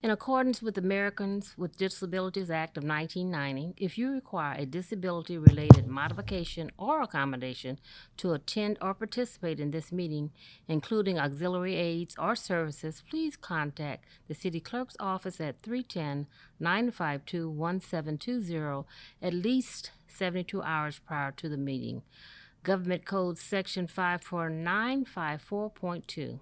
In accordance with the Americans with Disabilities Act of 1990, if you require a disability-related modification or accommodation to attend or participate in this meeting, including auxiliary aids or services, please contact the City Clerk's office at 310-952-1720 at least 72 hours prior to the meeting. Government Code Section 54954.2.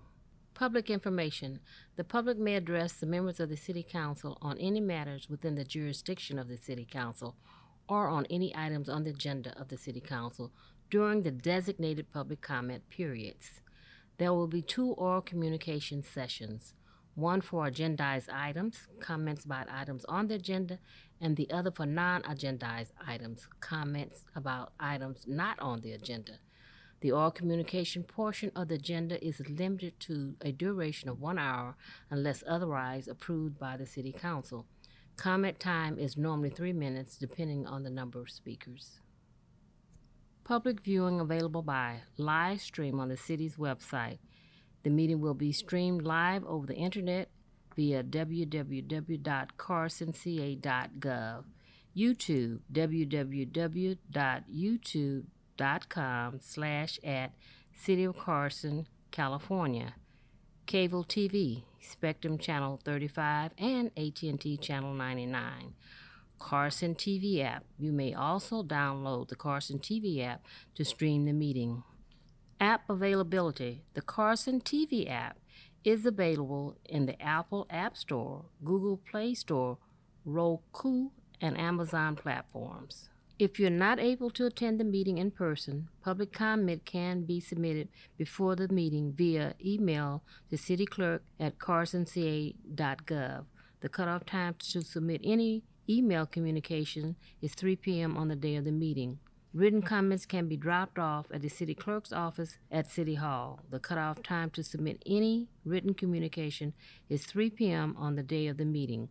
Public information. The public may address the members of the City Council on any matters within the jurisdiction of the City Council or on any items on the agenda of the City Council during the designated public comment periods. There will be 2 oral communication sessions, one for agendized items, comments about items on the agenda, and the other for non-agendized items, comments about items not on the agenda. The oral communication portion of the agenda is limited to a duration of 1 hour unless otherwise approved by the City Council. Comment time is normally 3 minutes, depending on the number of speakers. Public viewing available by live stream on the city's website. The meeting will be streamed live over the internet via www.carsonca.gov, YouTube, www.youtube.com/@City of Carson, California. Cable TV, Spectrum Channel 35 and AT&T Channel 99. Carson TV app. You may also download the Carson TV app to stream the meeting. App availability. The Carson TV app is available in the Apple App Store, Google Play Store, Roku, and Amazon platforms. If you're not able to attend the meeting in person, public comment can be submitted before the meeting via email to cityclerk@carsonca.gov. The cutoff time to submit any email communication is 3 p.m. on the day of the meeting. Written comments can be dropped off at the City Clerk's office at City Hall. The cutoff time to submit any written communication is 3 p.m. on the day of the meeting.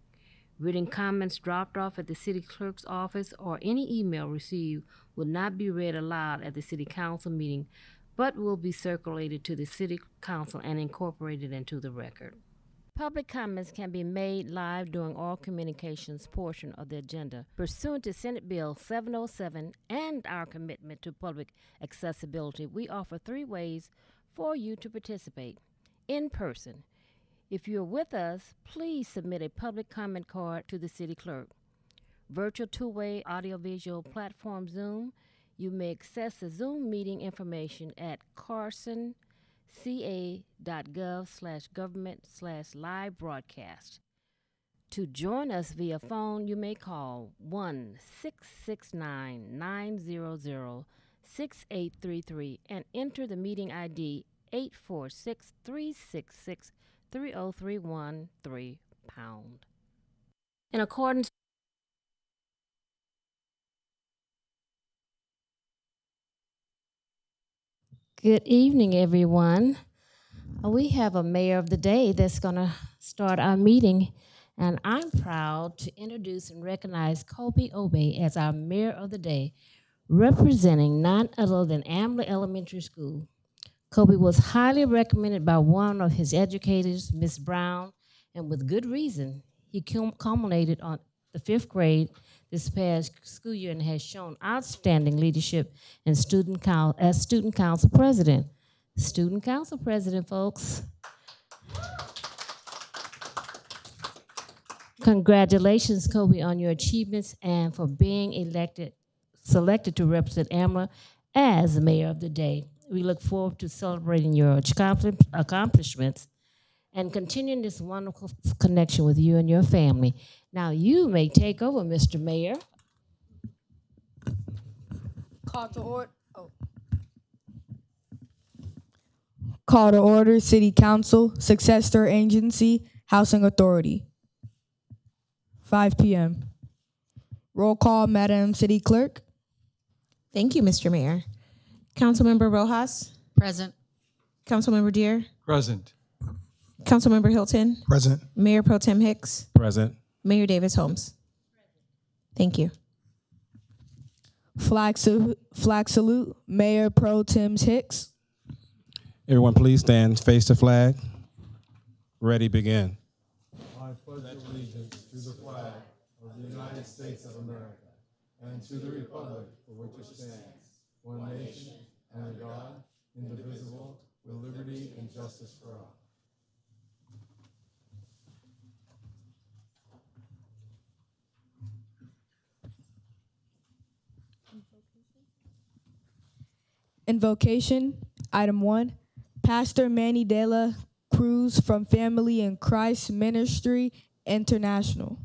Written comments dropped off at the City Clerk's office or any email received will not be read aloud at the City Council meeting, but will be circulated to the City Council and incorporated into the record. Public comments can be made live during oral communications portion of the agenda. Pursuant to Senate Bill 707 and our commitment to public accessibility, we offer 3 ways for you to participate. In person. If you're with us, please submit a public comment card to the City Clerk. Virtual 2-way audiovisual platform Zoom. You may access the Zoom meeting information at carsonca.gov/government/live broadcast. To join us via phone, you may call 1-669-900-6833 and enter the meeting ID 846-366-30313 #. In accordance. Good evening, everyone. We have a mayor of the day that's going to start our meeting, and I'm proud to introduce and recognize Kobe Obey as our mayor of the day, representing none other than Ambler Elementary School. Kobe was highly recommended by one of his educators, Ms. Brown, and with good reason. He culminated on the 5th grade this past school year and has shown outstanding leadership in as student council president. Student council president, folks. Congratulations, Kobe, on your achievements and for being selected to represent Ambler as mayor of the day. We look forward to celebrating your accomplishments and continuing this wonderful connection with you and your family. Now you may take over, Mr. Mayor. Call to order. Call to order, City Council, Successor Agency, Housing Authority. 5 p.m. Roll call, Madam City Clerk. Thank you, Mr. Mayor. Councilmember Rojas? Present. Councilmember Deere? Present. Councilmember Hilton? Present. Mayor Pro Tem Hicks? Present. Mayor Davis Holmes? Thank you. Flag salute, Mayor Pro Tem Hicks. Everyone please stand, face the flag. Ready, begin. I pledge States of America and to the republic for which it stands, one nation, under God, indivisible, with liberty and justice for all. Invocation, item 1. Pastor Manny De La Cruz from Family in Christ Ministry International.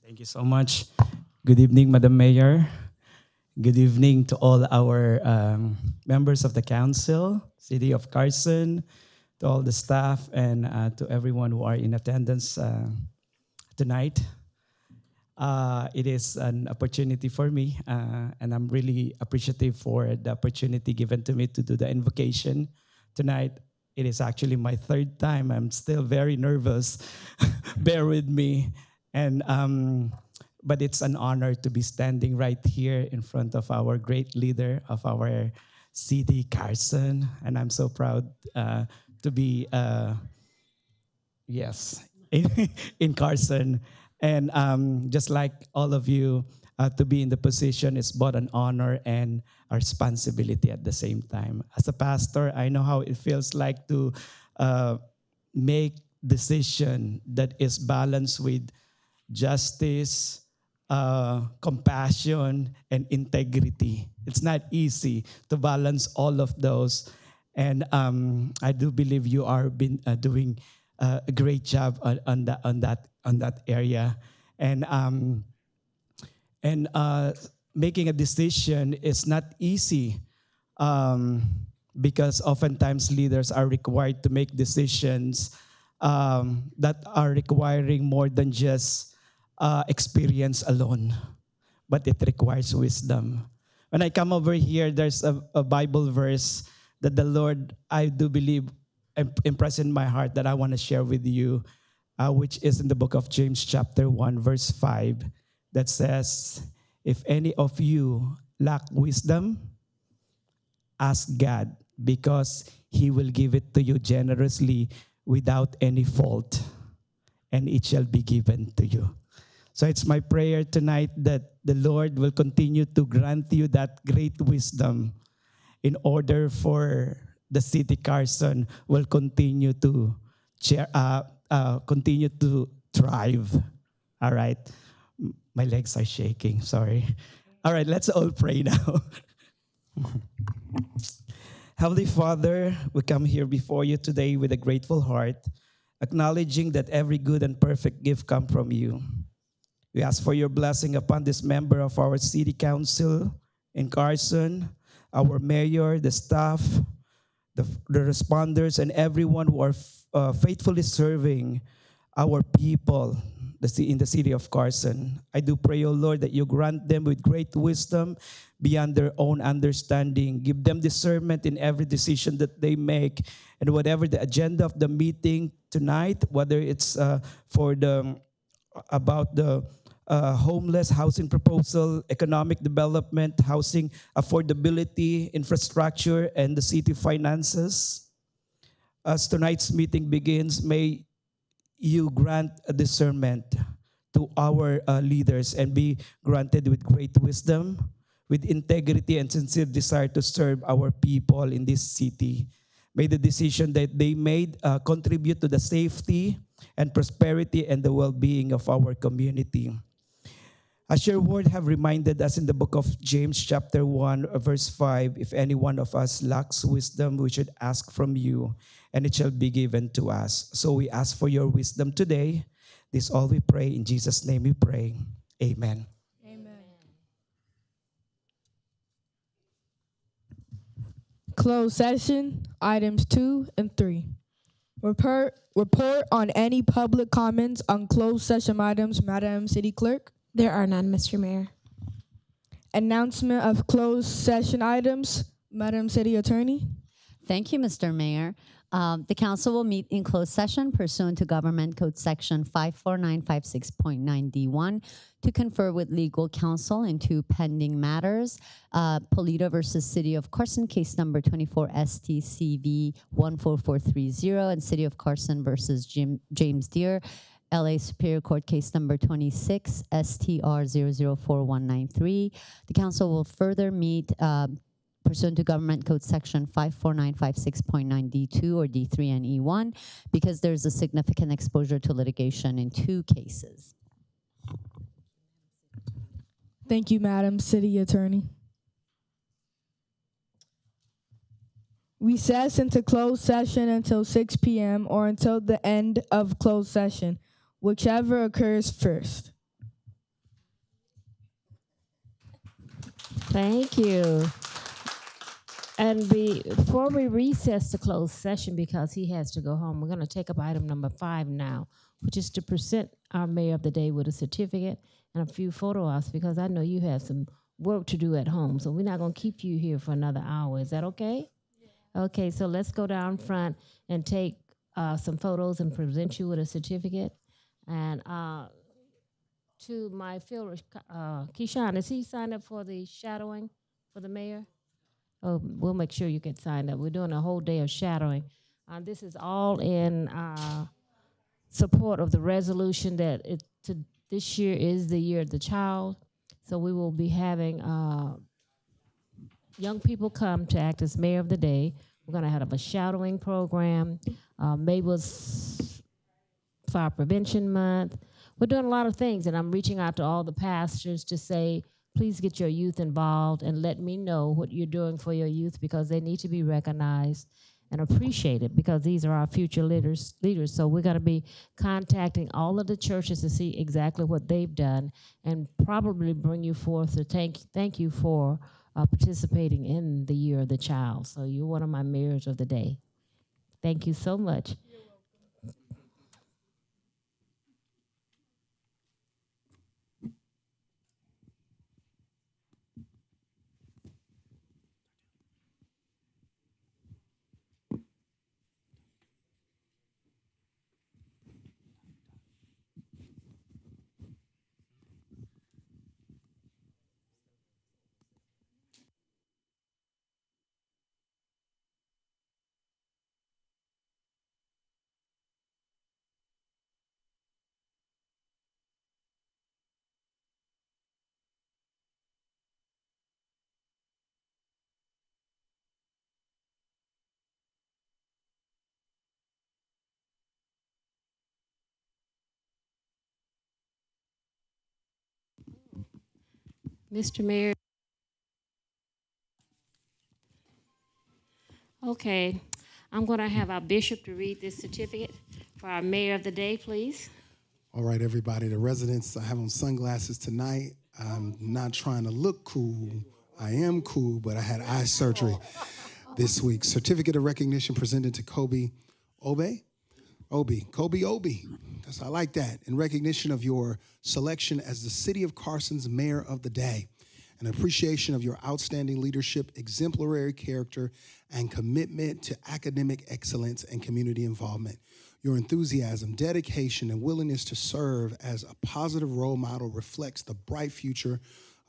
Thank you so much. Good evening, Madam Mayor. Good evening to all our members of the council, City of Carson, to all the staff, and to everyone who are in attendance tonight. It is an opportunity for me, and I'm really appreciative for the opportunity given to me to do the invocation tonight. It is actually my third time. I'm still very nervous. Bear with me. And but it's an honor to be standing right here in front of our great leader of our city, Carson, and I'm so proud to be yes in Carson. And just like all of you, to be in the position is both an honor and a responsibility at the same time. As a pastor, I know how it feels like to make decision that is balanced with justice, compassion, and integrity. It's not easy to balance all of those. And I do believe you are doing a great job on that area. And making a decision is not easy, um, because oftentimes leaders are required to make decisions that are requiring more than just experience alone, but it requires wisdom. When I come over here, there's a Bible verse that the Lord, I do believe, impressed in my heart that I want to share with you, which is in the book of James, chapter 1, verse 5, that says, if any of you lack wisdom, ask God, because he will give it to you generously without any fault, and it shall be given to you. So it's my prayer tonight that the Lord will continue to grant you that great wisdom in order for the city Carson will continue to continue to thrive. All right. My legs are shaking. Sorry. All right, let's all pray now. Heavenly Father, we come here before you today with a grateful heart, acknowledging that every good and perfect gift comes from you. We ask for your blessing upon this member of our city council in Carson, our mayor, the staff, the responders, and everyone who are faithfully serving our people in the city of Carson. I do pray, O Lord, that you grant them with great wisdom beyond their own understanding. Give them discernment in every decision that they make, and whatever the agenda of the meeting tonight, whether it's for the about the homeless housing proposal, economic development, housing affordability, infrastructure, and the city finances. As tonight's meeting begins, may you grant a discernment to our leaders and be granted with great wisdom, with integrity and sincere desire to serve our people in this city. May the decision that they made contribute to the safety and prosperity and the well-being of our community. As your word have reminded us in the book of James chapter 1 verse 5, if any one of us lacks wisdom, we should ask from you, and it shall be given to us. So we ask for your wisdom today. This all we pray. In Jesus' name we pray. Amen. Amen. Closed session, items 2 and 3. Report on any public comments on closed session items, Madam City Clerk. There are none, Mr. Mayor. Announcement of closed session items, Madam City Attorney. Thank you, Mr. Mayor. The council will meet in closed session pursuant to Government Code Section 54956.9D1 to confer with legal counsel in two pending matters, Polito versus City of Carson, case number 24 STCV 14430, and City of Carson versus James Deere, LA Superior Court case number 26 STR 0041193. The council will further meet pursuant to Government Code Section 54956.9 D2 or D3 and E1 because there's a significant exposure to litigation in 2 cases. Thank you, Madam City Attorney. Recess into closed session until 6 p.m. or until the end of closed session, whichever occurs first. Thank you. And before we recess to closed session, because he has to go home, we're going to take up item number 5 now, which is to present our mayor of the day with a certificate and a few photo ops, because I know you have some work to do at home. So we're not going to keep you here for another hour. Is that okay? Yeah. Okay, so let's go down front and take some photos and present you with a certificate. And to my field, Keyshawn, is he signed up for the shadowing for the mayor? Oh, we'll make sure you get signed up. We're doing a whole day of shadowing. This is all in support of the resolution that this year is the year of the child. So we will be having young people come to act as mayor of the day. We're going to have a shadowing program. Mabel's Fire Prevention Month. We're doing a lot of things, and I'm reaching out to all the pastors to say, please get your youth involved and let me know what you're doing for your youth, because they need to be recognized and appreciated, because these are our future leaders. So we're going to be contacting all of the churches to see exactly what they've done and probably bring you forth to thank you for participating in the Year of the Child. So you're one of my mayors of the day. Thank you so much. Mr. Mayor. Okay, I'm going to have our bishop to read this certificate for our mayor of the day, please. All right, everybody, the residents, I have on sunglasses tonight. I'm not trying to look cool. I am cool, but I had eye surgery this week. Certificate of recognition presented to Kobe Obi. I like that. In recognition of your selection as the City of Carson's Mayor of the Day, an appreciation of your outstanding leadership, exemplary character, and commitment to academic excellence and community involvement. Your enthusiasm, dedication, and willingness to serve as a positive role model reflects the bright future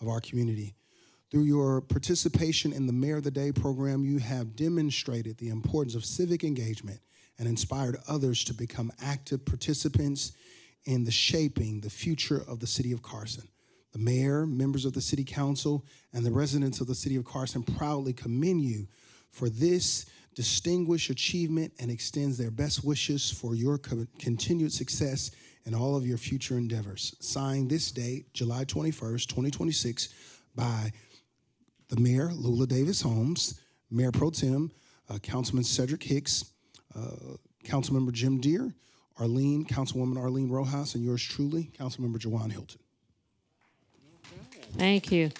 of our community. Through your participation in the Mayor of the Day program, you have demonstrated the importance of civic engagement and inspired others to become active participants in the shaping the future of the city of Carson. The mayor, members of the city council, and the residents of the city of Carson proudly commend you for this distinguished achievement and extends their best wishes for your continued success in all of your future endeavors. Signed this date, July 21st, 2026, by the Mayor, Lula Davis Holmes, Mayor Pro Tem, Councilman Cedric Hicks, Councilmember Jim Deere, Councilwoman Arlene Rojas, and yours truly, Councilmember Jawan Hilton. Thank you.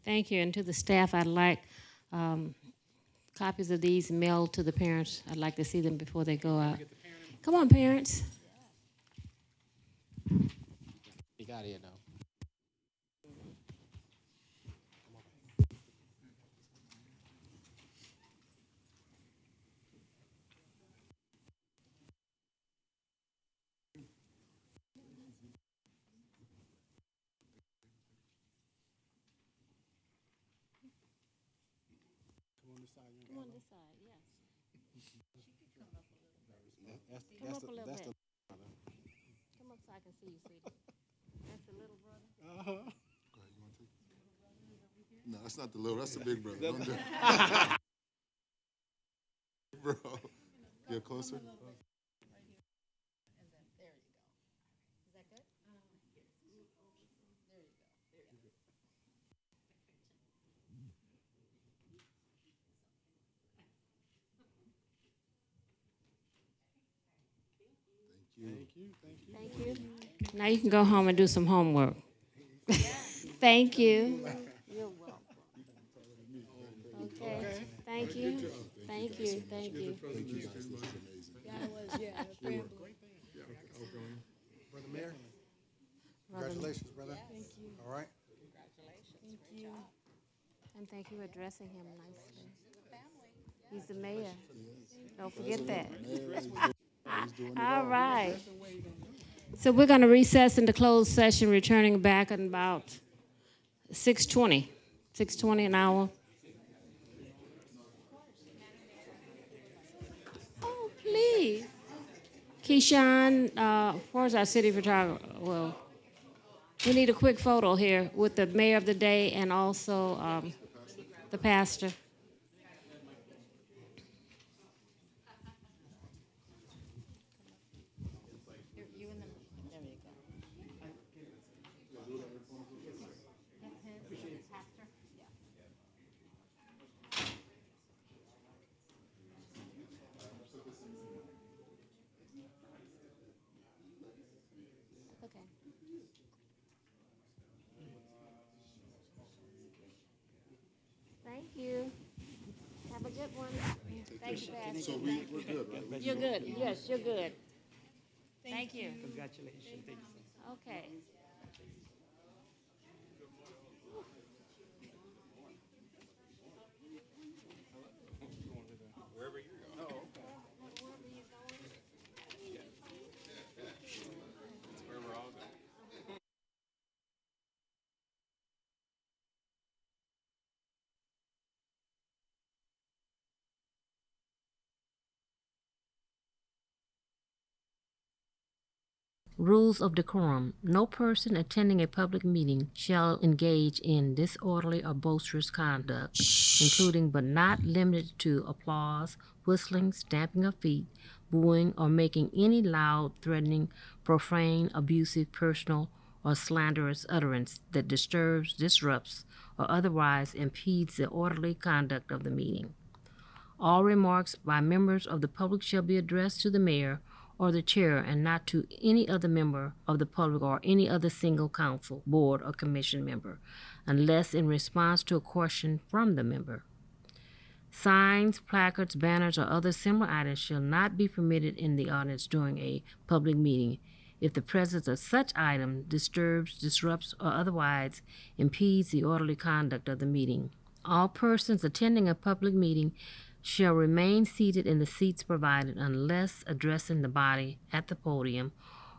Thank you. And to the staff, I'd like copies of these mailed to the parents. I'd like to see them before they go out. Come on, parents. You got it now. Come on this side, yes. Come up a little bit. Come up so I can see you, sweetie. That's the little brother. No, that's not the little, that's the big brother. Don't do Bro, get closer. Thank you. Now you can go home and do some homework. Thank you. You're welcome. Okay. Thank you. Thank you. Thank you. Thank you guys, this is amazing. Brother Mayor, congratulations, brother. Thank you. All right. And thank you for addressing him nicely. He's the mayor. Don't forget that. He's doing it All right. So we're going to recess into closed session, returning back at about 6:20. 6:20 an hour. Oh, please. Keyshawn, where's our city photographer? Well, we need a quick photo here with the mayor of the day and also the pastor. Okay. Thank you. Have a good one. Thank you, Pastor. So we're good, right? You're good. Yes, you're good. Thank you. Congratulations. Thank you. Okay. Rules of decorum. No person attending a public meeting shall engage in disorderly or boisterous conduct, including but not limited to applause, whistling, stamping of feet, booing, or making any loud, threatening, profane, abusive, personal, or slanderous utterance that disturbs, disrupts, or otherwise impedes the orderly conduct of the meeting. All remarks by members of the public shall be addressed to the mayor or the chair and not to any other member of the public or any other single council, board, or commission member, unless in response to a question from the member. Signs, placards, banners, or other similar items shall not be permitted in the audience during a public meeting if the presence of such item disturbs, disrupts, or otherwise impedes the orderly conduct of the meeting. All persons attending a public meeting shall remain seated in the seats provided unless addressing the body at the podium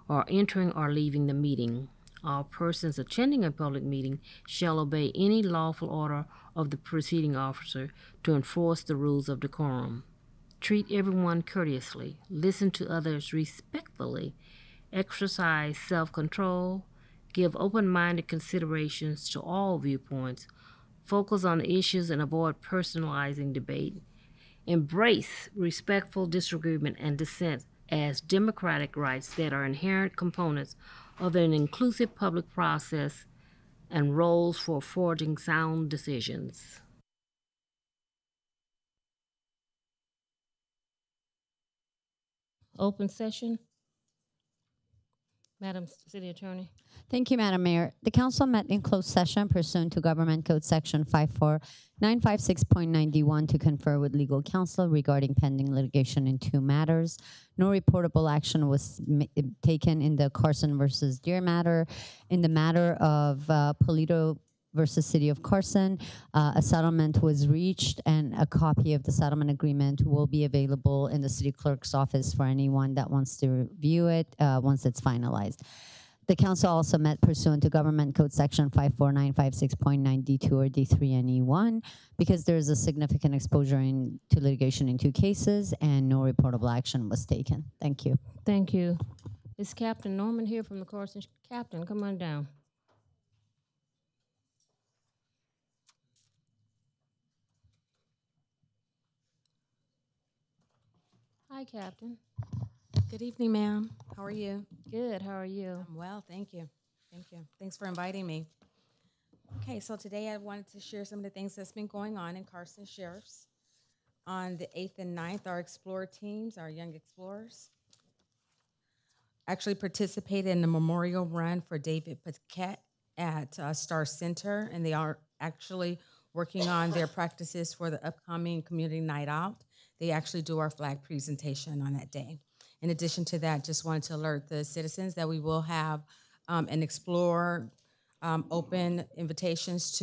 or entering or leaving the meeting. All persons attending a public meeting shall obey any lawful order of the presiding officer to enforce the rules of decorum. Treat everyone courteously, listen to others respectfully, exercise self-control, give open-minded considerations to all viewpoints, focus on the issues and avoid personalizing debate, embrace respectful disagreement and dissent as democratic rights that are inherent components of an inclusive public process and roles for forging sound decisions. Open session. Madam City Attorney. Thank you, Madam Mayor. The council met in closed session pursuant to Government Code Section 54956.91 to confer with legal counsel regarding pending litigation in two matters. No reportable action was taken in the Carson versus Deere matter. In the matter of Polito versus City of Carson, a settlement was reached and a copy of the settlement agreement will be available in the city clerk's office for anyone that wants to review it once it's finalized. The council also met pursuant to Government Code Section 54956.9 D2 or D3 and E1 because there is a significant exposure to litigation in 2 cases and no reportable action was taken. Thank you. Thank you. Is Captain Norman here from the Carson? Captain, come on down. Hi, Captain. Good evening, ma'am. How are you? Good. How are you? I'm well, thank you. Thank you. Thanks for inviting me. Okay, so today I wanted to share some of the things that's been going on in Carson Sheriff's. On the 8th and 9th, our Explorer teams, our young explorers, actually participated in the memorial run for David Paquette at Star Center, and they are actually working on their practices for the upcoming community night out. They actually do our flag presentation on that day. In addition to that, just wanted to alert the citizens that we will have an Explorer open invitations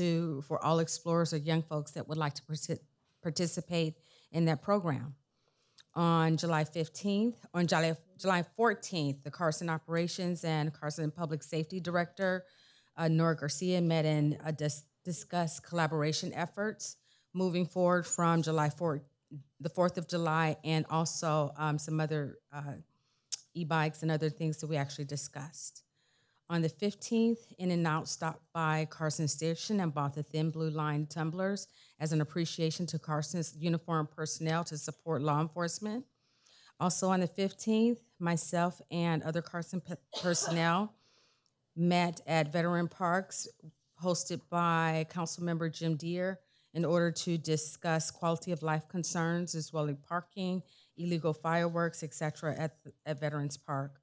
for all explorers or young folks that would like to participate in that program. On July 15th, on July 14th, the Carson Operations and Carson Public Safety Director, Nora Garcia, met and discussed collaboration efforts moving forward from the 4th of July, and also some other e-bikes and other things that we actually discussed. On the 15th, In-N-Out stopped by Carson Station and bought the Thin Blue Line tumblers as an appreciation to Carson's uniformed personnel to support law enforcement. Also on the 15th, myself and other Carson personnel met at Veteran Parks, hosted by Councilmember Jim Deere, in order to discuss quality of life concerns as well as parking, illegal fireworks, etc. at Veterans Park.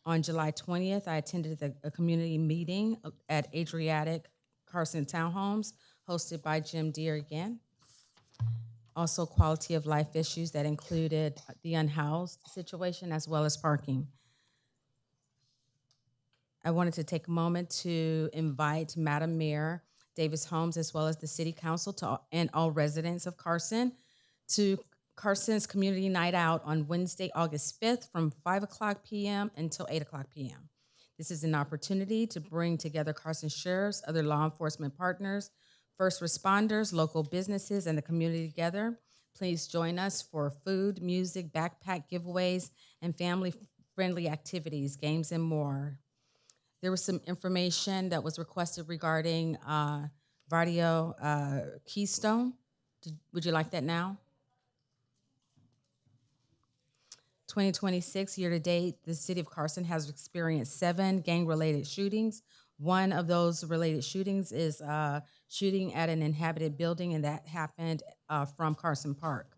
On July 20th, I attended a community meeting at Adriatic Carson Townhomes, hosted by Jim Deere again. Also, quality of life issues that included the unhoused situation as well as parking. I wanted to take a moment to invite Madam Mayor Davis Holmes, as well as the City Council and all residents of Carson, to Carson's Community Night Out on Wednesday, August 5th from 5 o'clock p.m. until 8 o'clock p.m. This is an opportunity to bring together Carson sheriffs, other law enforcement partners, first responders, local businesses, and the community together. Please join us for food, music, backpack giveaways, and family-friendly activities, games, and more. There was some information that was requested regarding Vardio Keystone. Would you like that now? 2026 year to date, the city of Carson has experienced 7 gang-related shootings. One of those related shootings is shooting at an inhabited building, and that happened from Carson Park.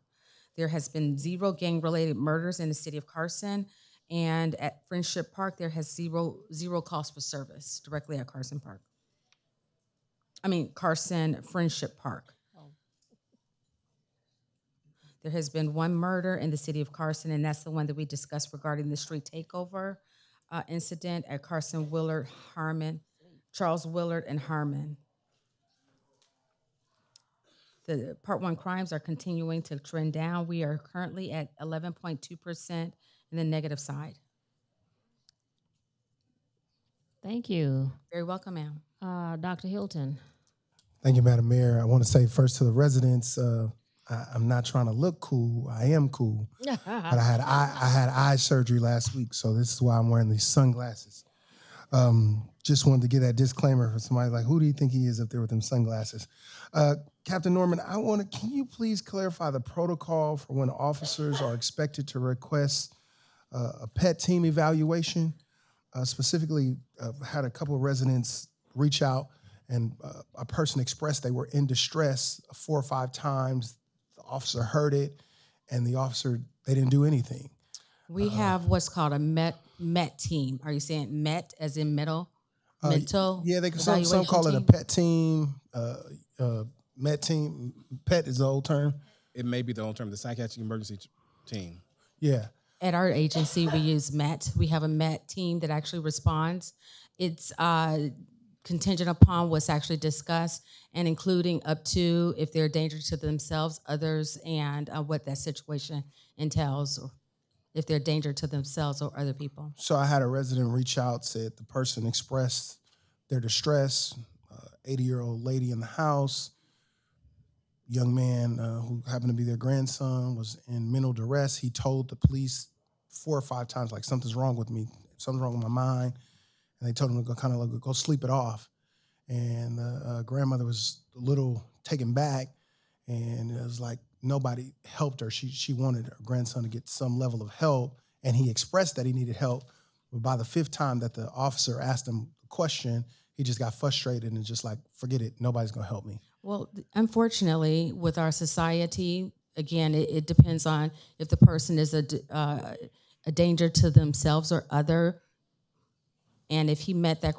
There has been 0 gang-related murders in the city of Carson, and at Friendship Park, there has zero calls for service directly at Carson Park. I mean, Carson Friendship Park. There has been 1 murder in the city of Carson, and that's the one that we discussed regarding the street takeover incident at Carson, Willard, Harmon, Charles Willard, and Harmon. The Part 1 crimes are continuing to trend down. We are currently at 11.2% in the negative side. Thank you. Very welcome, ma'am. Dr. Hilton. Thank you, Madam Mayor. I want to say first to the residents, I'm not trying to look cool. I am cool. But I had eye surgery last week, so this is why I'm wearing these sunglasses. Just wanted to give that disclaimer for somebody like, who do you think he is up there with them sunglasses? Captain Norman, can you please clarify the protocol for when officers are expected to request a pet team evaluation? Specifically, had a couple of residents reach out, and a person expressed they were in distress 4 or 5 times. The officer heard it, and they didn't do anything. We have what's called a MET team. Are you saying MET as in mental? Yeah, some call it a pet team, MET team. Pet is the old term. It may be the old term, the psychiatric emergency team. Yeah. At our agency, we use MET. We have a MET team that actually responds. It's contingent upon what's actually discussed, and including up to if they're a danger to themselves, others, and what that situation entails. if they're a danger to themselves or other people. So I had a resident reach out, said the person expressed their distress, 80-year-old lady in the house, young man who happened to be their grandson was in mental duress. He told the police 4 or 5 times, like, something's wrong with me, something's wrong with my mind. And they told him to go kind of like, go sleep it off. And the grandmother was a little taken back, and it was like nobody helped her. She wanted her grandson to get some level of help, and he expressed that he needed help. But by the 5th time that the officer asked him the question, he just got frustrated and just like, forget it, nobody's gonna help me. Well, unfortunately, with our society, again, it depends on if the person is a danger to themselves or other. And if he met that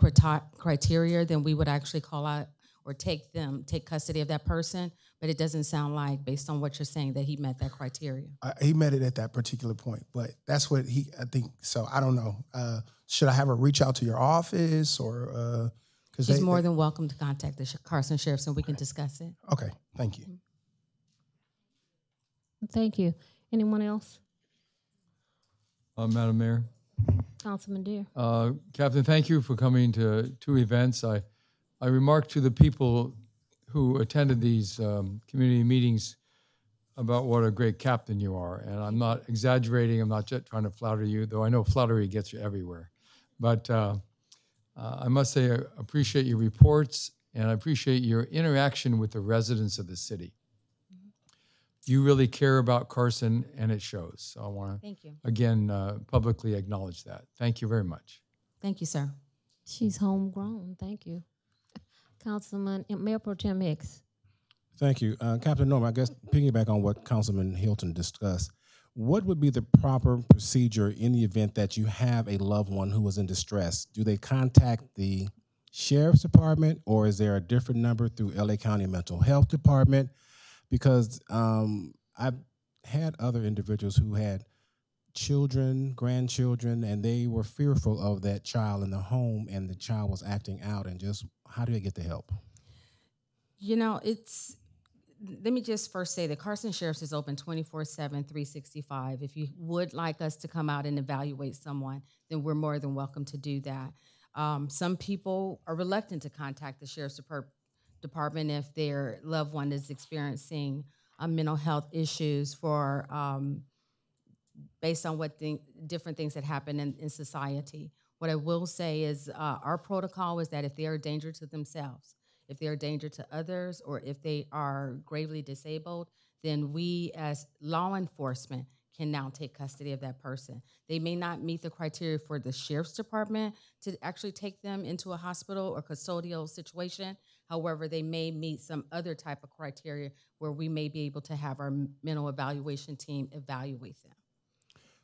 criteria, then we would actually call out or take custody of that person. But it doesn't sound like, based on what you're saying, that he met that criteria. He met it at that particular point, but that's what I think. So I don't know. Should I have her reach out to your office or? She's more than welcome to contact the Carson Sheriff's, and we can discuss it. Okay, thank you. Thank you. Anyone else? Madam Mayor. Councilman Deere. Captain, thank you for coming to 2 events. I remarked to the people who attended these community meetings about what a great captain you are. And I'm not exaggerating. I'm not just trying to flatter you, though I know flattery gets you everywhere. But I must say I appreciate your reports, and I appreciate your interaction with the residents of the city. You really care about Carson, and it shows. So I want to, again, publicly acknowledge that. Thank you very much. Thank you, sir. She's homegrown. Thank you. Councilman, Mayor Pro Tem Hicks. Thank you. Captain Norman, I guess piggyback on what Councilman Hilton discussed, what would be the proper procedure in the event that you have a loved one who is in distress? Do they contact the Sheriff's Department, or is there a different number through LA County Mental Health Department? Because I've had other individuals who had children, grandchildren, and they were fearful of that child in the home, and the child was acting out, and just how do they get the help? You know, let me just first say that Carson Sheriff's is open 24/7, 365. If you would like us to come out and evaluate someone, then we're more than welcome to do that. Some people are reluctant to contact the Sheriff's Department if their loved one is experiencing mental health issues based on what different things that happen in society. What I will say is our protocol is that if they are a danger to themselves, if they're a danger to others, or if they are gravely disabled, then we as law enforcement can now take custody of that person. They may not meet the criteria for the Sheriff's Department to actually take them into a hospital or custodial situation. However, they may meet some other type of criteria where we may be able to have our mental evaluation team evaluate them.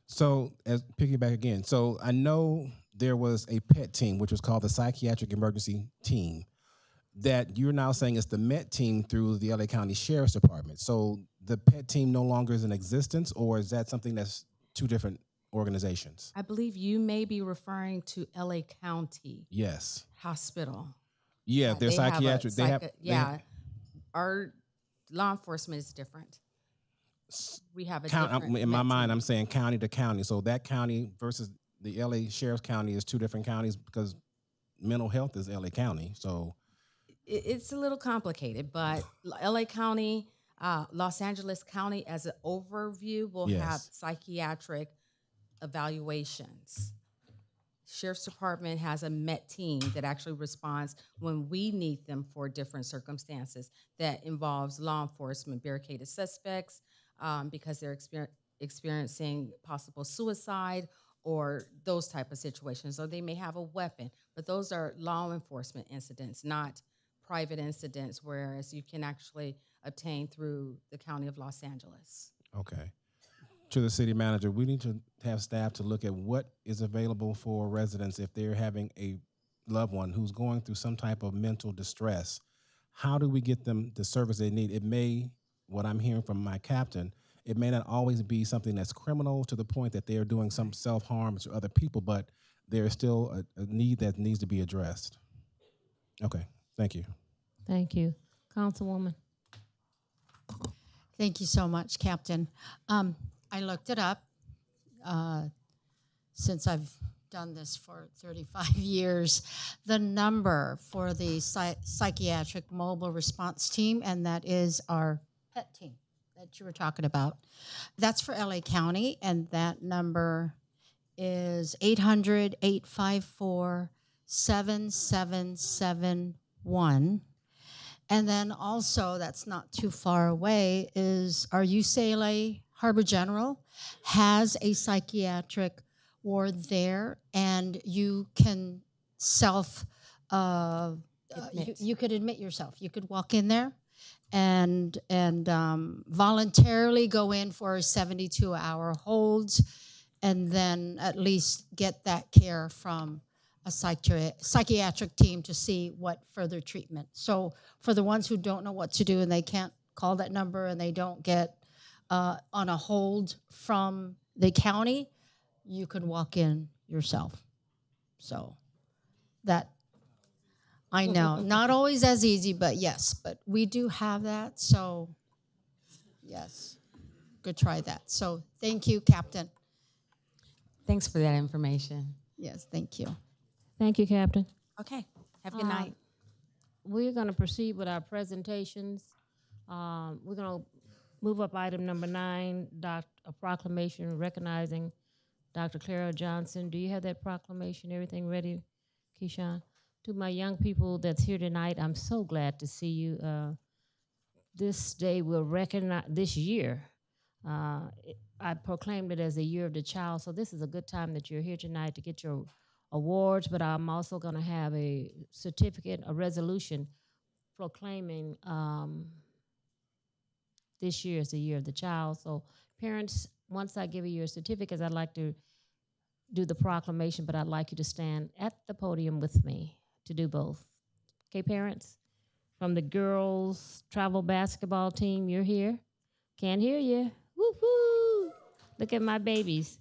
So, as piggyback again, so I know there was a PET team, which was called the Psychiatric Emergency Team, that you're now saying is the MET team through the LA County Sheriff's Department. So the PET team no longer is in existence, or is that something that's 2 different organizations? I believe you may be referring to LA County. Yes. Hospital. Yeah, they're psychiatric. Our law enforcement is different. We have a different in my mind, I'm saying county to county. So that county versus the LA Sheriff's County is 2 different counties, because mental health is LA County. So it's a little complicated, but LA County, Los Angeles County as an overview will have psychiatric evaluations. Sheriff's Department has a MET team that actually responds when we need them for different circumstances that involves law enforcement, barricaded suspects, because they're experiencing possible suicide or those type of situations, or they may have a weapon. But those are law enforcement incidents, not private incidents, whereas you can actually obtain through the County of Los Angeles. Okay. To the city manager, we need to have staff to look at what is available for residents if they're having a loved one who's going through some type of mental distress. How do we get them the service they need? It may, what I'm hearing from my captain, it may not always be something that's criminal to the point that they are doing some self-harm to other people, but there is still a need that needs to be addressed. Okay, thank you. Thank you. Councilwoman. Thank you so much, Captain. I looked it up. since I've done this for 35 years, the number for the psychiatric mobile response team, and that is our PET team that you were talking about. That's for LA County, and that number is 800-854-7771. And then also, that's not too far away, is our UCLA Harbor General has a psychiatric ward there, and you can you could admit yourself. You could walk in there and voluntarily go in for a 72-hour hold, and then at least get that care from a psychiatric team to see what further treatment. So for the ones who don't know what to do and they can't call that number and they don't get on a hold from the county, you can walk in yourself. So that, I know, not always as easy, but yes, but we do have that. So yes, go try that. So thank you, Captain. Thanks for that information. Yes, thank you. Thank you, Captain. Okay, have a good night. We're going to proceed with our presentations. We're going to move up item number 9, a proclamation recognizing Dr. Clara Johnson. Do you have that proclamation? Everything ready, Keyshawn? To my young people that's here tonight, I'm so glad to see you. This day will recognize, this year, I proclaimed it as a year of the child, so this is a good time that you're here tonight to get your awards, but I'm also going to have a certificate, a resolution proclaiming this year is the year of the child. So parents, once I give you your certificates, I'd like to do the proclamation, but I'd like you to stand at the podium with me to do both. Okay, parents? From the girls travel basketball team, you're here. Can't hear you. Woo-hoo! Look at my babies.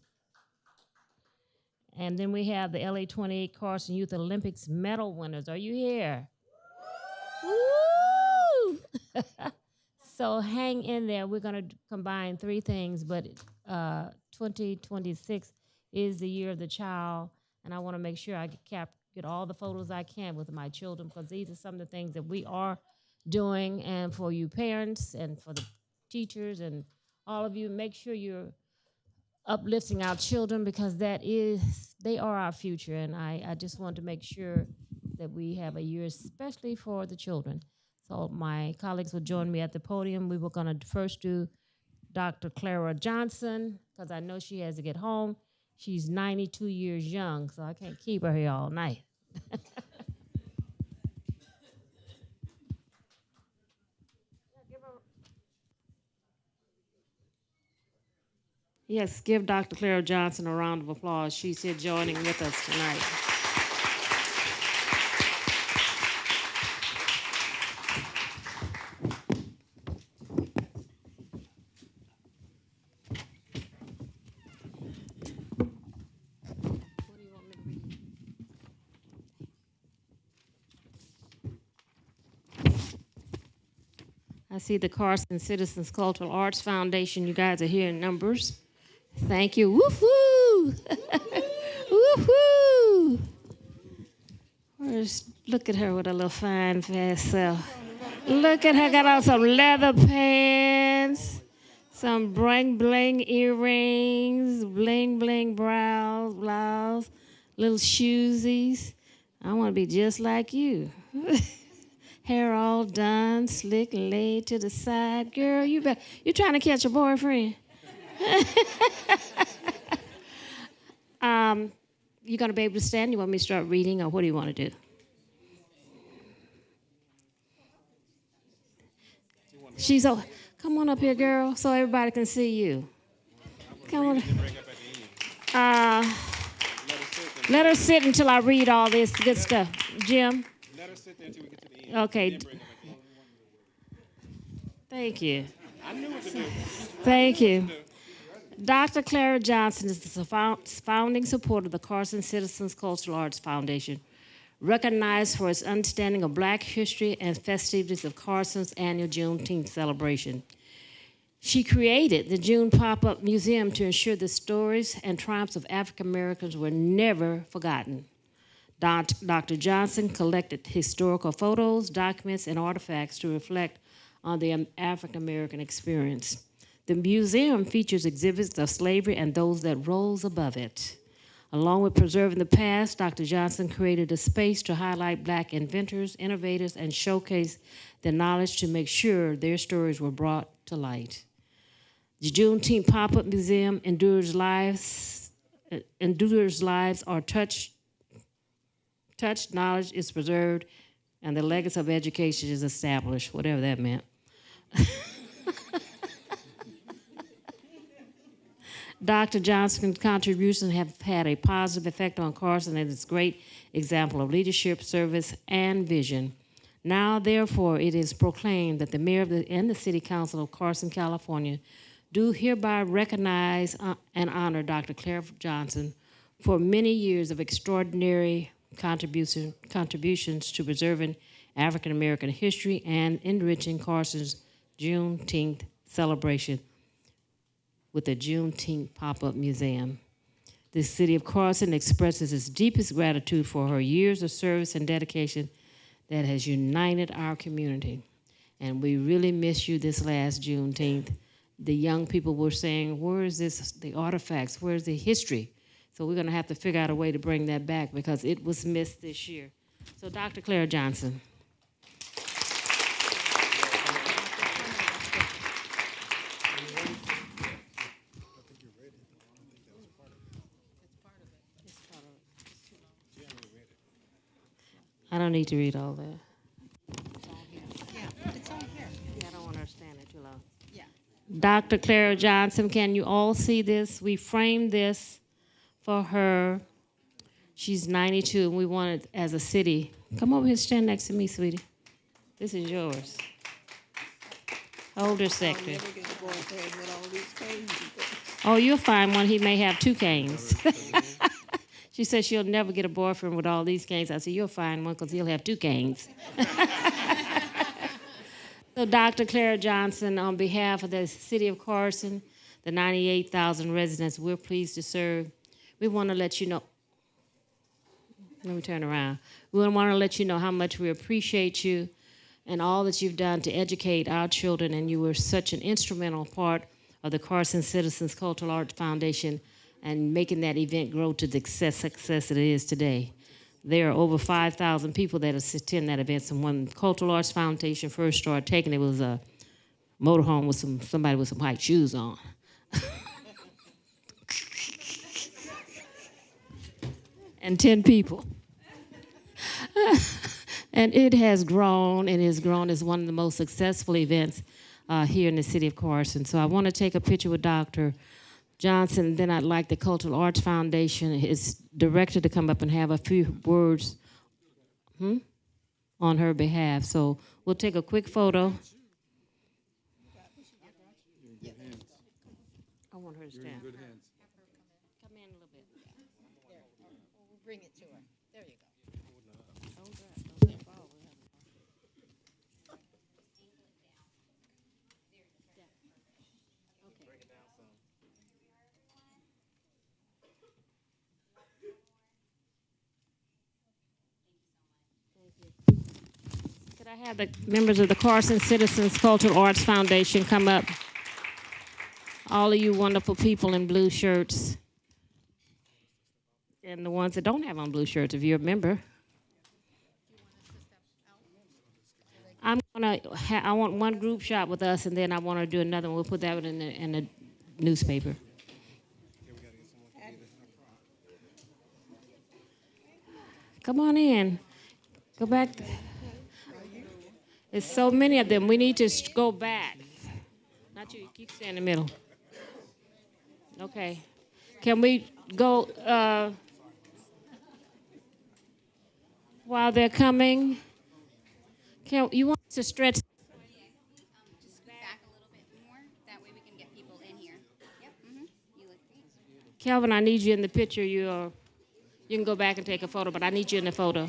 And then we have the LA 28 Carson Youth Olympics medal winners. Are you here? Woo! So hang in there. We're going to combine 3 things, but 2026 is the year of the child, and I want to make sure I get all the photos I can with my children, because these are some of the things that we are doing. And for you parents and for the teachers and all of you, make sure you're uplifting our children, because they are our future. And I just want to make sure that we have a year especially for the children. So my colleagues will join me at the podium. We were going to first do Dr. Clara Johnson, because I know she has to get home. She's 92 years young, so I can't keep her here all night. Yes, give Dr. Clara Johnson a round of applause. She's here joining with us tonight. I see the Carson Citizens Cultural Arts Foundation. You guys are here in numbers. Thank you. Woo-hoo! Woo-hoo! Look at her with a little fine, fast self. Look at her, got on some leather pants, some bling-bling earrings, bling-bling blouse, little shoesies. I want to be just like you. Hair all done, slick, laid to the side. Girl, you trying to catch a boyfriend? You gonna be able to stand? You want me to start reading, or what do you want to do? Come on up here, girl, so everybody can see you. Come on. Let her sit until I read all this good stuff. Jim? Let her sit there until we get to the end. Okay. Thank you. I knew what to do. Thank you. Dr. Clara Johnson is the founding supporter of the Carson Citizens Cultural Arts Foundation, recognized for its understanding of Black history and festivities of Carson's annual Juneteenth celebration. She created the June Pop-Up Museum to ensure the stories and triumphs of African Americans were never forgotten. Dr. Johnson collected historical photos, documents, and artifacts to reflect on the African American experience. The museum features exhibits of slavery and those that rose above it. Along with preserving the past, Dr. Johnson created a space to highlight Black inventors, innovators, and showcase their knowledge to make sure their stories were brought to light. The Juneteenth Pop-Up Museum endures lives are touched, knowledge is preserved, and the legacy of education is established, whatever that meant. Dr. Johnson's contributions have had a positive effect on Carson and is a great example of leadership, service, and vision. Now, therefore, it is proclaimed that the mayor and the city council of Carson, California, do hereby recognize and honor Dr. Claire Johnson for many years of extraordinary contributions to preserving African American history and enriching Carson's Juneteenth celebration with the Juneteenth Pop-Up Museum. The city of Carson expresses its deepest gratitude for her years of service and dedication that has united our community. And we really miss you this last Juneteenth. The young people were saying, where is this, the artifacts, where's the history? So we're gonna have to figure out a way to bring that back because it was missed this year. So Dr. Claire Johnson. I don't need to read all that. It's on here. I don't want her to stand it too long. Yeah. Dr. Clara Johnson, can you all see this? We framed this for her. She's 92, and we wanted, as a city, come over here, stand next to me, sweetie. This is yours. Older sector. Oh, you'll find one. He may have 2 canes. She said she'll never get a boyfriend with all these canes. I said, you'll find one because he'll have 2 canes. So Dr. Clara Johnson, on behalf of the city of Carson, the 98,000 residents we're pleased to serve, we want to let you know, let me turn around. We want to let you know how much we appreciate you and all that you've done to educate our children, and you were such an instrumental part of the Carson Citizens Cultural Arts Foundation and making that event grow to the success it is today. There are over 5,000 people that attend that event. So when Cultural Arts Foundation first started taking it, was a motorhome with somebody with some white shoes on. And 10 people. And it has grown and has grown as one of the most successful events here in the city of Carson. So I want to take a picture with Dr. Johnson, then I'd like the Cultural Arts Foundation, his director, to come up and have a few words on her behalf. So we'll take a quick photo. I want her to stand. Come in a little bit. There. We'll bring it to her. There you go. Could I have the members of the Carson Citizens Cultural Arts Foundation come up? All of you wonderful people in blue shirts. And the ones that don't have on blue shirts, if you're a member. I want one group shot with us, and then I want to do another one. We'll put that one in the newspaper. Come on in. Go back. There's so many of them. We need to go back. Not you. You can stay in the middle. Okay. Can we go while they're coming? You want us to stretch? Just back a little bit more. That way we can get people in here. Yep. You look great. Kelvin, I need you in the picture. You can go back and take a photo, but I need you in the photo.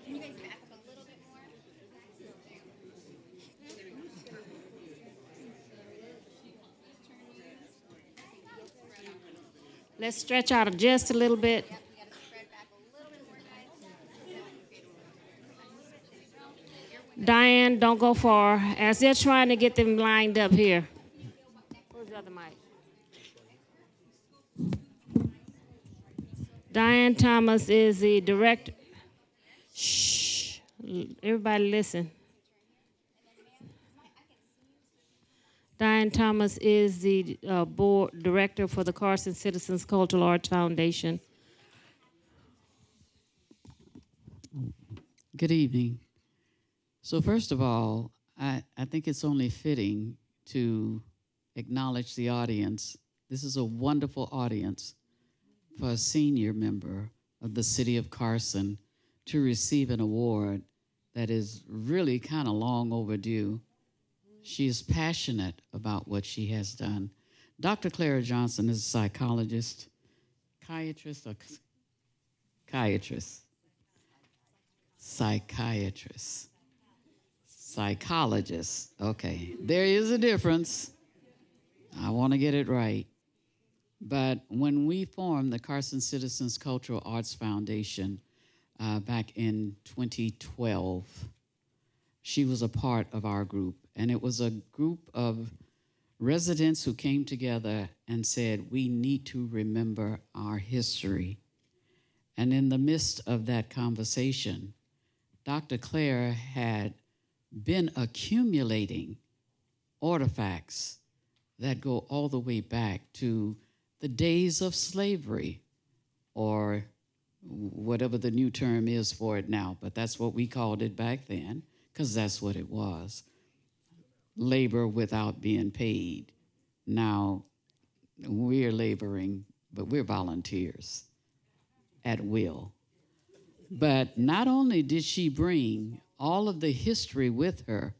Can you guys back up a little bit more? Let's stretch out just a little bit. Diane, don't go far. As they're trying to get them lined up here. Where's the other mic? Diane Thomas is the director. Shh. Everybody listen. Diane Thomas is the board director for the Carson Citizens Cultural Arts Foundation. Good evening. So first of all, I think it's only fitting to acknowledge the audience. This is a wonderful audience for a senior member of the city of Carson to receive an award that is really kind of long overdue. She is passionate about what she has done. Dr. Clara Johnson is a psychologist, psychologist. Okay, there is a difference. I want to get it right. But when we formed the Carson Citizens Cultural Arts Foundation back in 2012, she was a part of our group. And it was a group of residents who came together and said, we need to remember our history. And in the midst of that conversation, Dr. Claire had been accumulating artifacts that go all the way back to the days of slavery, or whatever the new term is for it now, but that's what we called it back then, because that's what it was. Labor without being paid. Now, we're laboring, but we're volunteers at will. But not only did she bring all of the history with her,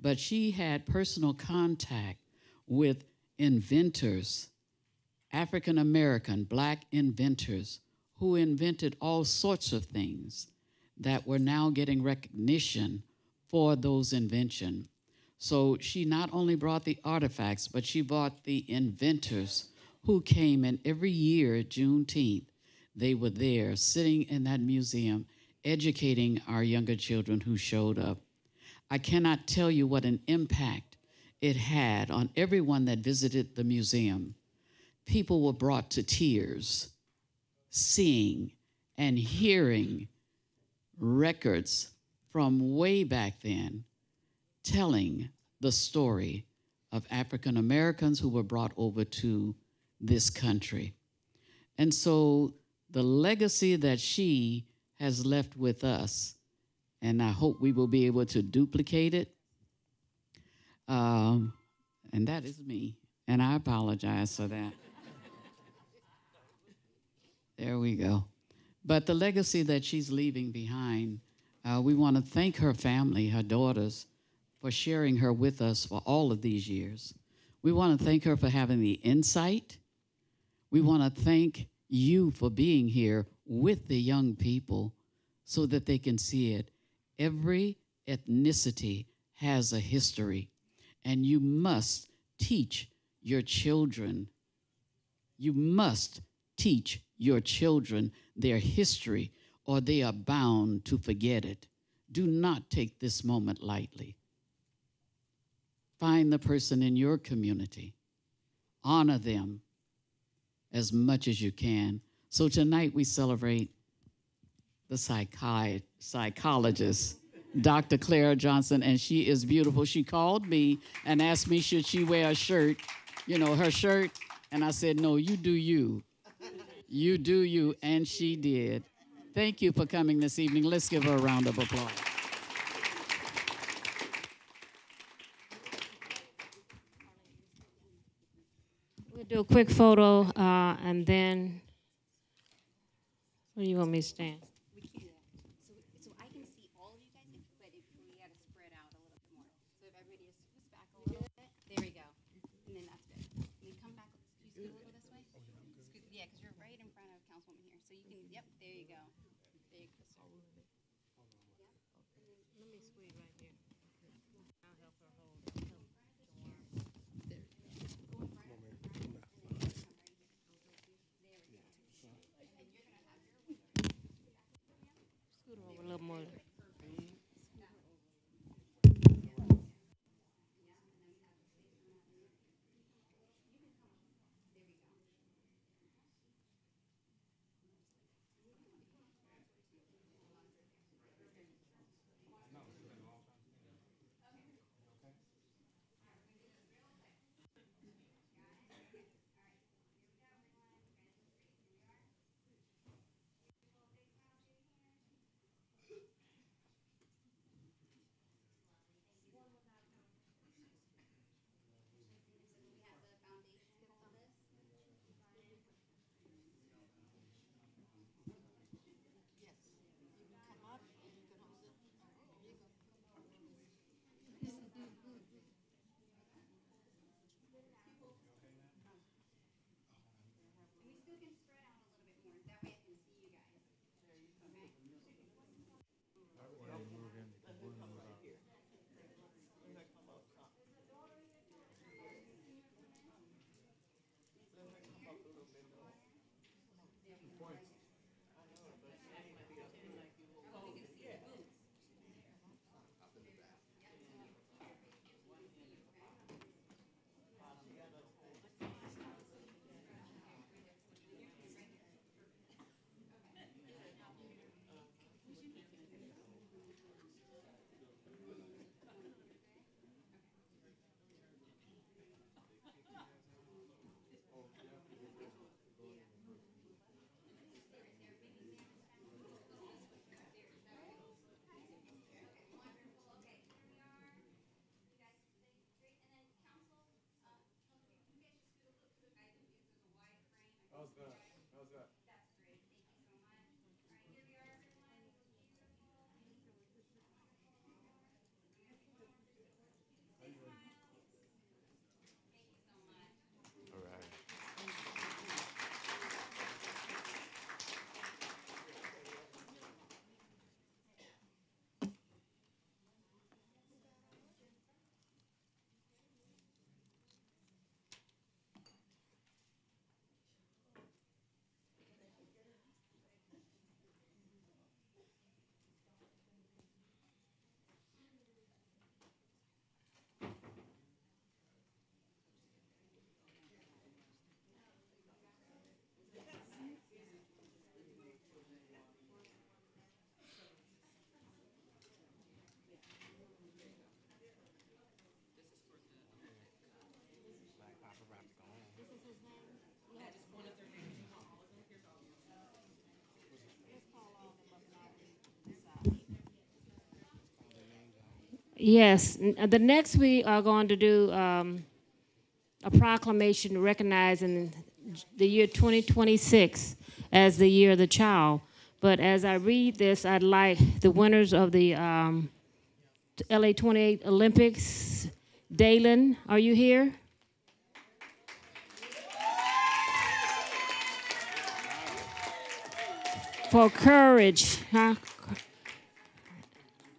but she had personal contact with inventors, African American, Black inventors, who invented all sorts of things that were now getting recognition for those inventions. So she not only brought the artifacts, but she brought the inventors who came, and every year, Juneteenth, they were there sitting in that museum, educating our younger children who showed up. I cannot tell you what an impact it had on everyone that visited the museum. People were brought to tears, seeing and hearing records from way back then, telling the story of African Americans who were brought over to this country. And so the legacy that she has left with us, and I hope we will be able to duplicate it, and that is me, and I apologize for that. There we go. But the legacy that she's leaving behind, we want to thank her family, her daughters, for sharing her with us for all of these years. We want to thank her for having the insight. We want to thank you for being here with the young people so that they can see it. Every ethnicity has a history, and you must teach your children. You must teach your children their history, or they are bound to forget it. Do not take this moment lightly. Find the person in your community. Honor them as much as you can. So tonight we celebrate the psychologist, Dr. Clara Johnson, and she is beautiful. She called me and asked me, should she wear a shirt, her shirt, and I said, no, you do you. You do you, and she did. Thank you for coming this evening. Let's give her a round of applause. We'll do a quick photo, and then, where do you want me to stand? We can do that. So I can see all of you guys, but if we got to spread out a little bit more. So if everybody just scoots back a little bit, there we go. And then that's good. And you come back, you scoot a little this way? Scoot, yeah, because you're right in front of Councilwoman here. So you can, yep, there you go. There you go, sir. Let me squeeze right here. I'll help her hold. Yes, the next we are going to do a proclamation recognizing the year 2026 as the year of the child. But as I read this, I'd like the winners of the LA 28 Olympics. Dalen, are you here? For courage, huh?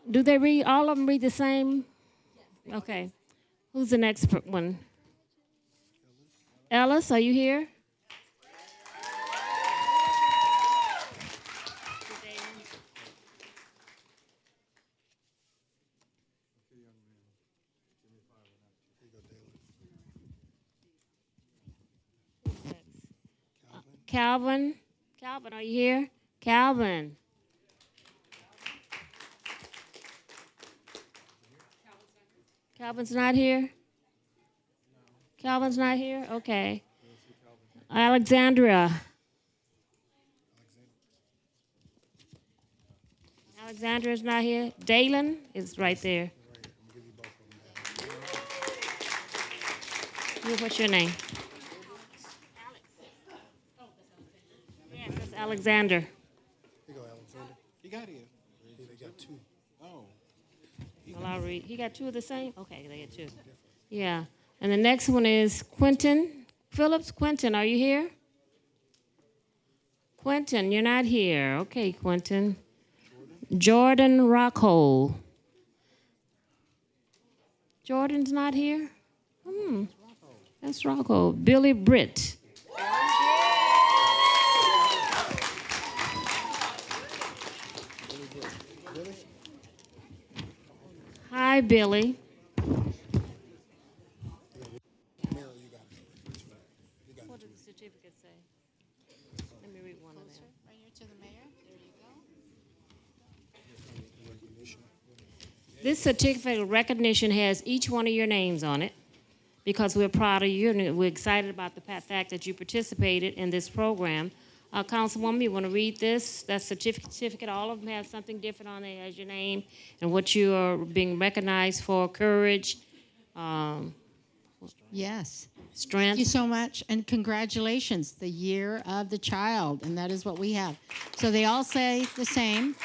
Do they read, all of them read the same? Okay. Who's the next one? Ellis, are you here? Calvin? Calvin, are you here? Calvin. Calvin's not here? Calvin's not here? Okay. Alexandria. Alexandria's not here. Dalen is right there. What's your name? Yes, that's Alexander. Here you go, Alexander. He got here. They got two. Oh. Well, I'll read. He got two of the same? Okay, they got two. Yeah. And the next one is Quentin Phillips. Quentin, are you here? Quentin, you're not here. Okay, Quentin. Jordan Rockhold. Jordan's not here? That's Rockhold. Billy Britt. Hi, Billy. What does the certificate say? Let me read one of them. Right here to the mayor. There you go. This certificate of recognition has each one of your names on it because we're proud of you and we're excited about the fact that you participated in this program. Councilwoman, you want to read this? That certificate, all of them have something different on it as your name and what you are being recognized for, courage, Yes. strength. Thank you so much, and congratulations, the year of the child, and that is what we have. So they all say the same.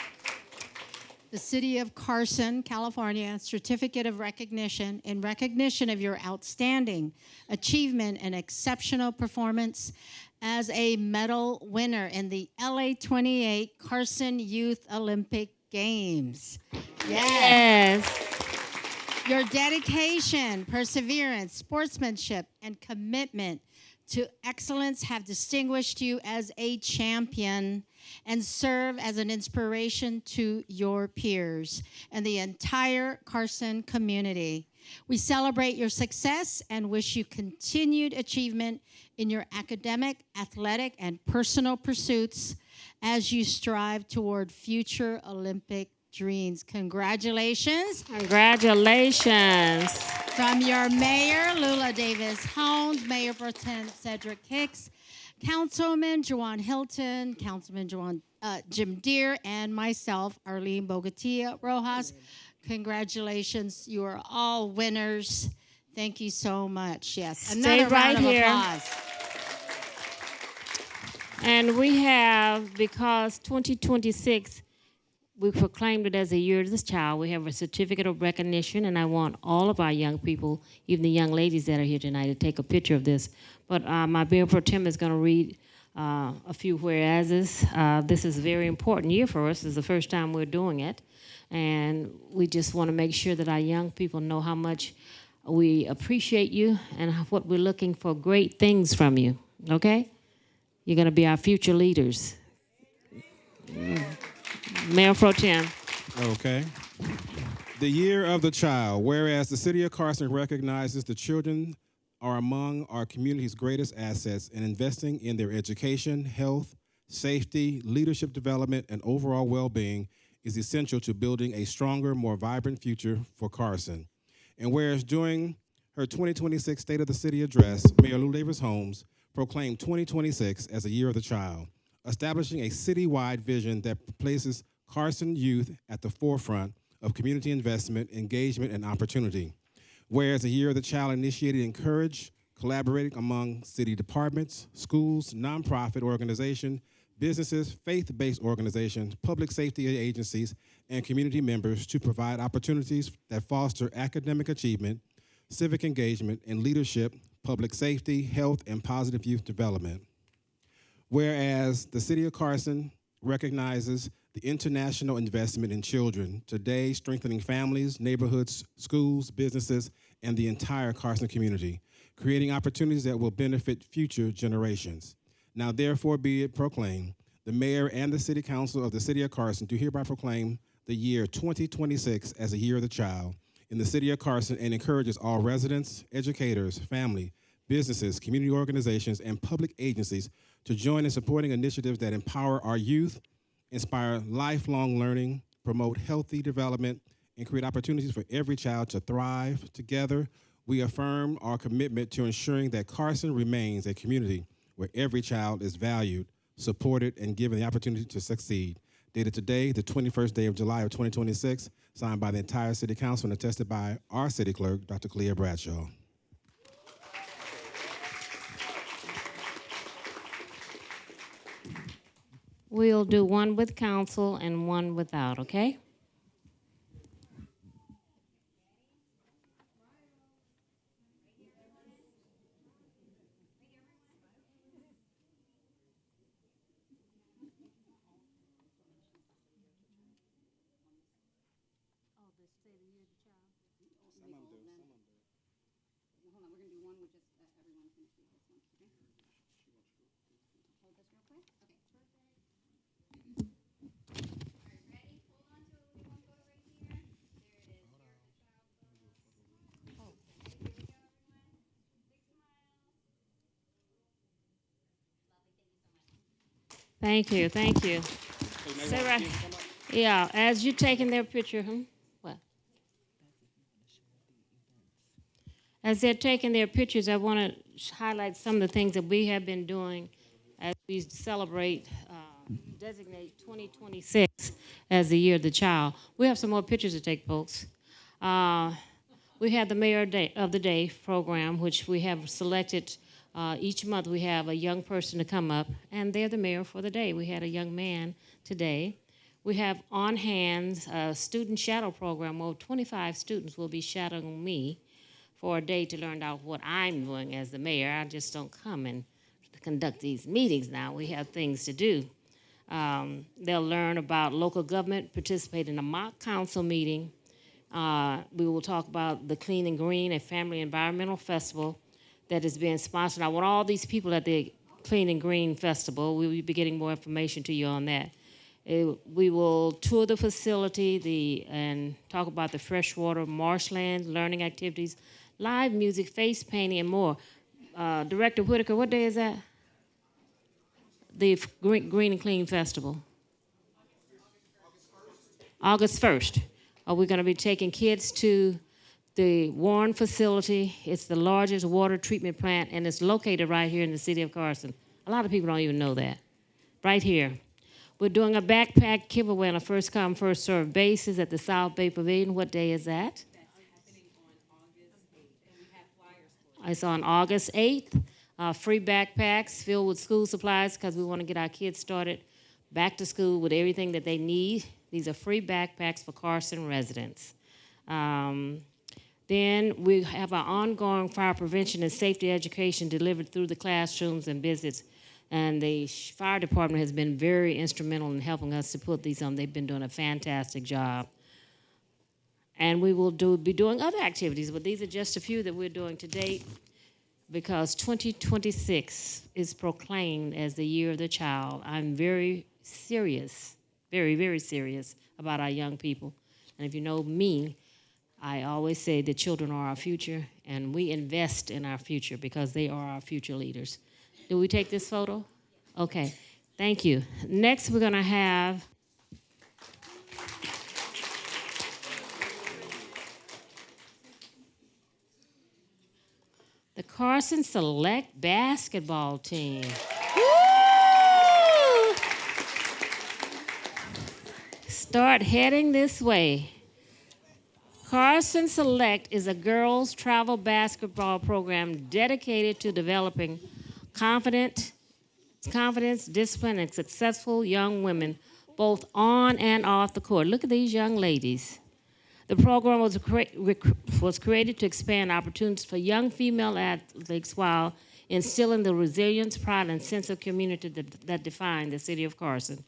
The City of Carson, California, Certificate of Recognition in recognition of your outstanding achievement and exceptional performance as a medal winner in the LA 28 Carson Youth Olympic Games. Yes. Your dedication, perseverance, sportsmanship, and commitment to excellence have distinguished you as a champion and serve as an inspiration to your peers and the entire Carson community. We celebrate your success and wish you continued achievement in your academic, athletic, and personal pursuits as you strive toward future Olympic dreams. Congratulations. Congratulations. From your mayor, Lula Davis Holmes, Mayor Pro Tem Cedric Hicks, Councilman Juwan Hilton, Councilman Jim Deere, and myself, Arlene Bogatia Rojas. Congratulations. You are all winners. Thank you so much. Yes. Stay Another right round of here. applause. And we have, because 2026, we proclaimed it as a year of this child, we have a certificate of recognition, and I want all of our young people, even the young ladies that are here tonight, to take a picture of this. But my Mayor Pro Tem is going to read a few whereases. This is a very important year for us. It's the first time we're doing it. And we just want to make sure that our young people know how much we appreciate you and what we're looking for great things from you, okay? You're going to be our future leaders. Mayor Pro Tem. Okay. The year of the child. Whereas the city of Carson recognizes the children are among our community's greatest assets, and investing in their education, health, safety, leadership development, and overall well-being is essential to building a stronger, more vibrant future for Carson. And whereas during her 2026 State of the City address, Mayor Lou Davis Holmes proclaimed 2026 as a year of the child, establishing a citywide vision that places Carson youth at the forefront of community investment, engagement, and opportunity. Whereas the Year of the Child initiated encourage collaborating among city departments, schools, nonprofit organizations, businesses, faith-based organizations, public safety agencies, and community members to provide opportunities that foster academic achievement, civic engagement, and leadership, public safety, health, and positive youth development. Whereas the City of Carson recognizes the international investment in children, today strengthening families, neighborhoods, schools, businesses, and the entire Carson community, creating opportunities that will benefit future generations. Now therefore be it proclaimed, the mayor and the city council of the city of Carson do hereby proclaim the year 2026 as a year of the child in the city of Carson, and encourages all residents, educators, family, businesses, community organizations, and public agencies to join in supporting initiatives that empower our youth, inspire lifelong learning, promote healthy development, and create opportunities for every child to thrive. Together, we affirm our commitment to ensuring that Carson remains a community where every child is valued, supported, and given the opportunity to succeed. Dated today, the 21st day of July of 2026, signed by the entire City Council and attested by our City Clerk, Dr. Clea Bradshaw. We'll do one with council and one without, okay? Thank you, thank you. Say right. Yeah, as you're taking their picture, what? As they're taking their pictures, I want to highlight some of the things that we have been doing as we celebrate, designate 2026 as the year of the child. We have some more pictures to take, folks. We have the Mayor of the Day program, which we have selected. Each month we have a young person to come up, and they're the mayor for the day. We had a young man today. We have On Hands, a student shadow program where 25 students will be shadowing me for a day to learn out what I'm doing as the mayor. I just don't come and conduct these meetings now. We have things to do. They'll learn about local government, participate in a mock council meeting. We will talk about the Clean and Green, a family environmental festival. that is being sponsored. I want all these people at the Clean and Green Festival. We will be getting more information to you on that. We will tour the facility and talk about the freshwater marshlands, learning activities, live music, face painting, and more. Director Whitaker, what day is that? The Green and Clean Festival. August 1st. We're going to be taking kids to the Warren facility. It's the largest water treatment plant, and it's located right here in the city of Carson. A lot of people don't even know that. Right here. We're doing a backpack giveaway on a first-come, first-served basis at the South Bay Pavilion. What day is that? It's on August 8th. Free backpacks filled with school supplies because we want to get our kids started back to school with everything that they need. These are free backpacks for Carson residents. Then we have our ongoing fire prevention and safety education delivered through the classrooms and visits. And the fire department has been very instrumental in helping us to put these on. They've been doing a fantastic job. And we will be doing other activities, but these are just a few that we're doing to date because 2026 is proclaimed as the year of the child. I'm very serious, very, very serious about our young people. And if you know me, I always say that children are our future, and we invest in our future because they are our future leaders. Do we take this photo? Okay, thank you. Next, we're going to have the Carson Select basketball team. Woo! Start heading this way. Carson Select is a girls' travel basketball program dedicated to developing confidence, discipline, and successful young women, both on and off the court. Look at these young ladies. The program was created to expand opportunities for young female athletes while instilling the resilience, pride, and sense of community that define the city of Carson.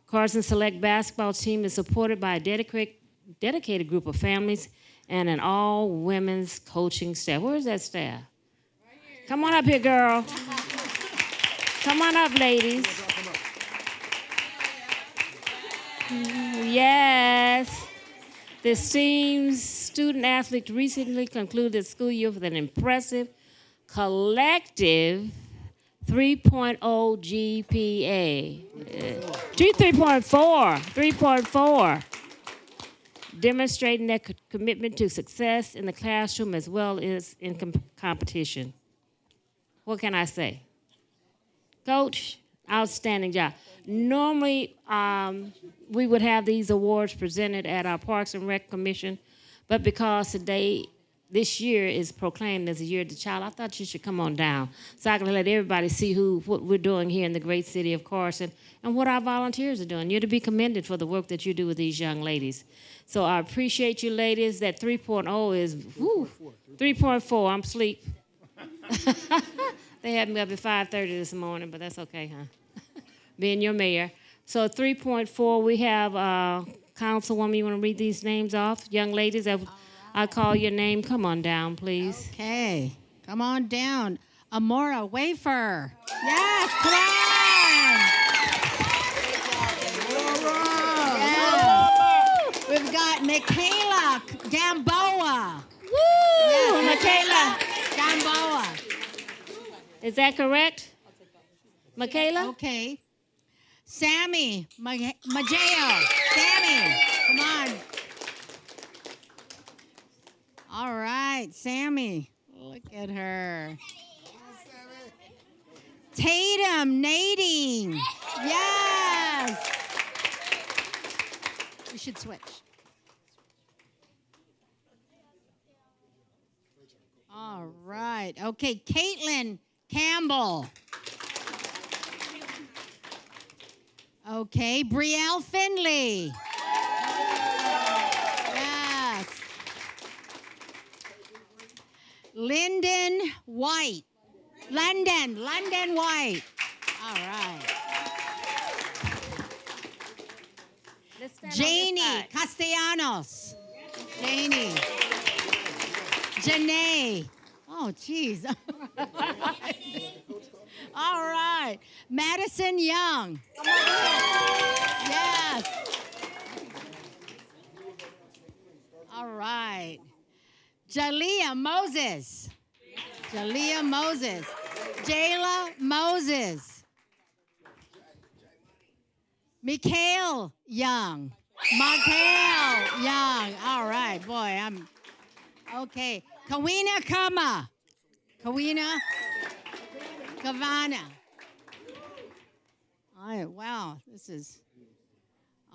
Carson Select basketball team is supported by a dedicated group of families and an all-women's coaching staff. Where's that staff? Right. Come on up here, girl. Come on up, ladies. Yes. This team's student athlete recently concluded the school year with an impressive collective 3.0 GPA. 3.4. Demonstrating their commitment to success in the classroom as well as in competition. What can I say? Coach, outstanding job. Normally, we would have these awards presented at our Parks and Rec Commission, but because this year is proclaimed as the year of the child, I thought you should come on down so I can let everybody see what we're doing here in the great city of Carson and what our volunteers are doing. You're to be commended for the work that you do with these young ladies. So I appreciate you ladies. That 3.0 is 3.4. I'm asleep. They had me up at 5:30 this morning, but that's okay, huh? Being your mayor. So 3.4, we have Councilwoman, you want to read these names off? Young ladies, I call your name. Come on down, please. Okay, come on down. Amora Wafer. Yes, come on. Yes. We've got Michaela Gamboa. Woo! Yes, Michaela Gamboa. Is that correct? Michaela? Okay. Sammy Majeo. Sammy, come on. All right, Sammy. Look at her. Tatum Nadine. Yes. We should switch. All right. Okay, Caitlin Campbell. Okay, Brielle Finley. Yes. Lyndon White. London White. All right. Janie Castellanos. Janie. Janae. Oh, geez. All right. Madison Young. Yes. All right. Jalea Moses. Jalea Moses. Jayla Moses. Mikhail Young. Mikhail Young. All right, boy, I'm okay. Kawina Kama. Kawina Kavana. All right, wow, this is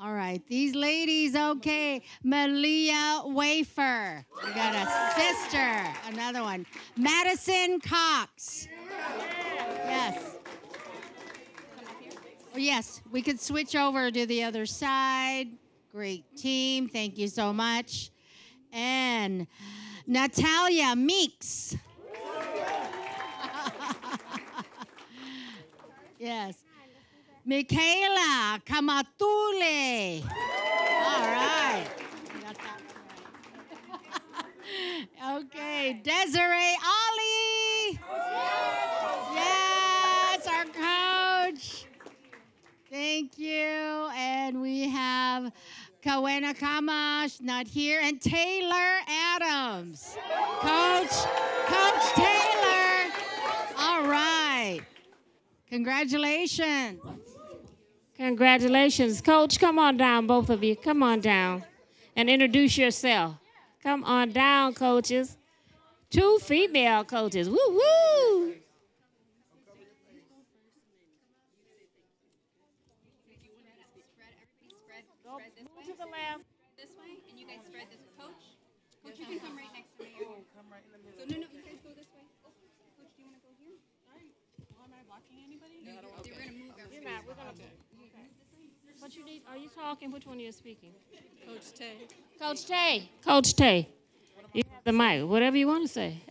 all right. These ladies, okay. Malia Wafer. We got a sister. Another one. Madison Cox. Yes. Oh, yes, we could switch over to the other side. Great team. Thank you so much. And Natalia Meeks. Yes. Michaela Kamatule. All right. Got that one right. Okay. Desiree Ali. Yes, our coach. Thank you. And we have Kawena Kamash, not here, and Taylor Adams. Coach Taylor. All right. Congratulations. Congratulations. Coach, come on down, both of you. Come on down and introduce yourself. Come on down, coaches. 2 female coaches. Woo woo. Spread this way. To the left. This way, and you guys spread this. Coach, you can come right next to me. Oh, come right in the middle. So no, you guys go this way. Oh, Coach, do you want to go here? Well, am I blocking anybody? No, okay. We're gonna move everything. You're not. We're gonna. Okay. What you need? Are you talking? Which one are you speaking? Coach Tay. Coach Tay. Coach Tay. You have the mic. Whatever you want to say.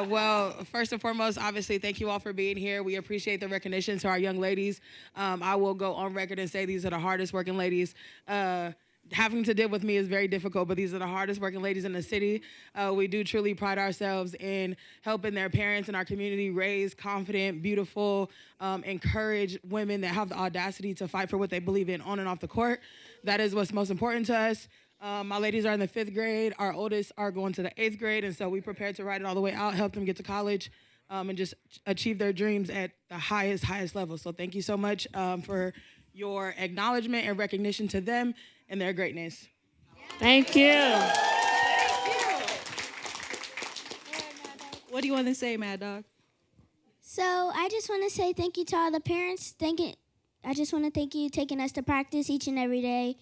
Well, first and foremost, obviously, thank you all for being here. We appreciate the recognition to our young ladies. I will go on record and say these are the hardest working ladies. Having to deal with me is very difficult, but these are the hardest working ladies in the city. We do truly pride ourselves in helping their parents and our community raise confident, beautiful, encourage women that have the audacity to fight for what they believe in on and off the court. That is what's most important to us. My ladies are in the 5th grade. Our oldest are going to the 8th grade, and so we prepared to ride it all the way out, help them get to college, and just achieve their dreams at the highest level. So thank you so much for your acknowledgement and recognition to them and their greatness. Thank you. What do you want to say, Mad Dog? So I just want to say thank you to all the parents. I just want to thank you taking us to practice each and every day.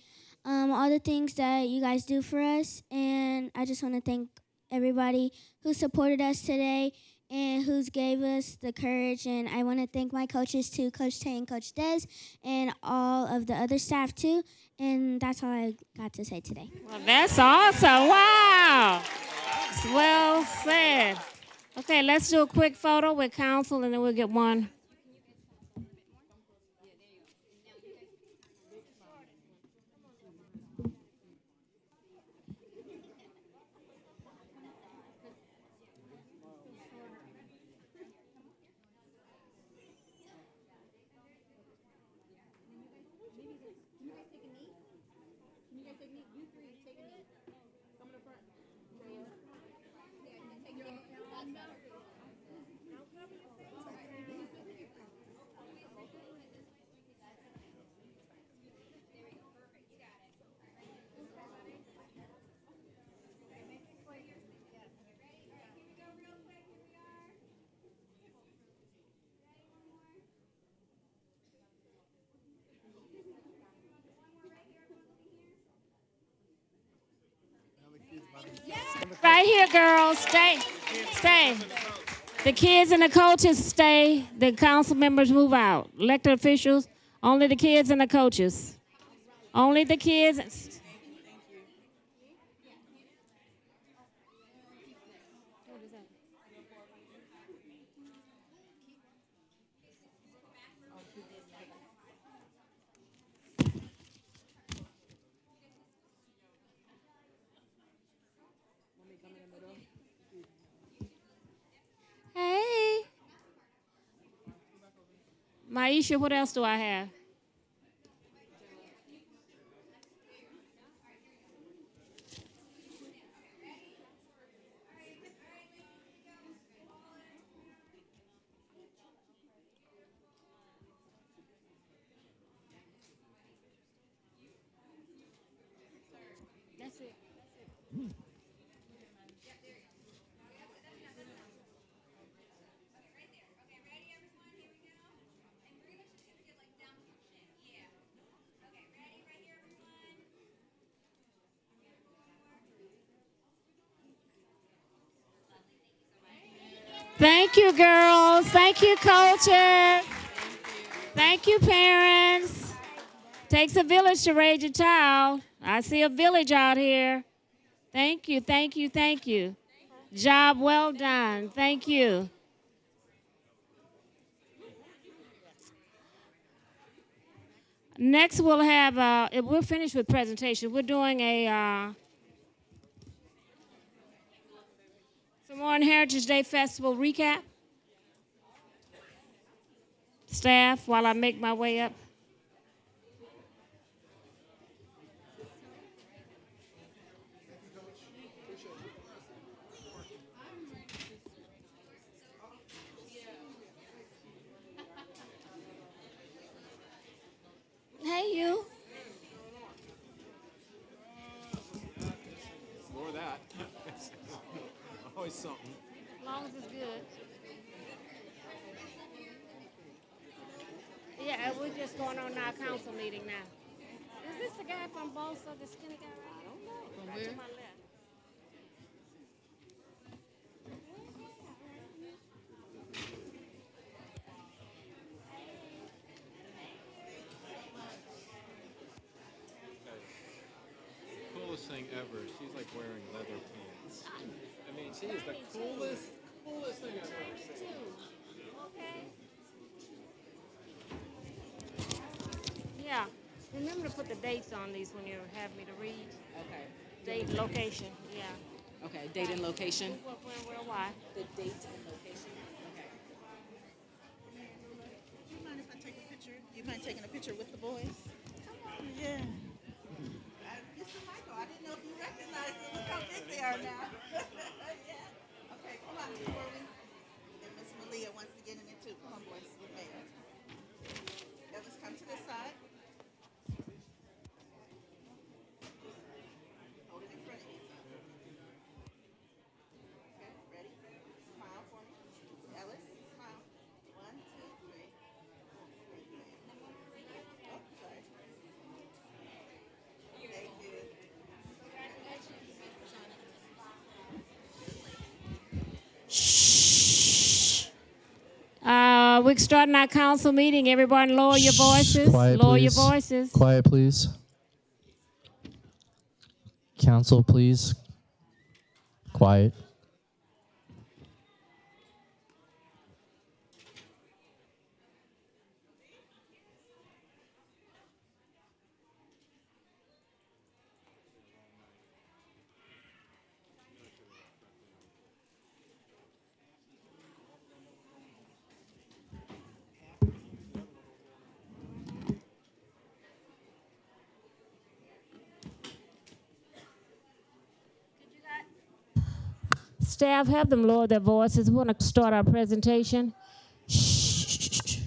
All the things that you guys do for us. And I just want to thank everybody who supported us today and who's gave us the courage. And I want to thank my coaches too, Coach Tay and Coach Des, and all of the other staff too. And that's all I got to say today. Well, that's awesome. Wow. Well said. Okay, let's do a quick photo with council and then we'll get one. Right here, girls. Stay. Stay. The kids and the coaches stay. The council members move out. Elected officials, only the kids and the coaches. Only the kids. Maisha, what else do I have? That's it. Thank you, girls. Thank you, culture. Thank you, parents. Takes a village to raise a child. I see a village out here. Thank you, thank you, thank you. Job well done. Thank you. Next, we'll have, if we're finished with presentation, we're doing a Samoan Heritage Day Festival recap. Staff, while I make my way up. Hey, you. More of that. Always something. As long as it's good. Yeah, we're just going on our council meeting now. Is this the guy from Bolsa, the skinny guy? I don't know. From right to my left. Coolest thing ever. She's like wearing leather pants. I mean, she is the coolest thing I've ever seen. Okay. Yeah. Remember to put the dates on these when you have me to read. Okay. Date, location. Yeah. Okay, date and location. Where, why? The date and location. Okay. Do you mind if I take a picture? Do you mind taking a picture with the boys? Yeah. Mr. Michael, I didn't know if you recognized them. Look how big they are now. Yeah. Okay, come on, before we. And Miss Malia wants to get in it too. Come on, boys, with Mayor. Let's come to this side. Hold it in front of you. Okay, ready? Smile for me. Ellis, smile. 1, 2, 3. Oh, sorry. Thank you. We're starting our council meeting. Everyone lower your voices. Quiet, Lower please. your voices. Quiet, please. Council, please. Quiet. Staff, have them lower their voices. We want to start our presentation. Shh.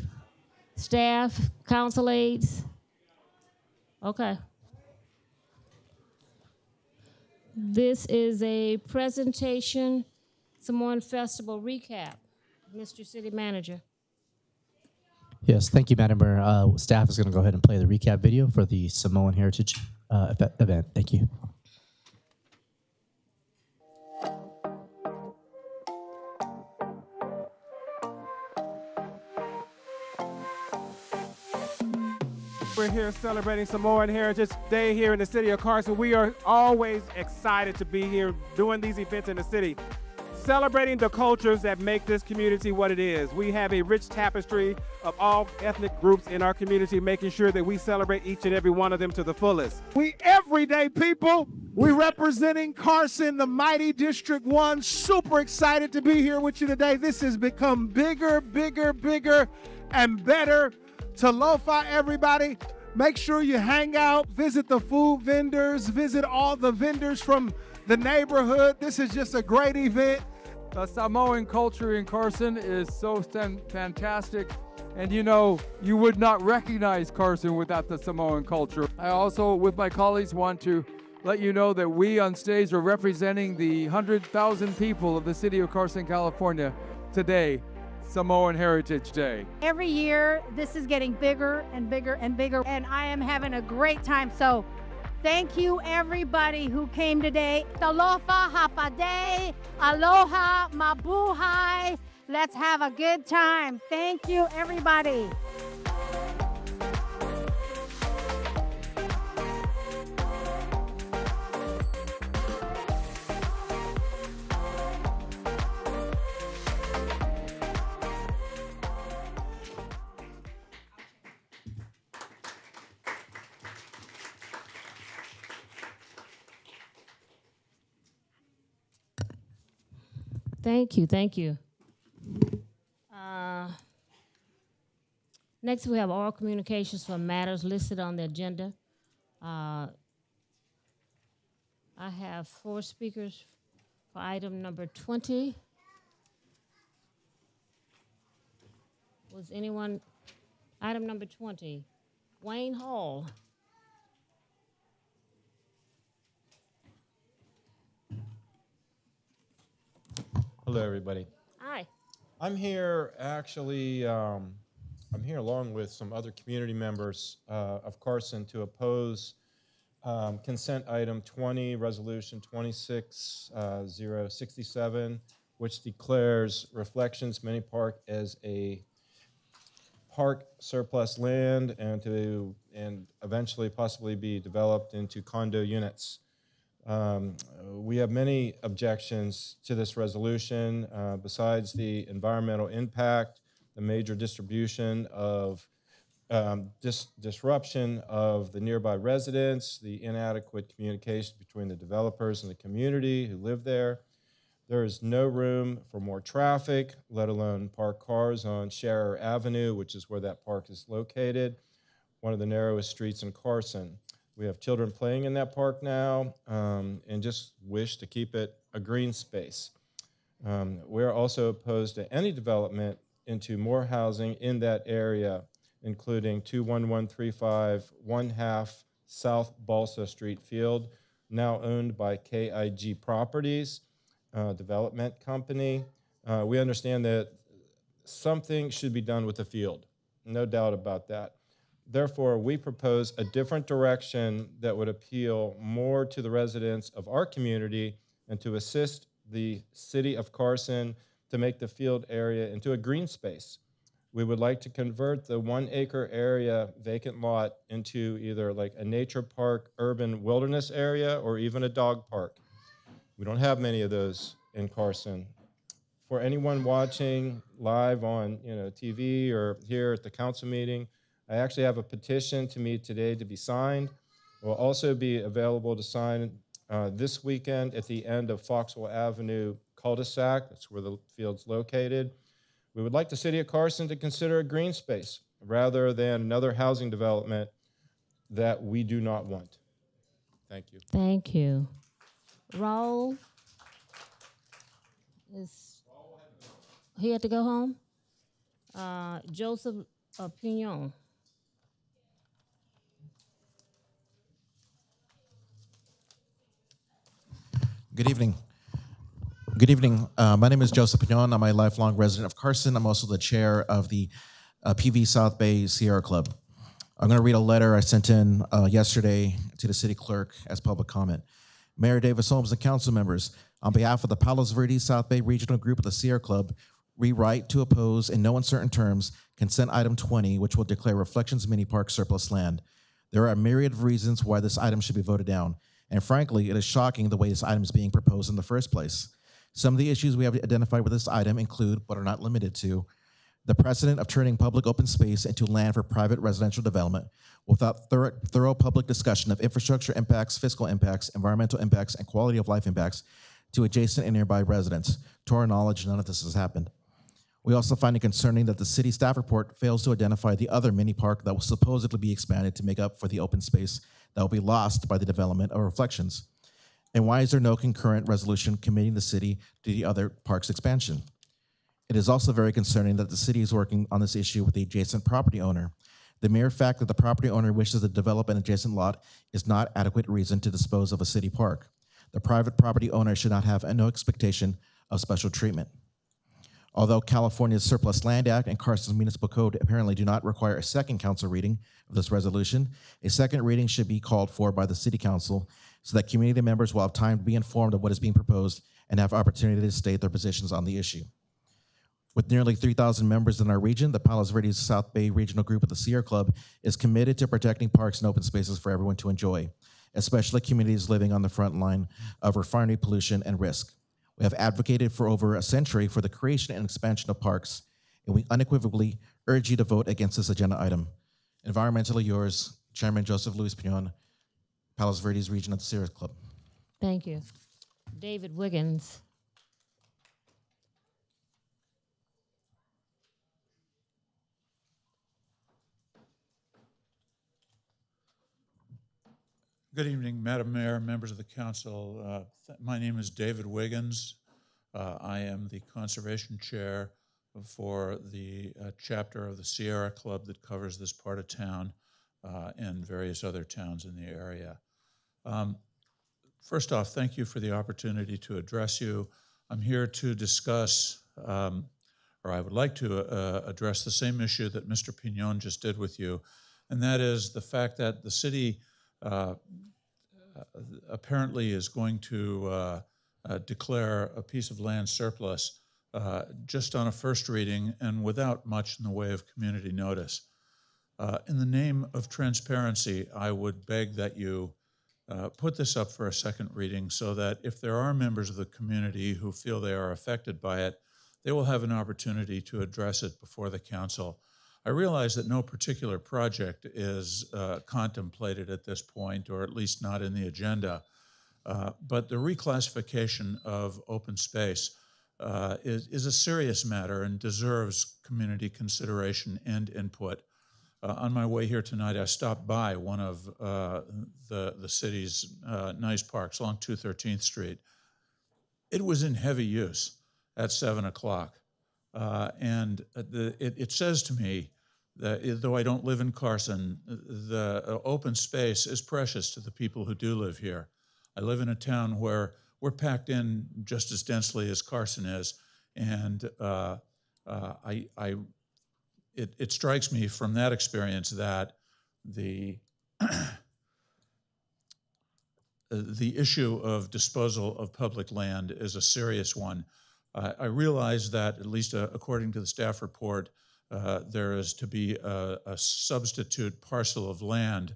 Staff, council aides. Okay. This is a presentation, Samoan Festival recap. Mr. City Manager. Yes, thank you, Madam Mayor. Staff is going to go ahead and play the recap video for the Samoan Heritage event. Thank you. We're here celebrating Samoan Heritage Day here in the city of Carson. We are always excited to be here doing these events in the city, celebrating the cultures that make this community what it is. We have a rich tapestry of all ethnic groups in our community, making sure that we celebrate each and every one of them to the fullest. We everyday people We representing Carson, the mighty District 1. Super excited to be here with you today. This has become bigger, bigger, bigger, and better. Talofa, everybody. Make sure you hang out, visit the food vendors, visit all the vendors from the neighborhood. This is just a great event. The Samoan culture in Carson is so fantastic. And you know, you would not recognize Carson without the Samoan culture. I also, with my colleagues, want to let you know that we on stage are representing the 100,000 people of the city of Carson, California today, Samoan Heritage Day. Every year, this is getting bigger and bigger and bigger, and I am having a great time. So thank you, everybody who came today. Talofa hapade, aloha, mabuhay. Let's have a good time. Thank you, everybody. Thank you, thank you. Next, we have oral communications for matters listed on the agenda. I have 4 speakers for item number 20. Was anyone, item number 20, Wayne Hall. Hello, everybody. Hi. I'm here actually, I'm here along with some other community members of Carson to oppose consent item 20, resolution 26067, which declares Reflections Mini Park as a park surplus land and eventually possibly be developed into condo units. We have many objections to this resolution besides the environmental impact, the major distribution of disruption of the nearby residents, the inadequate communication between the developers and the community who live there. There is no room for more traffic, let alone parked cars on Scherer Avenue, which is where that park is located, one of the narrowest streets in Carson. We have children playing in that park now and just wish to keep it a green space. We're also opposed to any development into more housing in that area, including 21135 1/2 South Balsa Street Field, now owned by KIG Properties, development company. We understand that something should be done with the field, no doubt about that. Therefore, we propose a different direction that would appeal more to the residents of our community and to assist the city of Carson to make the field area into a green space. We would like to convert the 1 acre area vacant lot into either like a nature park, urban wilderness area, or even a dog park. We don't have many of those in Carson. For anyone watching live on TV or here at the council meeting, I actually have a petition to me today to be signed. It will also be available to sign this weekend at the end of Foxwell Avenue cul-de-sac. That's where the field's located. We would like the city of Carson to consider a green space rather than another housing development that we do not want. Thank you. Thank you. Raul, he had to go home? Joseph Pignon. Good evening. Good evening. My name is Joseph Pignon. I'm a lifelong resident of Carson. I'm also the chair of the PV South Bay Sierra Club. I'm going to read a letter I sent in yesterday to the city clerk as public comment. Mayor Davis Holmes and council members, on behalf of the Palos Verdes South Bay Regional Group of the Sierra Club, we write to oppose in no uncertain terms consent item 20, which will declare Reflections Mini Park surplus land. There are a myriad of reasons why this item should be voted down. And frankly, it is shocking the way this item is being proposed in the first place. Some of the issues we have identified with this item include, but are not limited to, The precedent of turning public open space into land for private residential development without thorough public discussion of infrastructure impacts, fiscal impacts, environmental impacts, and quality of life impacts to adjacent and nearby residents. To our knowledge, none of this has happened. We also find it concerning that the city staff report fails to identify the other mini park that will supposedly be expanded to make up for the open space that will be lost by the development of Reflections. And why is there no concurrent resolution committing the city to the other park's expansion? It is also very concerning that the city is working on this issue with the adjacent property owner. The mere fact that the property owner wishes to develop an adjacent lot is not adequate reason to dispose of a city park. The private property owner should not have no expectation of special treatment. Although California's Surplus Land Act and Carson's Municipal Code apparently do not require a second council reading of this resolution, a second reading should be called for by the City Council so that community members will have time to be informed of what is being proposed and have opportunity to state their positions on the issue. With nearly 3,000 members in our region, the Palos Verdes South Bay Regional Group of the Sierra Club is committed to protecting parks and open spaces for everyone to enjoy, especially communities living on the front line of refinery pollution and risk. We have advocated for over a century for the creation and expansion of parks, and we unequivocally urge you to vote against this agenda item. Environmentally yours, Chairman Joseph Luis Pinon, Palos Verdes Region of the Sierra Club. Thank you. David Wiggins. Good evening, Madam Mayor, members of the council. My name is David Wiggins. I am the Conservation Chair for the chapter of the Sierra Club that covers this part of town and various other towns in the area. First off, thank you for the opportunity to address you. I'm here to discuss, or I would like to address the same issue that Mr. Pinon just did with you, and that is the fact that the city apparently is going to declare a piece of land surplus just on a first reading and without much in the way of community notice. In the name of transparency, I would beg that you put this up for a second reading so that if there are members of the community who feel they are affected by it, they will have an opportunity to address it before the council. I realize that no particular project is contemplated at this point, or at least not in the agenda, but the reclassification of open space is a serious matter and deserves community consideration and input. On my way here tonight, I stopped by one of the city's nice parks along 213th Street. It was in heavy use at 7 o'clock. And it says to me that though I don't live in Carson, the open space is precious to the people who do live here. I live in a town where we're packed in just as densely as Carson is, and it strikes me from that experience that the the issue of disposal of public land is a serious one. I realize that, at least according to the staff report, there is to be a substitute parcel of land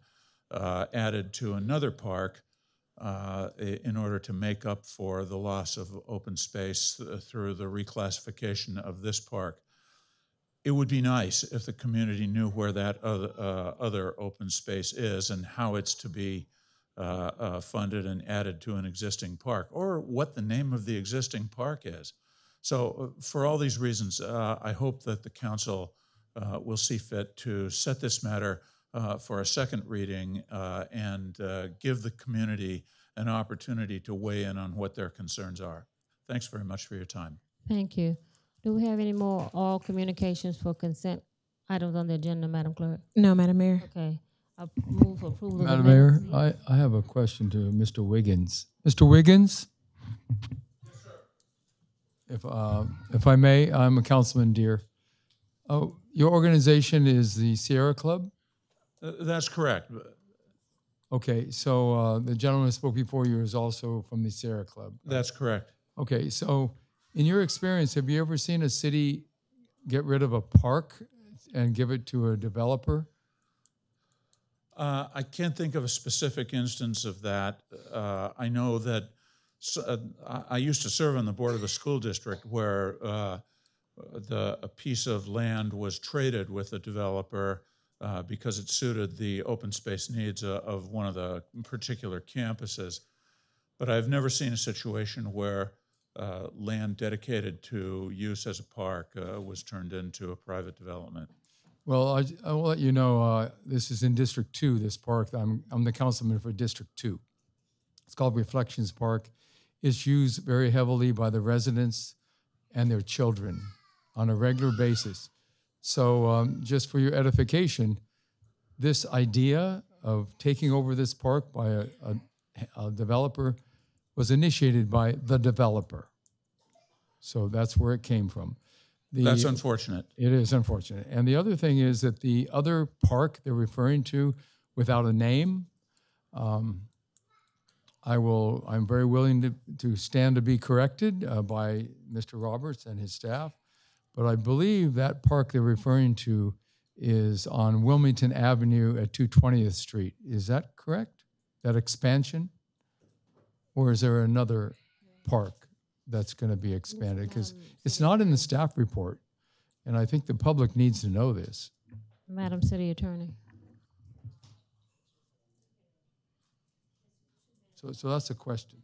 added to another park in order to make up for the loss of open space through the reclassification of this park. It would be nice if the community knew where that other open space is and how it's to be funded and added to an existing park, or what the name of the existing park is. So for all these reasons, I hope that the council will see fit to set this matter for a second reading and give the community an opportunity to weigh in on what their concerns are. Thanks very much for your time. Thank you. Do we have any more oral communications for consent items on the agenda, Madam Clerk? No, Madam Mayor. Okay. I move for approval of the Madam minutes. Mayor, I have a question to Mr. Wiggins. Mr. Wiggins? If I may, I'm a Councilman Deere. Oh, your organization is the Sierra Club? That's correct. Okay, so the gentleman who spoke before you is also from the Sierra Club. That's correct. Okay, so in your experience, have you ever seen a city get rid of a park and give it to a developer? I can't think of a specific instance of that. I know that I used to serve on the board of a school district where a piece of land was traded with the developer because it suited the open space needs of one of the particular campuses. But I've never seen a situation where land dedicated to use as a park was turned into a private development. Well, I will let you know, this is in District 2, this park. I'm the councilman for District 2. It's called Reflections Park. It's used very heavily by the residents and their children on a regular basis. So just for your edification, this idea of taking over this park by a developer was initiated by the developer. So that's where it came from. That's unfortunate. It is unfortunate. And the other thing is that the other park they're referring to without a name, I'm very willing to stand to be corrected by Mr. Roberts and his staff, but I believe that park they're referring to is on Wilmington Avenue at 220th Street. Is that correct? That expansion? Or is there another park that's going to be expanded? Because it's not in the staff report, and I think the public needs to know this. Madam City Attorney. So that's a question.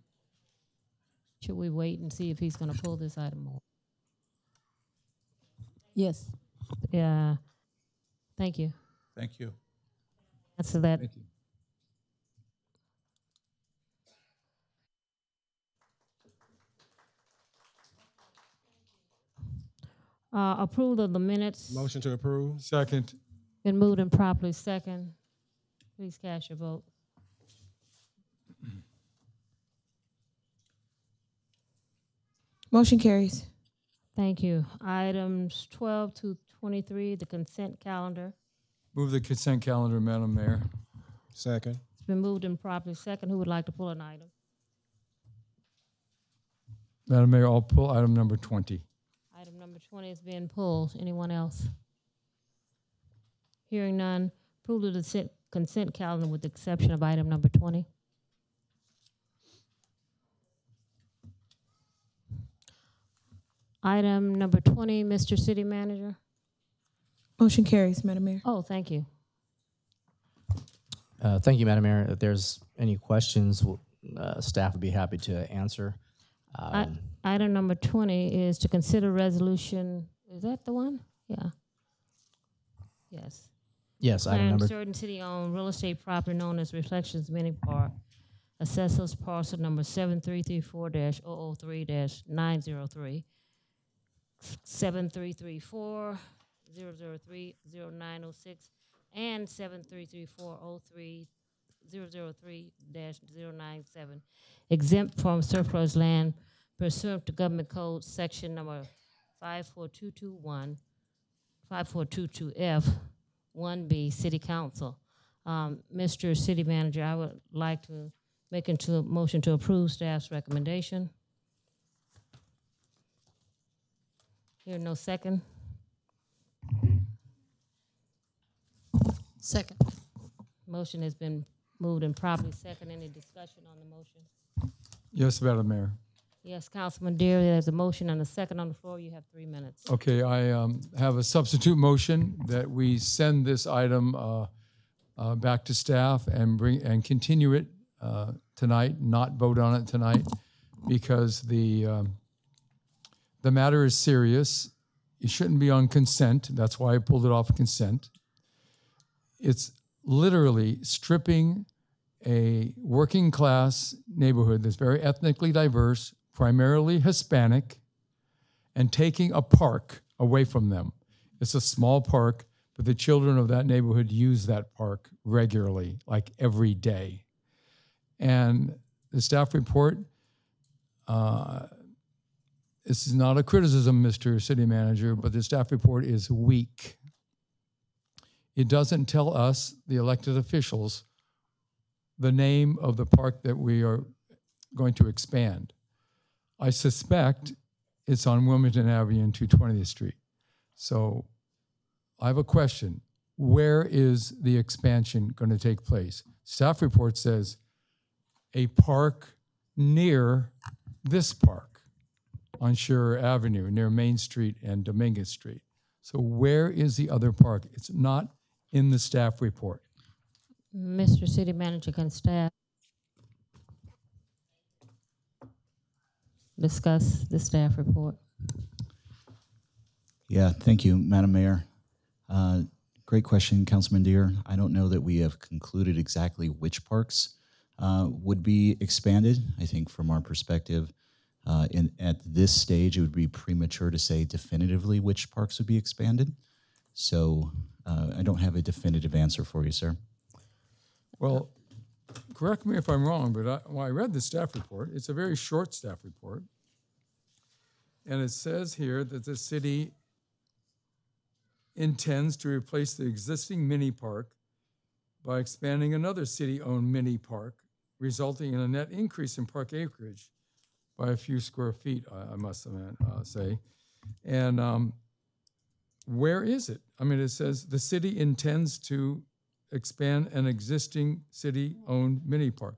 Should we wait and see if he's going to pull this item off? Yes. Yeah. Thank you. Thank you. Answer that. Thank you. Approval of the minutes. Motion to approve. Second. Been moved and properly second. Please cast your vote. Motion carries. Thank you. Items 12 to 23, the consent calendar. Move the consent calendar, Madam Mayor. Second. It's been moved and properly second. Who would like to pull an item? Madam Mayor, I'll pull item number 20. Item number 20 is being pulled. Anyone else? Hearing none, approval of the consent calendar with the exception of item number 20. Item number 20, Mr. City Manager. Motion carries, Madam Mayor. Oh, thank you. Thank you, Madam Mayor. If there's any questions, staff would be happy to answer. Item number 20 is to consider resolution, is that the one? Yeah. Yes. Yes, item number. Certain city-owned real estate property known as Reflections Mini Park, assessors parcel number 7334-003-903, 7334-003-0906, and 7334-003-097, exempt from surplus land pursuant to Government Code Section number 54221, 5422F, 1B, City Council. Mr. City Manager, I would like to make into a motion to approve staff's recommendation. Here, no second. Second. Motion has been moved and properly second. Any discussion on the motion? Yes, Madam Mayor. Yes, Councilman Deary, there's a motion and a second on the floor. You have 3 minutes. Okay, I have a substitute motion that we send this item back to staff and continue it tonight, not vote on it tonight, because the matter is serious. It shouldn't be on consent. That's why I pulled it off consent. It's literally stripping a working class neighborhood that's very ethnically diverse, primarily Hispanic, and taking a park away from them. It's a small park, but the children of that neighborhood use that park regularly, like every day. And the staff report, this is not a criticism, Mr. City Manager, but the staff report is weak. It doesn't tell us, the elected officials, the name of the park that we are going to expand. I suspect it's on Wilmington Avenue and 220th Street. So I have a question. Where is the expansion going to take place? Staff report says a park near this park on Shearer Avenue near Main Street and Dominguez Street. So where is the other park? It's not in the staff report. Mr. City Manager, can staff discuss the staff report? Yeah, thank you, Madam Mayor. Great question, Councilman Deere. I don't know that we have concluded exactly which parks would be expanded. I think from our perspective, at this stage, it would be premature to say definitively which parks would be expanded. So I don't have a definitive answer for you, sir. Well, correct me if I'm wrong, but when I read the staff report, it's a very short staff report. And it says here that the city intends to replace the existing mini park by expanding another city-owned mini park, resulting in a net increase in park acreage by a few square feet, I must say. And where is it? I mean, it says the city intends to expand an existing city-owned mini park.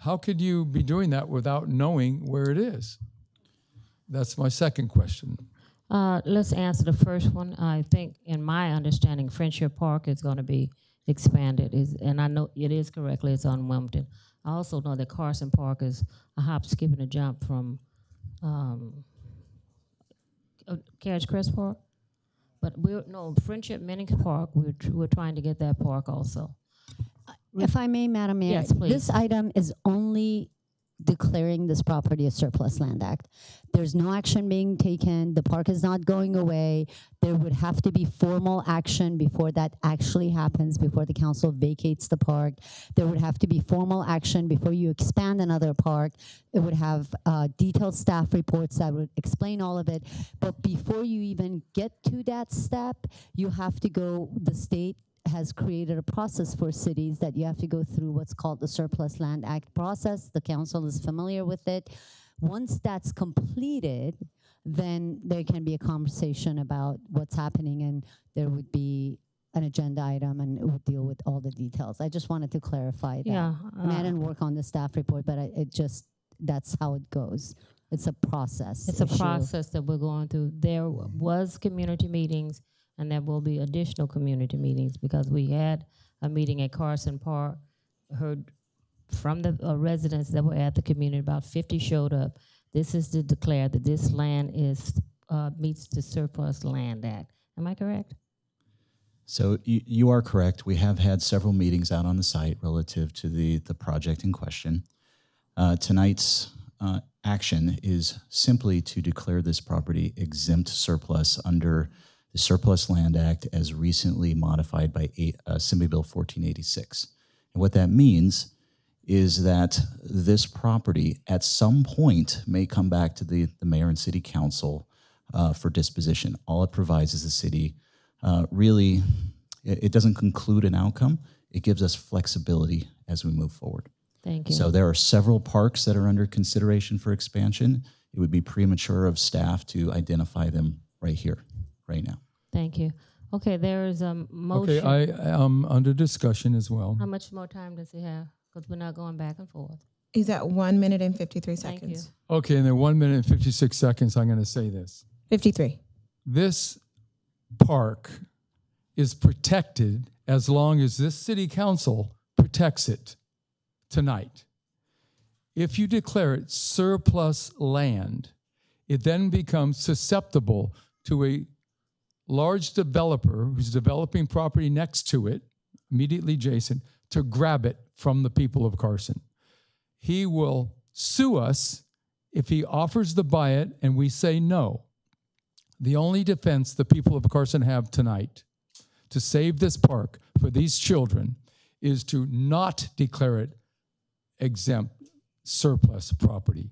How could you be doing that without knowing where it is? That's my second question. Let's answer the first one. I think, in my understanding, Friendship Park is going to be expanded, and I know it is correctly, it's on Wilmington. I also know that Carson Park is a hop, skip, and a jump from Carriage Crest Park. But Friendship Mini Park, we're trying to get that park also. If I may, Madam Mayor, yes, please. This item is only declaring this property a surplus land act. There's no action being taken. The park is not going away. There would have to be formal action before that actually happens, before the council vacates the park. There would have to be formal action before you expand another park. It would have detailed staff reports that would explain all of it. But before you even get to that step, you have to go, the state has created a process for cities that you have to go through what's called the Surplus Land Act process. The council is familiar with it. Once that's completed, then there can be a conversation about what's happening, and there would be an agenda item, and it would deal with all the details. I just wanted to clarify that. Yeah, I mean, I didn't work on the staff report, but that's how it goes. It's a process. It's a process that we're going through. There was community meetings, and there will be additional community meetings, because we had a meeting at Carson Park, heard from the residents that were at the community, about 50 showed up. This is to declare that this land meets the Surplus Land Act. Am I correct? So you are correct. We have had several meetings out on the site relative to the project in question. Tonight's action is simply to declare this property exempt surplus under the Surplus Land Act as recently modified by Assembly Bill 1486. And what that means is that this property at some point may come back to the mayor and city council for disposition. All it provides is the city really, it doesn't conclude an outcome. It gives us flexibility as we move forward. Thank you. So there are several parks that are under consideration for expansion. It would be premature of staff to identify them right here, right now. Thank you. Okay, there is a motion. Okay, I am under discussion as well. How much more time does he have? Because we're not going back and forth. He's at 1 minute and 53 seconds. Thank you. Okay, in the 1 minute and 56 seconds, I'm going to say this. 53. This park is protected as long as this city council protects it tonight. If you declare it surplus land, it then becomes susceptible to a large developer who's developing property next to it, immediately adjacent, to grab it from the people of Carson. He will sue us if he offers to buy it and we say no. The only defense the people of Carson have tonight to save this park for these children is to not declare it exempt surplus property.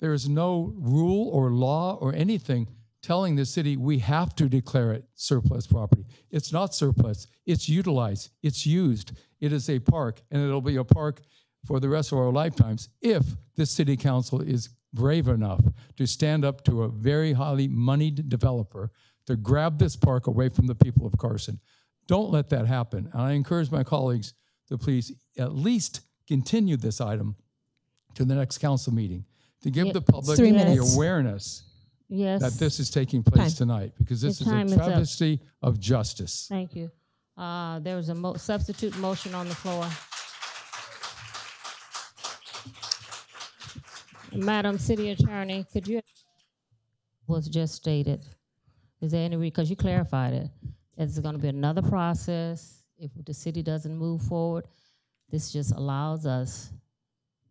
There is no rule or law or anything telling the city we have to declare it surplus property. It's not surplus, it's utilized, it's used. It is a park, and it'll be a park for the rest of our lifetimes if the city council is brave enough to stand up to a very highly moneyed developer to grab this park away from the people of Carson. Don't let that happen. And I encourage my colleagues to please at least continue this item to the next council meeting, to give Yeah. the public 3 the minutes. awareness Yes. that this is taking place Time. tonight, because this Your is a time is up. travesty of justice. Thank you. There was a substitute motion on the floor. Madam City Attorney, could you, was just stated, is there any, because you clarified it, is it going to be another process if the city doesn't move forward? This just allows us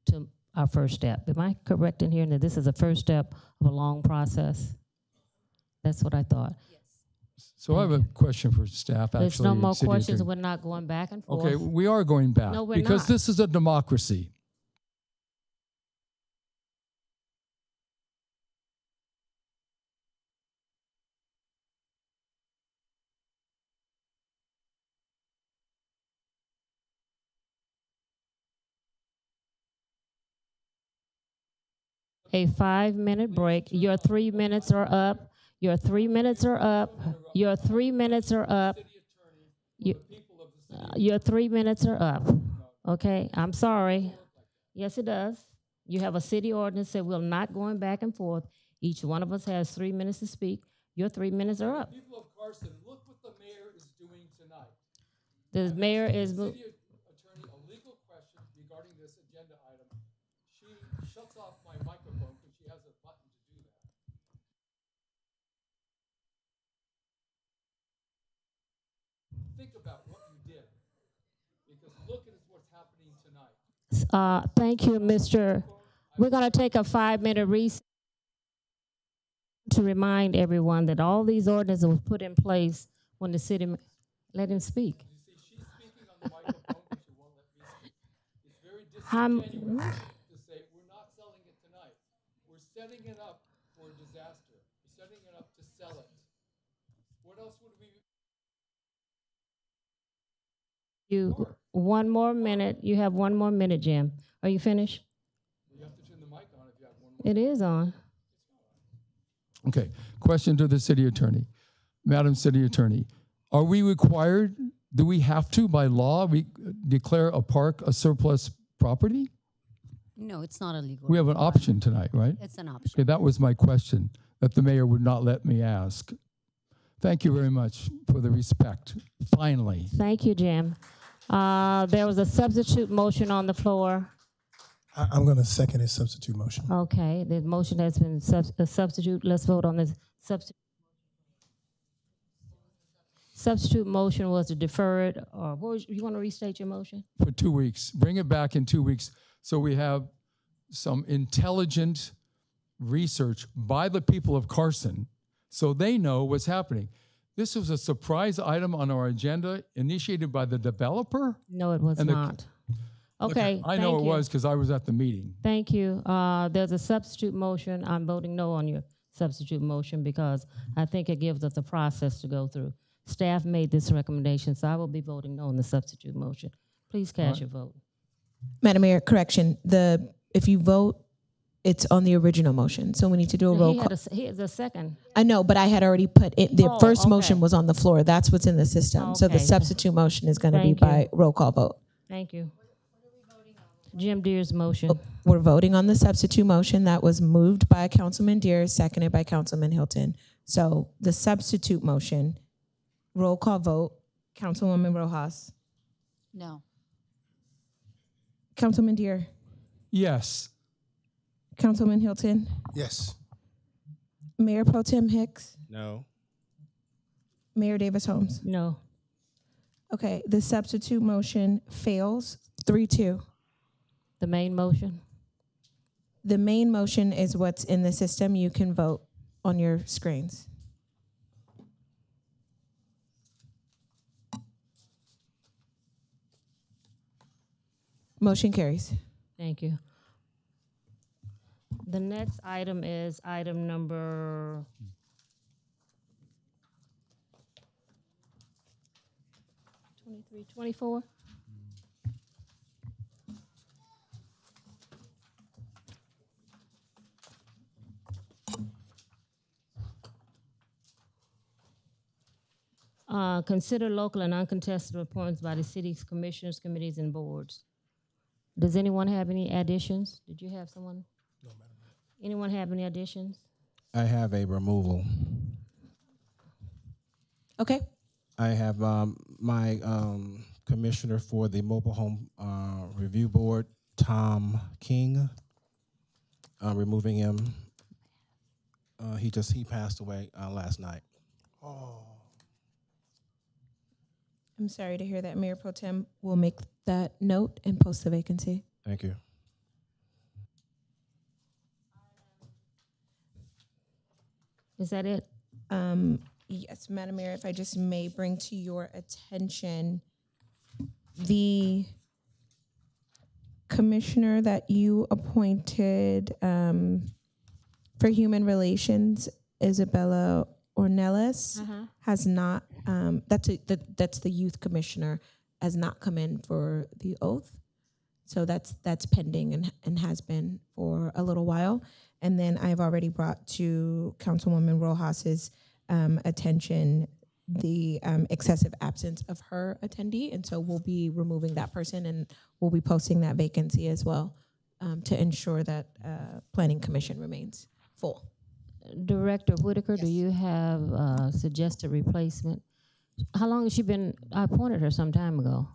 to, our first step. Am I correct in hearing that this is a first step of a long process? That's what I thought. So I have a question for staff, actually. There's no more City questions. Attorney. We're not going back and forth. Okay, we are going back. No, we're because not. this is a democracy. A 5-minute break. Your 3 minutes are up. Your 3 minutes are up. Your 3 minutes are up. Your 3 minutes are up. Okay, I'm sorry. Yes, it does. You have a city ordinance that we're not going back and forth. Each one of us has 3 minutes to speak. Your 3 minutes are up. People of Carson, look what the mayor is doing tonight. The mayor is. City Attorney, a legal question regarding this agenda item. She shuts off my microphone because she has a button to do that. Think about what you did, because look at what's happening tonight. Thank you, Mr. We're going to take a 5-minute recess to remind everyone that all these ordinances were put in place when the city. Let him speak. You see, she's speaking on the microphone, but she won't let me speak. It's very I'm- disingenuous to say we're not selling it tonight. We're setting it up for a disaster. We're setting it up to sell it. What else would we? You one more minute. You have 1 more minute, Jim. Are you finished? You have to turn the mic on if you have one more. It is on. Okay, question to the city attorney. Madam City Attorney, are we required, do we have to, by law, declare a park a surplus property? No, it's not illegal. We have an option tonight, right? It's an option. Okay, that was my question that the mayor would not let me ask. Thank you very much for the respect, finally. Thank you, Jim. There was a substitute motion on the floor. I'm going to second his substitute motion. Okay, the motion has been a substitute. Let's vote on this substitute. Substitute motion was to defer it, or what was, you want to restate your motion? For 2 weeks. Bring it back in 2 weeks so we have some intelligent research by the people of Carson so they know what's happening. This was a surprise item on our agenda initiated by the developer? No, it was not. Okay. Look, I know it was because I was at the meeting. Thank you. There's a substitute motion. I'm voting no on your substitute motion because I think it gives us a process to go through. Staff made this recommendation, so I will be voting no on the substitute motion. Please cast your vote. Madam Mayor, correction. If you vote, it's on the original motion. So we need to do a roll call. He has a second. I know, but I had already put it. The first okay. motion was on the floor. That's what's in the system. So the Okay. substitute motion is going to be Thank you. by roll call vote. Thank you. Jim Deere's motion. We're voting on the substitute motion that was moved by Councilman Deere, seconded by Councilman Hilton. So the substitute motion, roll call vote, Councilwoman Rojas. No. Councilman Deere. Yes. Councilman Hilton. Yes. Mayor Pro Tem Hicks. No. Mayor Davis Holmes. No. Okay, the substitute motion fails 3-2. The main motion. The main motion is what's in the system. You can vote on your screens. Motion carries. Thank you. The next item is item number 23, 24. Consider local and uncontested appointments by the city's commissioners, committees, and boards. Does anyone have any additions? Did you have someone? Anyone have any additions? I have a removal. Okay. I have my commissioner for the mobile home review board, Tom King. Removing him. He passed away last night. I'm sorry to hear that. Mayor Pro Tem will make that note and post the vacancy. Thank you. Is that it? Yes, Madam Mayor, if I just may bring to your attention the commissioner that you appointed for Human Relations, Isabella Ornelas, has not. That's the youth commissioner, has not come in for the oath. So that's pending and has been for a little while. And then I've already brought to Councilwoman Rojas's attention the excessive absence of her attendee. And so we'll be removing that person and we'll be posting that vacancy as well to ensure that Planning Commission remains full. Director Whitaker, do you have a suggested replacement? How long has she been? I appointed her some time ago.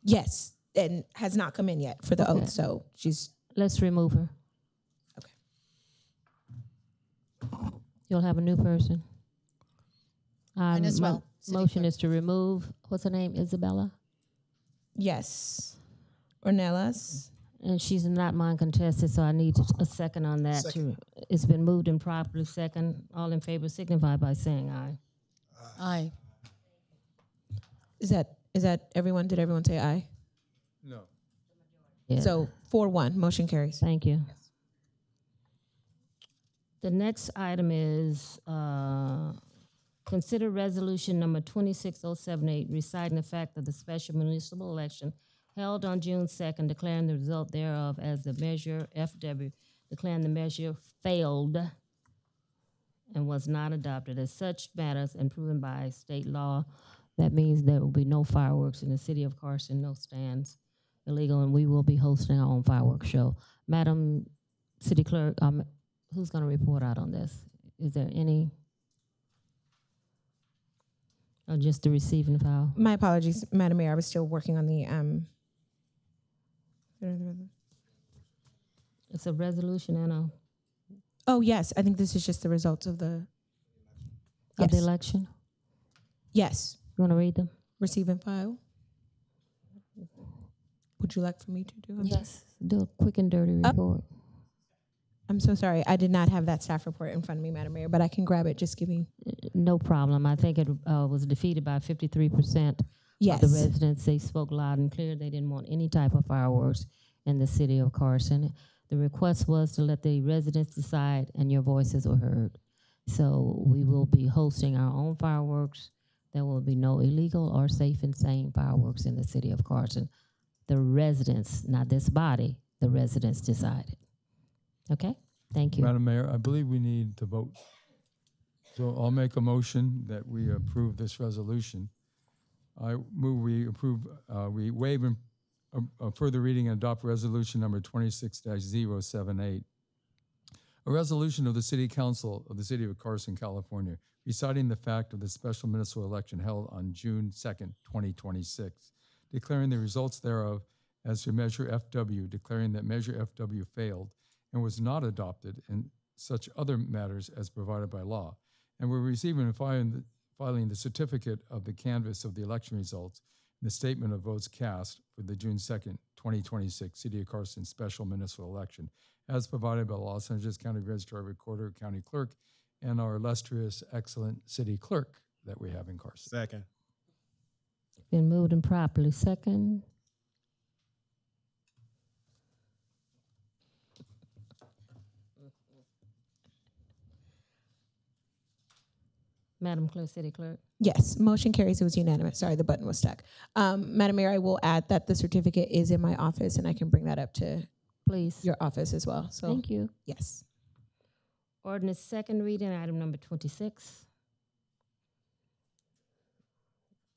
Yes, and has not come in yet for the oath, so she's... Let's remove her. Okay. You'll have a new person. And as well, Motion is to remove, what's her name, Isabella? Yes. Ornelas. And she's not mine contested, so I need a second on that. Second. It's been moved and properly second. All in favor signify by saying aye. Aye. Is that everyone? Did everyone say aye? No. Yeah. So 4-1, motion carries. Thank you. The next item is consider resolution number 26078, reciting the fact that the special municipal election held on June 2nd, declaring the result thereof as the measure FW, declaring the measure failed and was not adopted as such matters and proven by state law. That means there will be no fireworks in the city of Carson, no stands illegal, and we will be hosting our own fireworks show. Madam City Clerk, who's going to report out on this? Is there any? Or just the receiving file? My apologies, Madam Mayor. I was still working on the It's a resolution and a Oh yes, I think this is just the results of the election. Yes. You want to read them? Receive and file. Would you like for me to do them? Yes. Do a quick and dirty report. I'm so sorry. I did not have that staff report in front of me, Madam Mayor, but I can grab it. Just give me. No problem. I think it was defeated by 53% Yes. of the residents. They spoke loud and clear. They didn't want any type of fireworks in the city of Carson. The request was to let the residents decide, and your voices were heard. So we will be hosting our own fireworks. There will be no illegal or safe and sane fireworks in the city of Carson. The residents, not this body, the residents decided. Okay? Thank you. Madam Mayor, I believe we need to vote. So I'll make a motion that we approve this resolution. I move we approve, we waive a further reading and adopt resolution number 26-078. A resolution of the City Council of the City of Carson, California, reciting the fact of the special municipal election held on June 2nd, 2026, declaring the results thereof as to Measure FW, declaring that Measure FW failed and was not adopted in such other matters as provided by law. And we're receiving and filing the certificate of the canvass of the election results and the statement of votes cast for the June 2nd, 2026 City of Carson special municipal election as provided by the Los Angeles County Registrar, Recorder, County Clerk, and our illustrious, excellent city clerk that we have in Carson. Second. Been moved and properly second. Madam Clerk, City Clerk. Yes, motion carries. It was unanimous. Sorry, the button was stuck. Madam Mayor, I will add that the certificate is in my office, and I can bring that up to Please. your office as well. So Thank you. yes. Ordinance second reading, item number 26.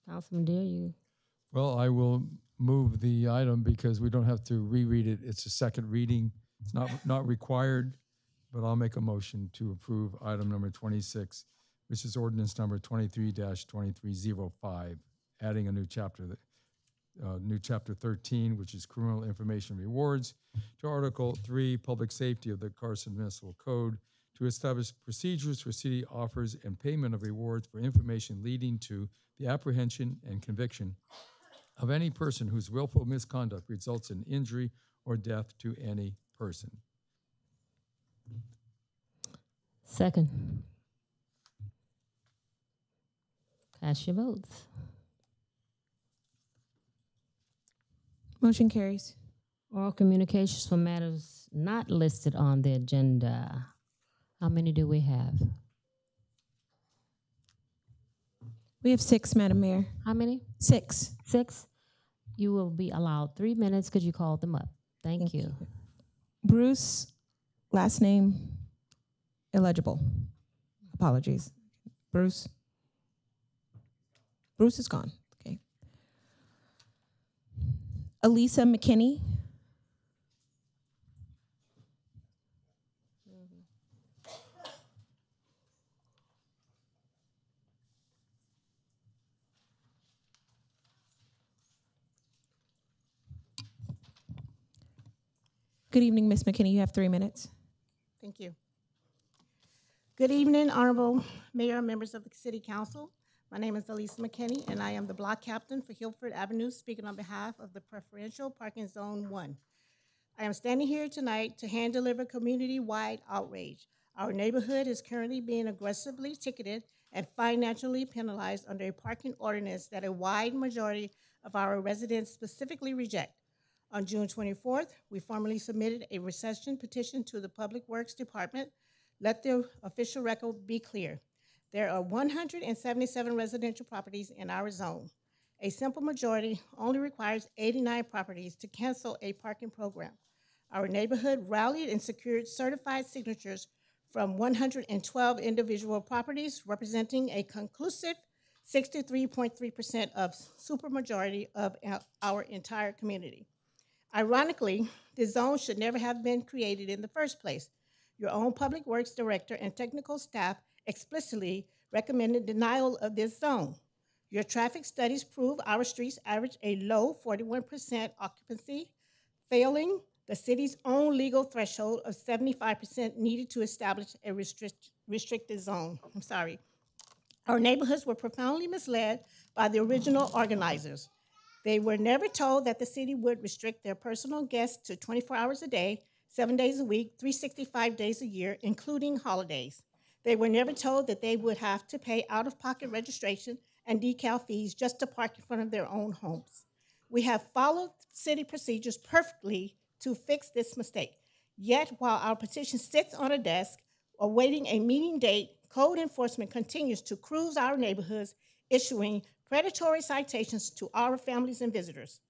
Councilman Deere, you. Well, I will move the item because we don't have to reread it. It's a second reading. It's not required. but I'll make a motion to approve item number 26, which is ordinance number 23-2305, adding a new chapter 13, which is criminal information rewards, to Article 3, public safety of the Carson Municipal Code, to establish procedures for city offers and payment of rewards for information leading to the apprehension and conviction of any person whose willful misconduct results in injury or death to any person. Second. Cast your votes. Motion carries. Oral communications for matters not listed on the agenda. How many do we have? We have 6, Madam Mayor. How many? 6. 6. You will be allowed 3 minutes because you called them up. Thank you. Bruce, last name, illegible. Apologies. Bruce. Bruce is gone. Okay. Elisa McKinney. Good evening, Ms. McKinney. You have 3 minutes. Thank you. Good evening, Honorable Mayor and members of the City Council. My name is Elisa McKinney, and I am the block captain for Hillford Avenue, speaking on behalf of the Preferential Parking Zone 1. I am standing here tonight to hand deliver community-wide outrage. Our neighborhood is currently being aggressively ticketed and financially penalized under a parking ordinance that a wide majority of our residents specifically reject. On June 24th, we formally submitted a recession petition to the Public Works Department. Let the official record be clear. There are 177 residential properties in our zone. A simple majority only requires 89 properties to cancel a parking program. Our neighborhood rallied and secured certified signatures from 112 individual properties, representing a conclusive 63.3% of supermajority of our entire community. Ironically, the zone should never have been created in the first place. Your own Public Works Director and technical staff explicitly recommended denial of this zone. Your traffic studies prove our streets average a low 41% occupancy, failing the city's own legal threshold of 75% needed to establish a restricted zone. Our neighborhoods were profoundly misled by the original organizers. They were never told that the city would restrict their personal guests to 24 hours a day, 7 days a week, 365 days a year, including holidays. They were never told that they would have to pay out-of-pocket registration and decal fees just to park in front of their own homes. We have followed city procedures perfectly to fix this mistake. Yet, while our petition sits on a desk awaiting a meeting date, code enforcement continues to cruise our neighborhoods, issuing predatory citations to our families and visitors.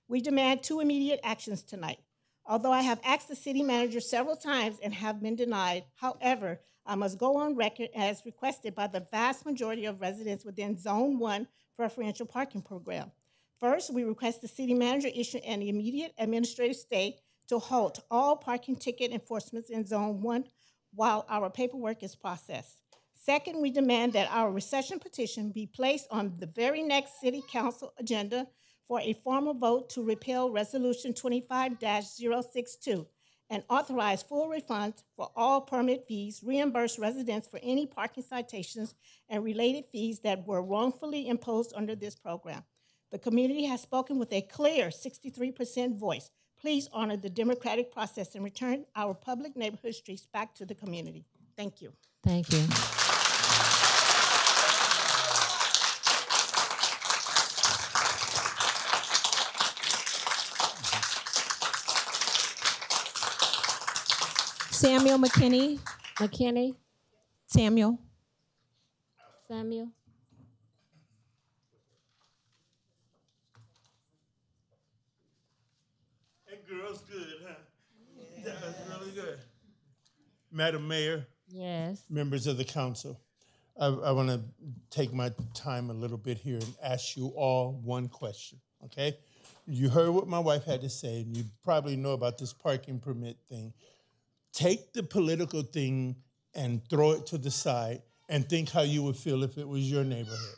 We demand 2 immediate actions tonight. Although I have asked the city manager several times and have been denied, however, I must go on record as requested by the vast majority of residents within Zone 1 preferential parking program. First, we request the city manager issue an immediate administrative stay to halt all parking ticket enforcements in Zone 1 while our paperwork is processed. Second, we demand that our recession petition be placed on the very next City Council agenda for a formal vote to repeal Resolution 25-062 and authorize full refunds for all permit fees, reimburse residents for any parking citations and related fees that were wrongfully imposed under this program. The community has spoken with a clear 63% voice. Please honor the democratic process and return our public neighborhood streets back to the community. Thank you. Thank you. Samuel McKinney. McKinney. Samuel. Samuel. That girl's good, huh? That was really good. Madam Mayor. Yes. Members of the council. I want to take my time a little bit here and ask you all one question, okay? You heard what my wife had to say, and you probably know about this parking permit thing. take the political thing and throw it to the side and think how you would feel if it was your neighborhood.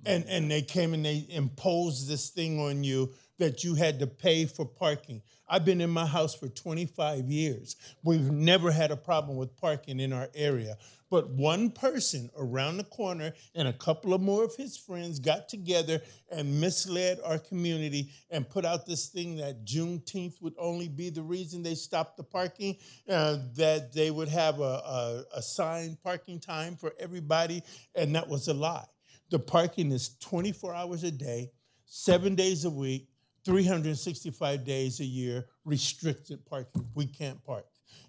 And they came and they imposed this thing on you that you had to pay for parking. I've been in my house for 25 years. We've never had a problem with parking in our area. But one person around the corner and a couple of more of his friends got together and misled our community and put out this thing that Juneteenth would only be the reason they stopped the parking, that they would have a assigned parking time for everybody, and that was a lie. The parking is 24 hours a day, 7 days a week, 365 days a year, restricted parking. We can't park.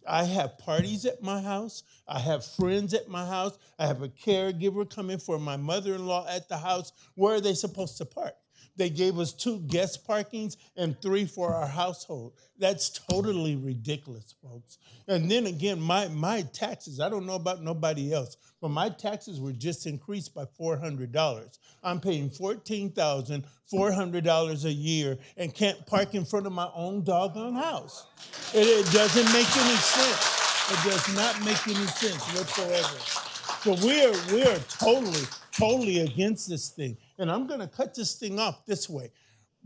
I have parties at my house. I have friends at my house. I have a caregiver coming for my mother-in-law at the house. Where are they supposed to park? They gave us 2 guest parkings and 3 for our household. That's totally ridiculous, folks. And then again, my taxes, I don't know about nobody else, but my taxes were just increased by $400. I'm paying $14,400 a year and can't park in front of my own doggone house. It doesn't make any sense. It does not make any sense whatsoever. So we are totally against this thing. And I'm going to cut this thing off this way.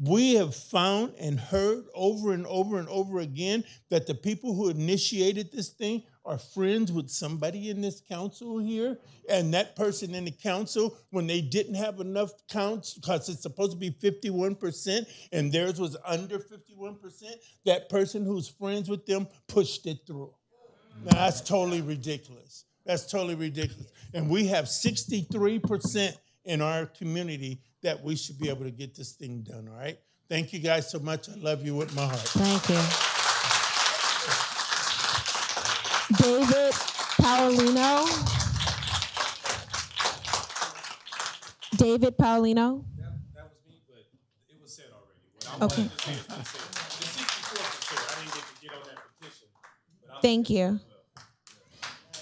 We have found and heard over and over and over again that the people who initiated this thing are friends with somebody in this council here. And that person in the council, when they didn't have enough counts, because it's supposed to be 51% and theirs was under 51%, that person who's friends with them pushed it through. Now, that's totally ridiculous. That's totally ridiculous. And we have 63% in our community that we should be able to get this thing done, all right? Thank you guys so much. I love you with my heart. Thank you. David Paulino. David Paulino. That was me, but it was said already. Okay. The 64%, I didn't get to get on that petition. Thank you.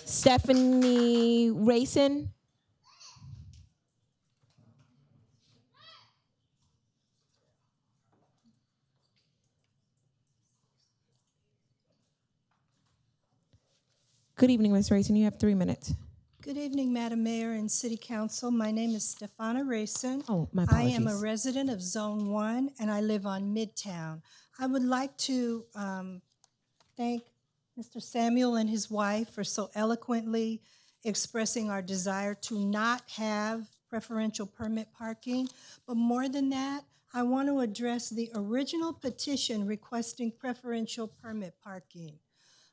Stephanie Rayson. Good evening, Ms. Rayson. You have 3 minutes. Good evening, Madam Mayor and City Council. My name is Stefana Rayson. Oh, my I am a apologies. resident of Zone 1, and I live on Midtown. I would like to thank Mr. Samuel and his wife for so eloquently expressing our desire to not have preferential permit parking. But more than that, I want to address the original petition requesting preferential permit parking.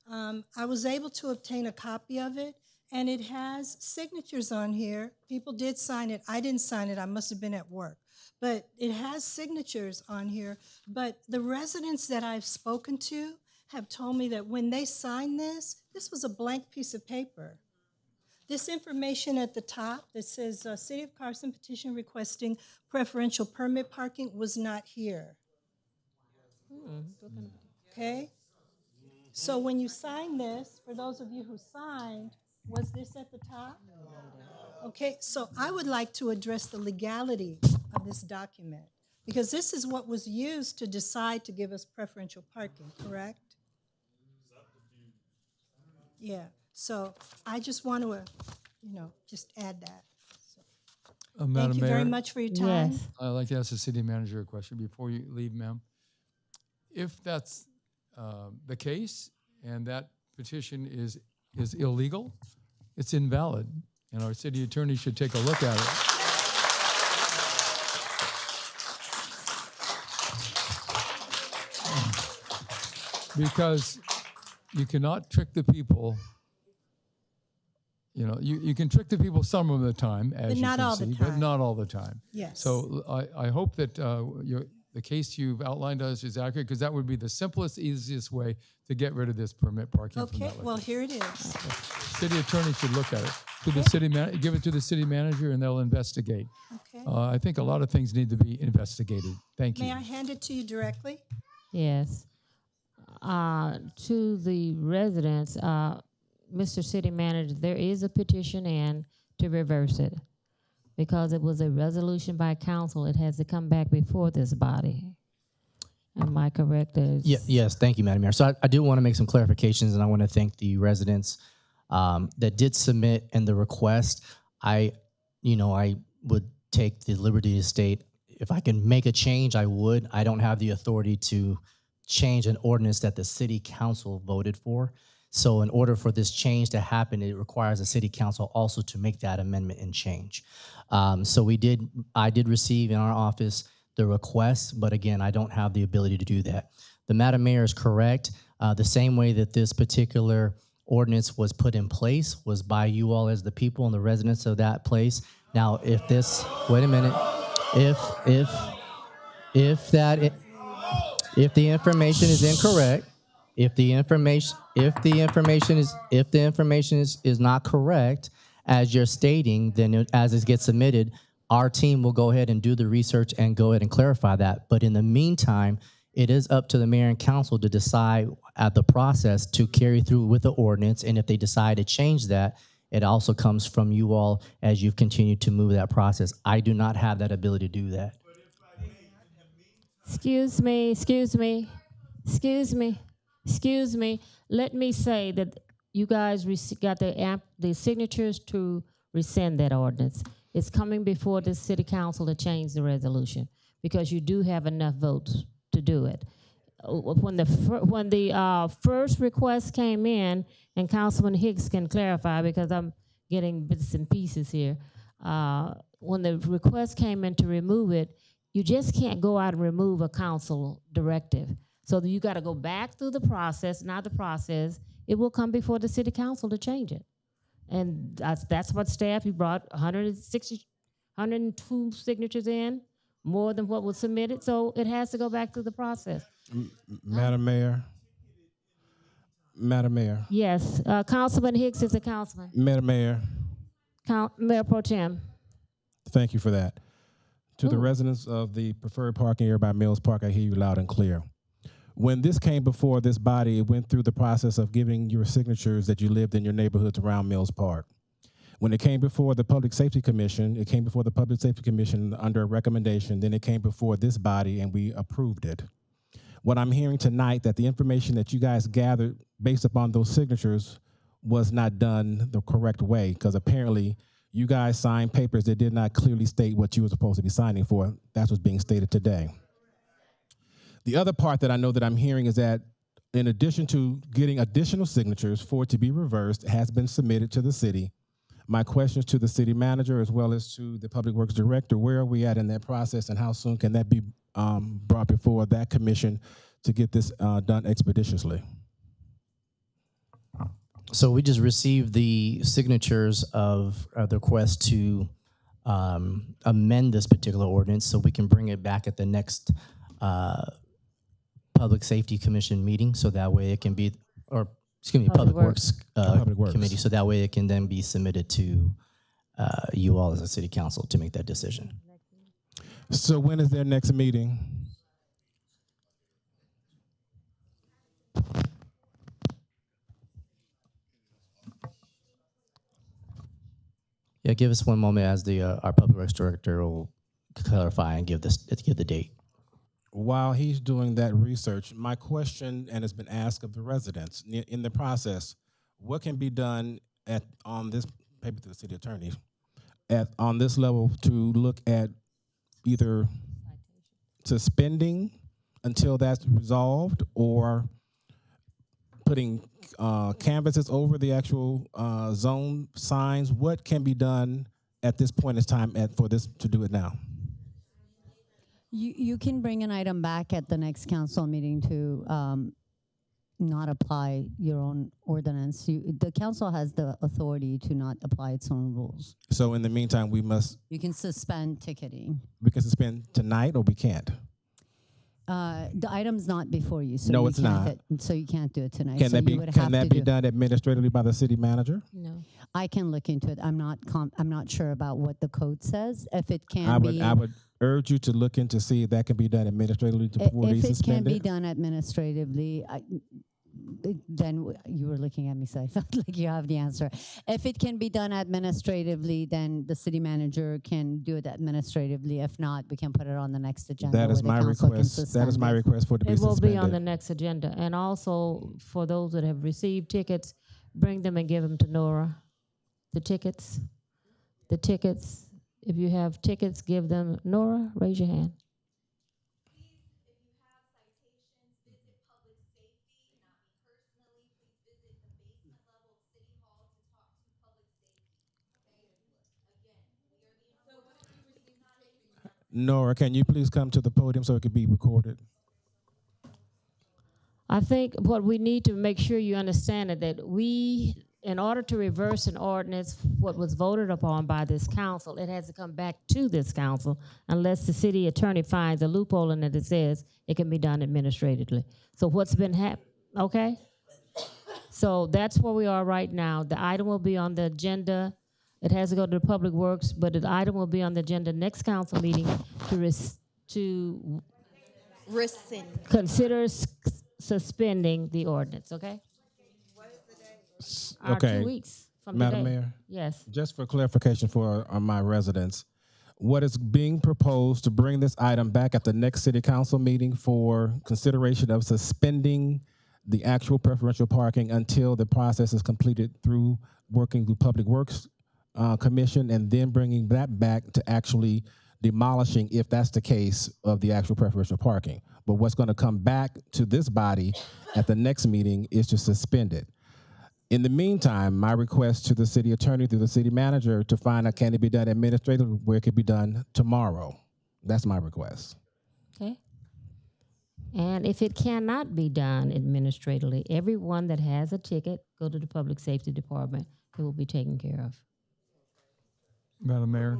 I was able to obtain a copy of it, and it has signatures on here. People did sign it. I didn't sign it. I must have been at work. But it has signatures on here. But the residents that I've spoken to have told me that when they signed this, this was a blank piece of paper. This information at the top that says City of Carson petition requesting preferential permit parking was not here. Okay? So when you sign this, for those of you who signed, was this at the top? Okay, so I would like to address the legality of this document, because this is what was used to decide to give us preferential parking, correct? Yeah, so I just want to, just add that. So, Madam thank you Mayor, very much for your time. Yes. I'd like to ask the city manager a question before you leave, ma'am. If that's the case and that petition is illegal, it's invalid, and our city attorney should take a look at it. Because you cannot trick the people. You can trick the people some of the time, as But you not can all the see, time. but not all the time. Yes. So I hope that the case you've outlined to us is accurate, because that would be the simplest, easiest way to get rid of this permit parking. Okay, from that well, location. here it is. City attorney should look at it. To the city give it to the city manager, and they'll investigate. Okay. I think a lot of things need to be investigated. Thank you. May I hand it to you directly? Yes. To the residents, Mr. City Manager, there is a petition in to reverse it. Because it was a resolution by council, it has to come back before this body. Am I correct? Yes, thank you, Madam Mayor. So I do want to make some clarifications, and I want to thank the residents that did submit in the request. I would take the liberty to state, if I can make a change, I would. I don't have the authority to change an ordinance that the city council voted for. So in order for this change to happen, it requires the city council also to make that amendment and change. So I did receive in our office the request, but again, I don't have the ability to do that. The Madam Mayor is correct. The same way that this particular ordinance was put in place was by you all as the people and the residents of that place. Now, if this, wait a minute, if the information is incorrect, if the information is not correct as you're stating, then as it gets submitted, our team will go ahead and do the research and go ahead and clarify that. But in the meantime, it is up to the mayor and council to decide at the process to carry through with the ordinance. And if they decide to change that, it also comes from you all as you've continued to move that process. I do not have that ability to do that. Excuse me. Let me say that you guys got the signatures to rescind that ordinance. It's coming before the city council to change the resolution because you do have enough votes to do it. When the first request came in, and Councilman Hicks can clarify because I'm getting bits and pieces here. When the request came in to remove it, you just can't go out and remove a council directive. So you got to go back through the process. Now the process, it will come before the city council to change it. And that's what staff, you brought 102 signatures in, more than what was submitted. So it has to go back through the process. Madam Mayor. Yes, Councilman Hicks is a councilman. Madam Mayor. Mayor Pro Tem. Thank you for that. To the residents of the preferred parking area by Mills Park, I hear you loud and clear. When this came before this body, it went through the process of giving your signatures that you lived in your neighborhoods around Mills Park. When it came before the Public Safety Commission, it came before the Public Safety Commission under a recommendation, then it came before this body and we approved it. What I'm hearing tonight, that the information that you guys gathered based upon those signatures was not done the correct way, because apparently you guys signed papers that did not clearly state what you were supposed to be signing for. That's what's being stated today. The other part that I know that I'm hearing is that in addition to getting additional signatures for it to be reversed, has been submitted to the city. My questions to the city manager as well as to the public works director, where are we at in that process and how soon can that be brought before that commission to get this done expeditiously? So we just received the signatures of the request to amend this particular ordinance so we can bring it back at the next Public Safety Commission meeting, so that way it can be, or excuse me, Public Works Committee, so that way it can then be submitted to you all as a city council to make that decision. So when is their next meeting? Yeah, give us one moment as our Public Works Director will clarify and give the date. While he's doing that research, my question, and it's been asked of the residents, in the process, what can be done on this paper to the city attorney, on this level to look at either suspending until that's resolved or putting canvases over the actual zone signs? What can be done at this point in time for this to do it now? You can bring an item back at the next council meeting to not apply your own ordinance. The council has the authority to not apply its own rules. So in the meantime, You can suspend ticketing. We can suspend tonight or we can't? The item's not before you, so No, it's not. So you can't do it tonight. Can so that be done administratively by the city manager? No, I can look into it. I'm not sure about what the code says. If it can I would urge you to look into see if that can be done administratively before they if it suspend can it. be done administratively, you were looking at me, so I felt like you have the answer. If it can be done administratively, then the city manager can do it administratively. If not, we can put it on the next agenda. That is where my the council can request. That is suspend my it. request for it to be It will suspended. be on the next agenda. And also, for those that have received tickets, bring them and give them to Nora. The tickets. If you have tickets, give them. Nora, raise your hand. Nora, can you please come to the podium so it can be recorded? I think what we need to make sure you understand is that we, in order to reverse an ordinance, what was voted upon by this council, it has to come back to this council unless the city attorney finds a loophole in it that says it can be done administratively. So what's been okay? So that's where we are right now. The item will be on the agenda. It has to go to the Public Works, but the item will be on the agenda next council meeting to consider suspending the ordinance, okay? Okay. 2 weeks from Madam today. Mayor? Yes. Just for clarification for my residents, what is being proposed to bring this item back at the next city council meeting for consideration of suspending the actual preferential parking until the process is completed through working through Public Works Commission, and then bringing that back to actually demolishing, if that's the case, of the actual preferential parking. But what's going to come back to this body at the next meeting is to suspend it. In the meantime, my request to the city attorney through the city manager to find out can it be done administratively where it could be done tomorrow. That's my request. Okay. And if it cannot be done administratively, everyone that has a ticket, go to the Public Safety Department. It will be taken care of. Madam Mayor.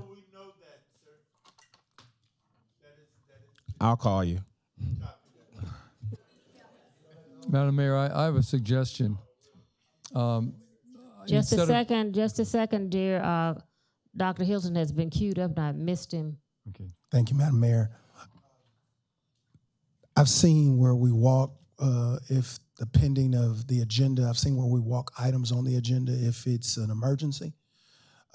I'll call you. Madam Mayor, I have a suggestion. Just a second, dear. Dr. Hilton has been queued up and I missed him. Okay. Thank you, Madam Mayor. I've seen where we walk, if depending of the agenda, I've seen where we walk items on the agenda if it's an emergency.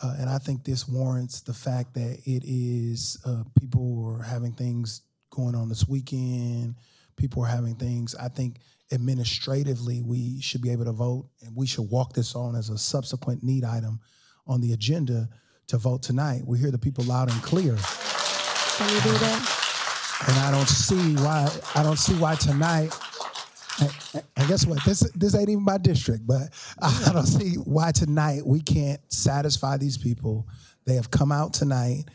And I think this warrants the fact that it is, people are having things going on this weekend, people are having things. I think administratively we should be able to vote, and we should walk this on as a subsequent need item on the agenda to vote tonight. We hear the people loud and clear. Can you do that? And I don't see why tonight, and guess what? This ain't even my district, but I don't see why tonight we can't satisfy these people. They have come out tonight.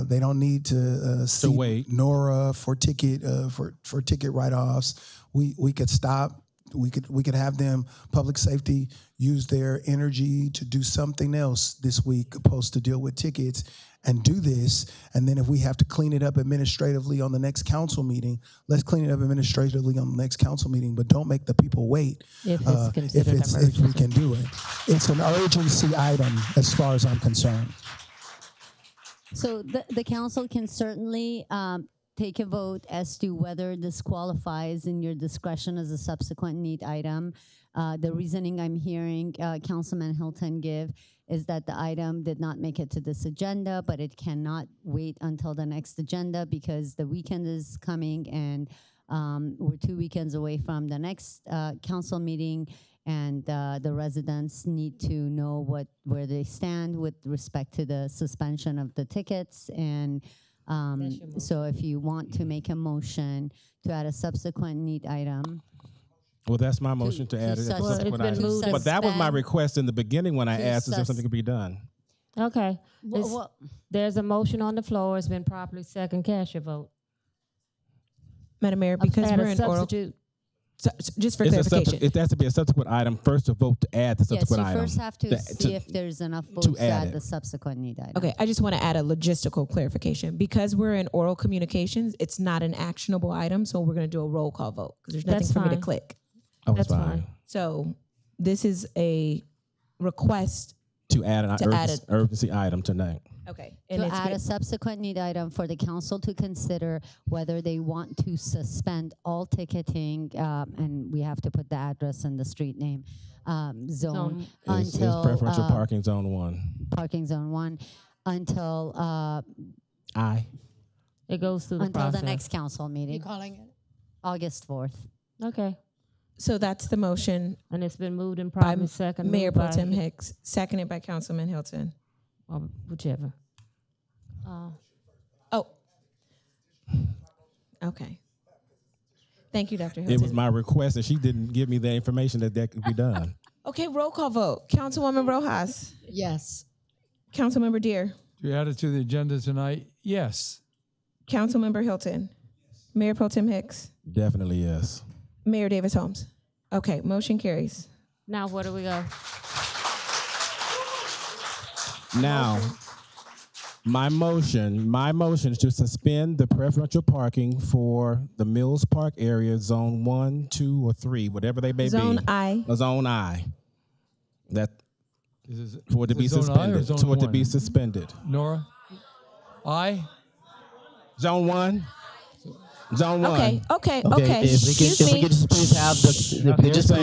They don't need to see wait. Nora for ticket write-offs. We could stop. We could have them, public safety, use their energy to do something else this week, opposed to deal with tickets, and do this. And then if we have to clean it up administratively on the next council meeting, let's clean it up administratively on the next council meeting. But don't make the people wait If it's considered if we can do it. It's an urgency item as far as I'm concerned. So the council can certainly take a vote as to whether this qualifies in your discretion as a subsequent need item. The reasoning I'm hearing Councilman Hilton give is that the item did not make it to this agenda, but it cannot wait until the next agenda because the weekend is coming and we're 2 weekends away from the next council meeting, and the residents need to know where they stand with respect to the suspension of the tickets. And so if you want to make a motion to add a subsequent need item. Well, that's my motion to add it. But that was my request in the beginning when I asked if something could be done. Okay. There's a motion on the floor. It's been properly second. Cast your vote. Madam Mayor, because we're in oral, just for clarification, It has to be a subsequent item first to vote to add the subsequent yes, you item. first have to see if there's enough votes to add the subsequent need item. Okay, I just want to add a logistical clarification. Because we're in oral communications, it's not an actionable item, so we're going to do a roll call vote because there's nothing for me to click. Oh, that's fine. So this is a request to add an urgency item tonight. Okay. To add a subsequent need item for the council to consider whether they want to suspend all ticketing, and we have to put the address and the street name, zone It's until preferential parking zone 1. parking zone 1 until It goes through the until process. the next council meeting. You calling it? August 4th. Okay. So that's the motion. And it's been moved and by properly second. Mayor moved Pro by Tem Hicks, seconded by Councilman Hilton. Or whichever. Oh. Okay. Thank you, Dr. Hilton. It was my request, and she didn't give me the information that could be done. Okay, roll call vote. Councilwoman Rojas. Yes. Councilmember Deere. To add it to the agenda tonight, yes. Councilmember Hilton. Mayor Pro Tem Hicks. Definitely yes. Mayor Davis Holmes. Okay, motion carries. Now where do we go? Now, my motion is to suspend the preferential parking for the Mills Park area, zone 1, 2, or 3, whatever they may be. Zone I. Zone I. That Is for it to is be it zone I or suspended. zone For it to be one? suspended. Nora? Zone 1. Zone 1. Okay. If we could just please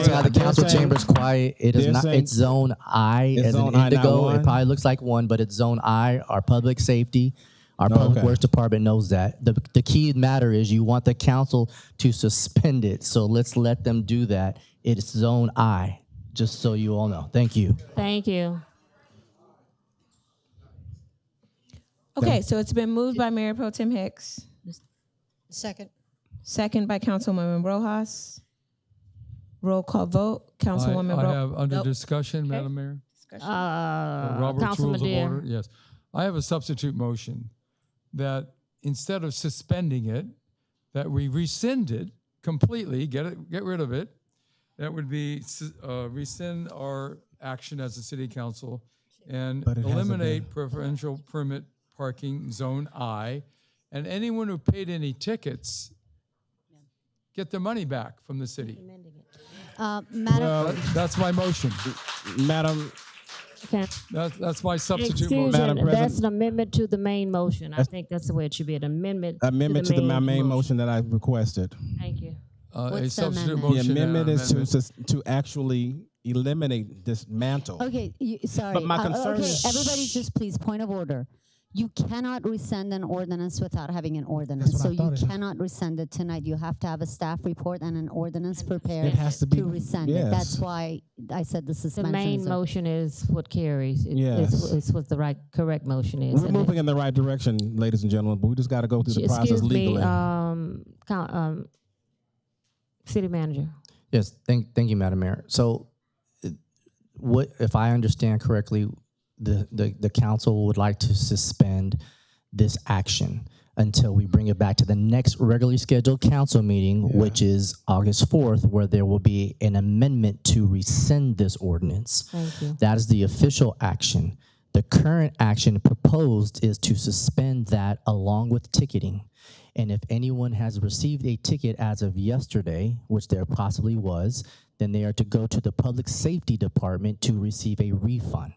have the council chambers quiet. It is not. It's zone I It's as zone an I, not indigo. one? It probably looks like one, but it's zone I. Our public safety, our public okay. works department knows that. The key matter is you want the council to suspend it. So let's let them do that. It's zone I. Just so you all know. Thank you. Thank you. Okay, so it's been moved by Mayor Pro Tem Hicks. Second. Second by Councilwoman Rojas. Roll call vote. Councilwoman I Rojas. have under discussion, Madam Mayor. Robert's Councilman Rules of Deere. Order. Yes. I have a substitute motion that instead of suspending it, that we rescind it completely, get rid of it. That would be rescind our action as a city council and But it hasn't eliminate preferential permit parking zone I, and anyone who paid any tickets get their money back from the city. Madam, That's my motion. Madam, Okay. That's my substitute Excuse motion. Madam me, President. that's an amendment to the main motion. I think that's the way it should be, an amendment. amendment to my main motion that I requested. Thank you. A What's the substitute amendment? motion. The and amendment an is amendment. to actually eliminate, dismantle. okay, sorry. But my concern okay, is- everybody just please, point of order. You cannot rescind an ordinance without having an ordinance. what I So you thought it- cannot rescind it tonight. You have to have a staff report and an ordinance prepared It has to be- rescind it. yes. That's why I said the The suspension. main is a- motion is what carries. Yes. It's what the correct motion is. We're And moving in the right direction, ladies and gentlemen, but we just got to go through the process excuse me, legally. City manager. Yes, thank you, Madam Mayor. So, what if I understand correctly? The council would like to suspend this action until we bring it back to the next regularly scheduled council meeting, which is August 4th, where there will be an amendment to rescind this ordinance. Thank you. That is the official action. The current action proposed is to suspend that along with ticketing. And if anyone has received a ticket as of yesterday, which there possibly was, then they are to go to the public safety department to receive a refund.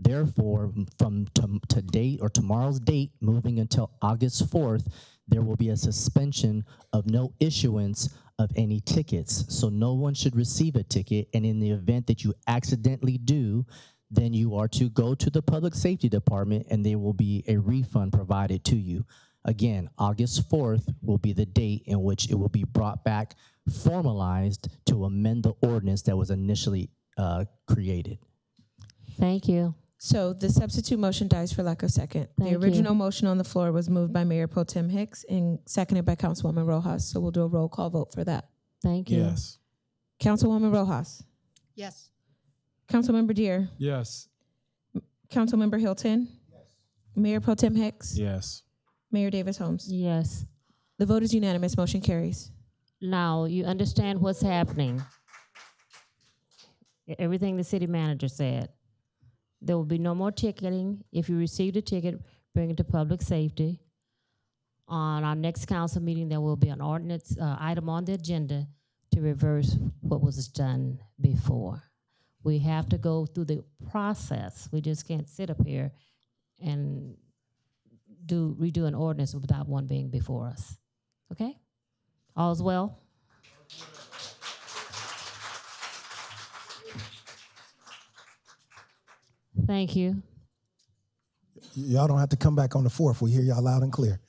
Therefore, from today or tomorrow's date, moving until August 4th, there will be a suspension of no issuance of any tickets. So no one should receive a ticket. And in the event that you accidentally do, then you are to go to the public safety department and there will be a refund provided to you. Again, August 4th will be the date in which it will be brought back, formalized to amend the ordinance that was initially created. Thank you. So the substitute motion dies for lack of second. Thank The original motion on the floor was moved by Mayor Pro Tem Hicks and seconded by Councilwoman Rojas. So we'll do a roll call vote for that. Thank you. Yes. Councilwoman Rojas. Yes. Councilmember Deere. Yes. Councilmember Hilton. Mayor Pro Tem Hicks. Yes. Mayor Davis Holmes. Yes. The vote is unanimous. Motion carries. Now, you understand what's happening. Everything the city manager said. There will be no more ticketing. If you received a ticket, bring it to public safety. On our next council meeting, there will be an ordinance item on the agenda to reverse what was done before. We have to go through the process. We just can't sit up here and redo an ordinance without one being before us. Okay? All's well? Thank you. Y'all don't have to come back on the 4th. We hear y'all loud and clear.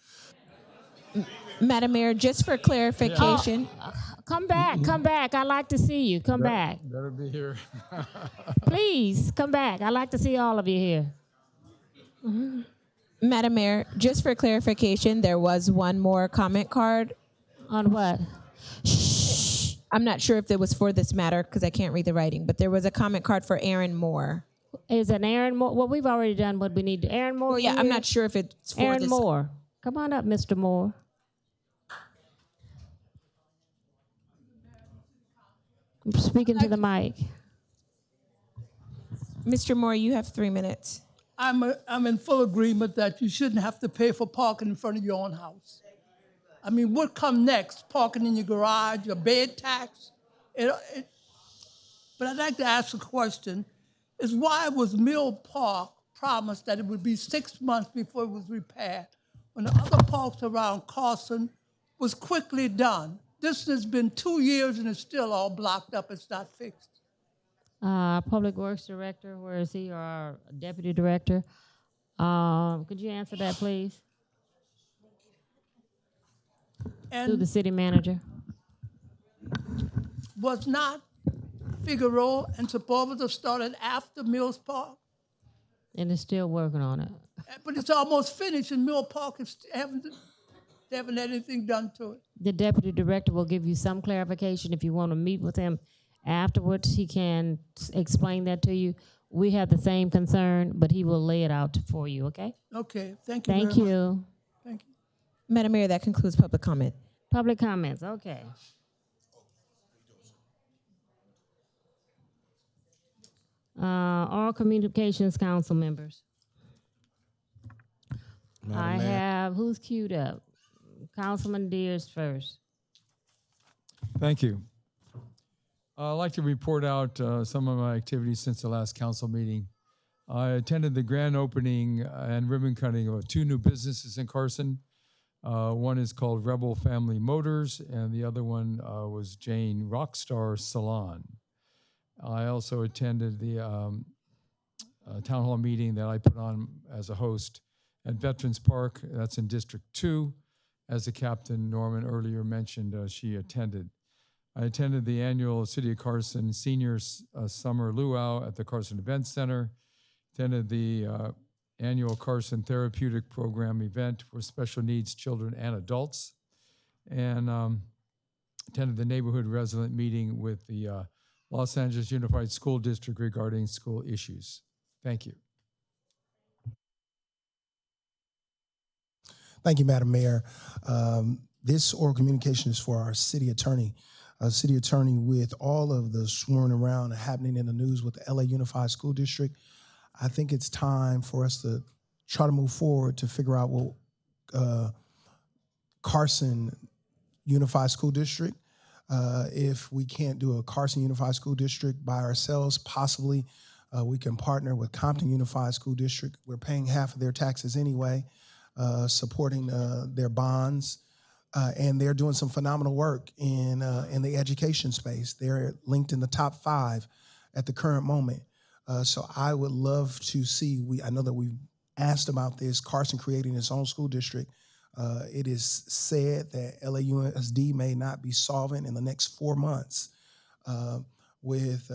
Madam Mayor, just for clarification. Come back, come back. I'd like to see you. Come back. Better be here. Please, come back. I'd like to see all of you here. Madam Mayor, just for clarification, there was one more comment card. On what? Shh. I'm not sure if it was for this matter because I can't read the writing, but there was a comment card for Aaron Moore. Is it Aaron Moore? Well, we've already done what we need to. Aaron Moore? Yeah, I'm not sure if it's for Aaron this. Moore. Come on up, Mr. Moore. I'm speaking to the mic. Mr. Moore, you have 3 minutes. I'm in full agreement that you shouldn't have to pay for parking in front of your own house. I mean, what comes next? Parking in your garage, your bed tax? But I'd like to ask a question, is why was Mill Park promised that it would be 6 months before it was repaired, when the other parks around Carson was quickly done? This has been 2 years and it's still all blocked up, it's not fixed. Public Works Director, where is he, or our Deputy Director? Could you answer that, please? And To the City Manager. was not Figueroa and Sepulveda started after Mills Park? And is still working on it. But it's almost finished and Mill Park they haven't had anything done to it. The Deputy Director will give you some clarification. If you want to meet with him afterwards, he can explain that to you. We have the same concern, but he will lay it out for you, okay? Okay, thank you Thank very much. you. Thank you. Madam Mayor, that concludes public comment. Public comments, okay. All Communications Council members. I have, who's queued up? Councilman Deers first. Thank you. I'd like to report out some of my activities since the last council meeting. I attended the grand opening and ribbon cutting of 2 new businesses in Carson. One is called Rebel Family Motors, and the other one was Jane Rockstar Salon. I also attended the town hall meeting that I put on as a host at Veterans Park. That's in District 2. As the Captain Norman earlier mentioned, she attended. I attended the annual City of Carson Seniors Summer Luau at the Carson Event Center. Attended the annual Carson Therapeutic Program event for special needs children and adults. And attended the neighborhood resident meeting with the Los Angeles Unified School District regarding school issues. Thank you. Thank you, Madam Mayor. This oral communication is for our city attorney. City attorney, with all of the swarming around and happening in the news with the LA Unified School District, I think it's time for us to try to move forward to figure out what Carson Unified School District, if we can't do a Carson Unified School District by ourselves, possibly we can partner with Compton Unified School District. We're paying half of their taxes anyway, supporting their bonds. And they're doing some phenomenal work in the education space. They're linked in the top 5 at the current moment. So I would love to see, I know that we've asked about this, Carson creating its own school district. It is said that LAUSD may not be solvent in the next 4 months with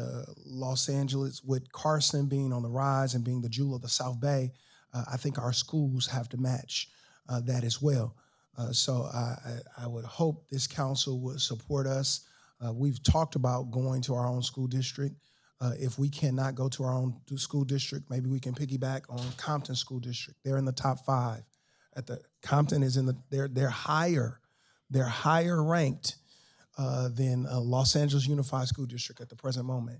Los Angeles, with Carson being on the rise and being the jewel of the South Bay. I think our schools have to match that as well. So I would hope this council would support us. We've talked about going to our own school district. If we cannot go to our own school district, maybe we can piggyback on Compton School District. They're in the top 5. Compton is in they're higher ranked than Los Angeles Unified School District at the present moment,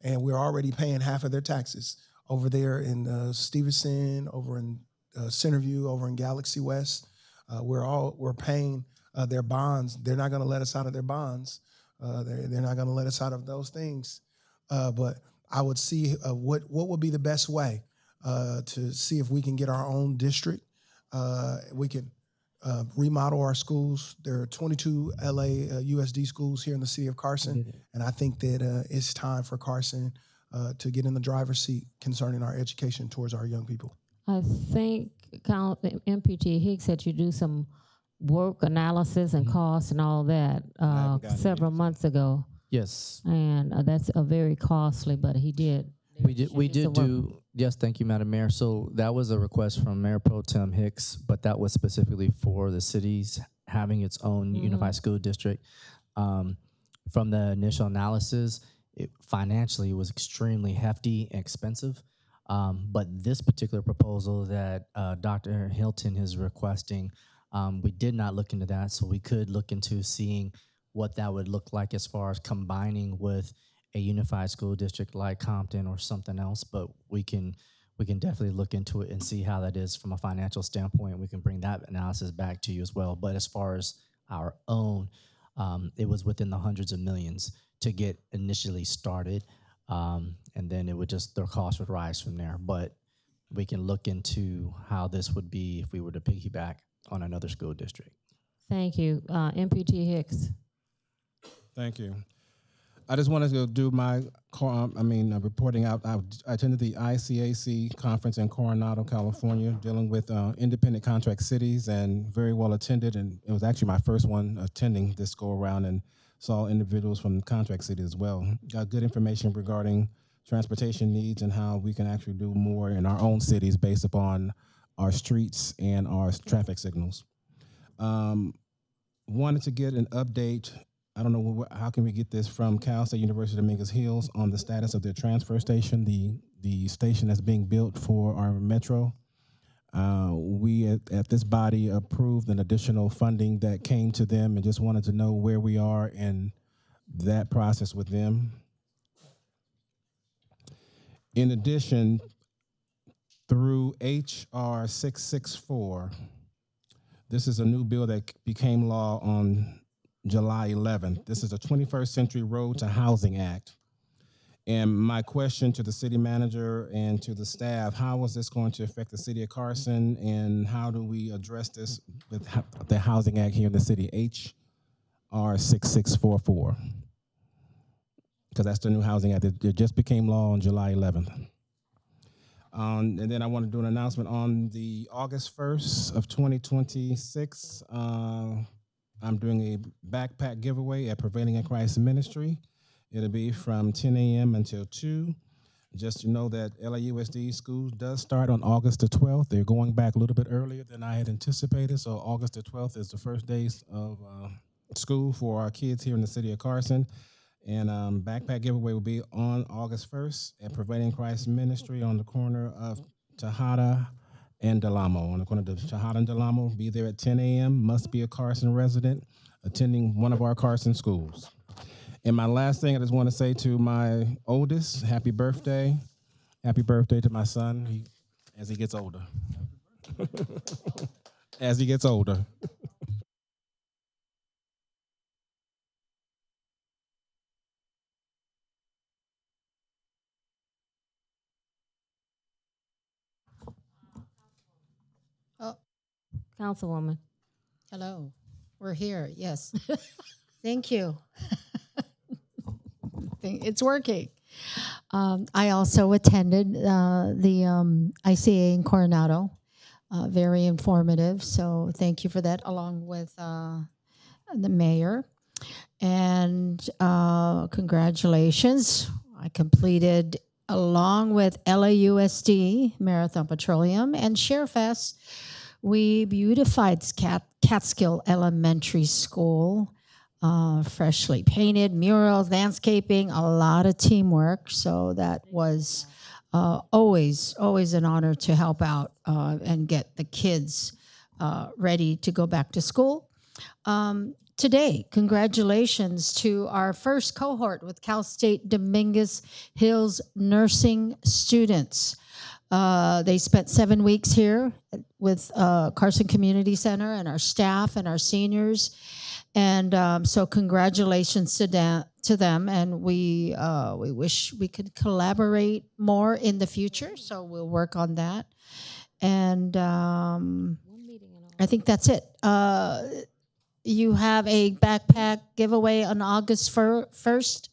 and we're already paying half of their taxes over there in Stevenson, over in Centerview, over in Galaxy West. We're paying their bonds. They're not going to let us out of their bonds. They're not going to let us out of those things. But I would see what would be the best way to see if we can get our own district. We can remodel our schools. There are 22 LA USD schools here in the city of Carson, and I think that it's time for Carson to get in the driver's seat concerning our education towards our young people. I think MPT Hicks said you do some work analysis and costs and all that several months ago. Yes. And that's very costly, but he did. We did do, yes, thank you, Madam Mayor. So that was a request from Mayor Pro Tem Hicks, but that was specifically for the cities having its own unified school district. From the initial analysis, financially it was extremely hefty and expensive. But this particular proposal that Dr. Hilton is requesting, we did not look into that, so we could look into seeing what that would look like as far as combining with a unified school district like Compton or something else. But we can definitely look into it and see how that is from a financial standpoint. We can bring that analysis back to you as well. But as far as our own, it was within the hundreds of millions to get initially started. And then it would just, their cost would rise from there. But we can look into how this would be if we were to piggyback on another school district. Thank you. MPT Hicks. Thank you. I just wanted to do my, reporting out. I attended the ICAC conference in Coronado, California, dealing with independent contract cities, and very well attended. And it was actually my first one attending this go around, and saw individuals from contract cities as well. Got good information regarding transportation needs and how we can actually do more in our own cities based upon our streets and our traffic signals. Wanted to get an update. I don't know how can we get this from Cal State University Dominguez Hills on the status of their transfer station, the station that's being built for our metro. We at this body approved an additional funding that came to them, and just wanted to know where we are in that process with them. In addition, through HR 664, this is a new bill that became law on July 11th. This is a 21st Century Road to Housing Act. And my question to the city manager and to the staff, how is this going to affect the city of Carson, and how do we address this with the Housing Act here in the city, HR 6644? Because that's the new Housing Act. It just became law on July 11th. And then I want to do an announcement on the August 1st of 2026. I'm doing a backpack giveaway at Prevailing in Christ Ministry. It'll be from 10 a.m. until 2. Just to know that LAUSD school does start on August the 12th. They're going back a little bit earlier than I had anticipated. So August the 12th is the first day of school for our kids here in the city of Carson. And backpack giveaway will be on August 1st at Prevailing Christ Ministry on the corner of Tejada and Delamo. On the corner of Tejada and Delamo, be there at 10 a.m. Must be a Carson resident attending one of our Carson schools. And my last thing I just want to say to my oldest, happy birthday. Happy birthday to my son as he gets older. As he gets older. Councilwoman. Hello, we're here, yes. Thank you. It's working. I also attended the ICA in Coronado, very informative, so thank you for that, along with the mayor. And congratulations, I completed, along with LAUSD, Marathon Petroleum, and ShareFest, we beautified Catskill Elementary School, freshly painted, murals, landscaping, a lot of teamwork. So that was always an honor to help out and get the kids ready to go back to school. Today, congratulations to our first cohort with Cal State Dominguez Hills nursing students. They spent 7 weeks here with Carson Community Center and our staff and our seniors. And so congratulations to them. And we wish we could collaborate more in the future. So we'll work on that. And I think that's it. You have a backpack giveaway on August 1st.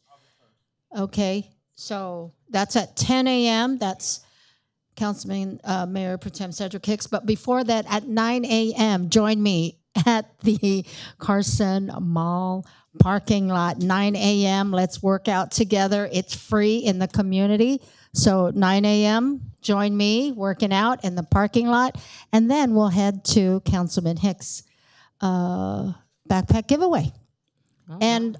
Okay, so that's at 10 a.m. That's Councilman Mayor Pro Tem Cedric Hicks. But before that, at 9 a.m., join me at the Carson Mall parking lot, 9 a.m. Let's work out together. It's free in the community. So 9 a.m., join me working out in the parking lot. And then we'll head to Councilman Hicks' backpack giveaway. And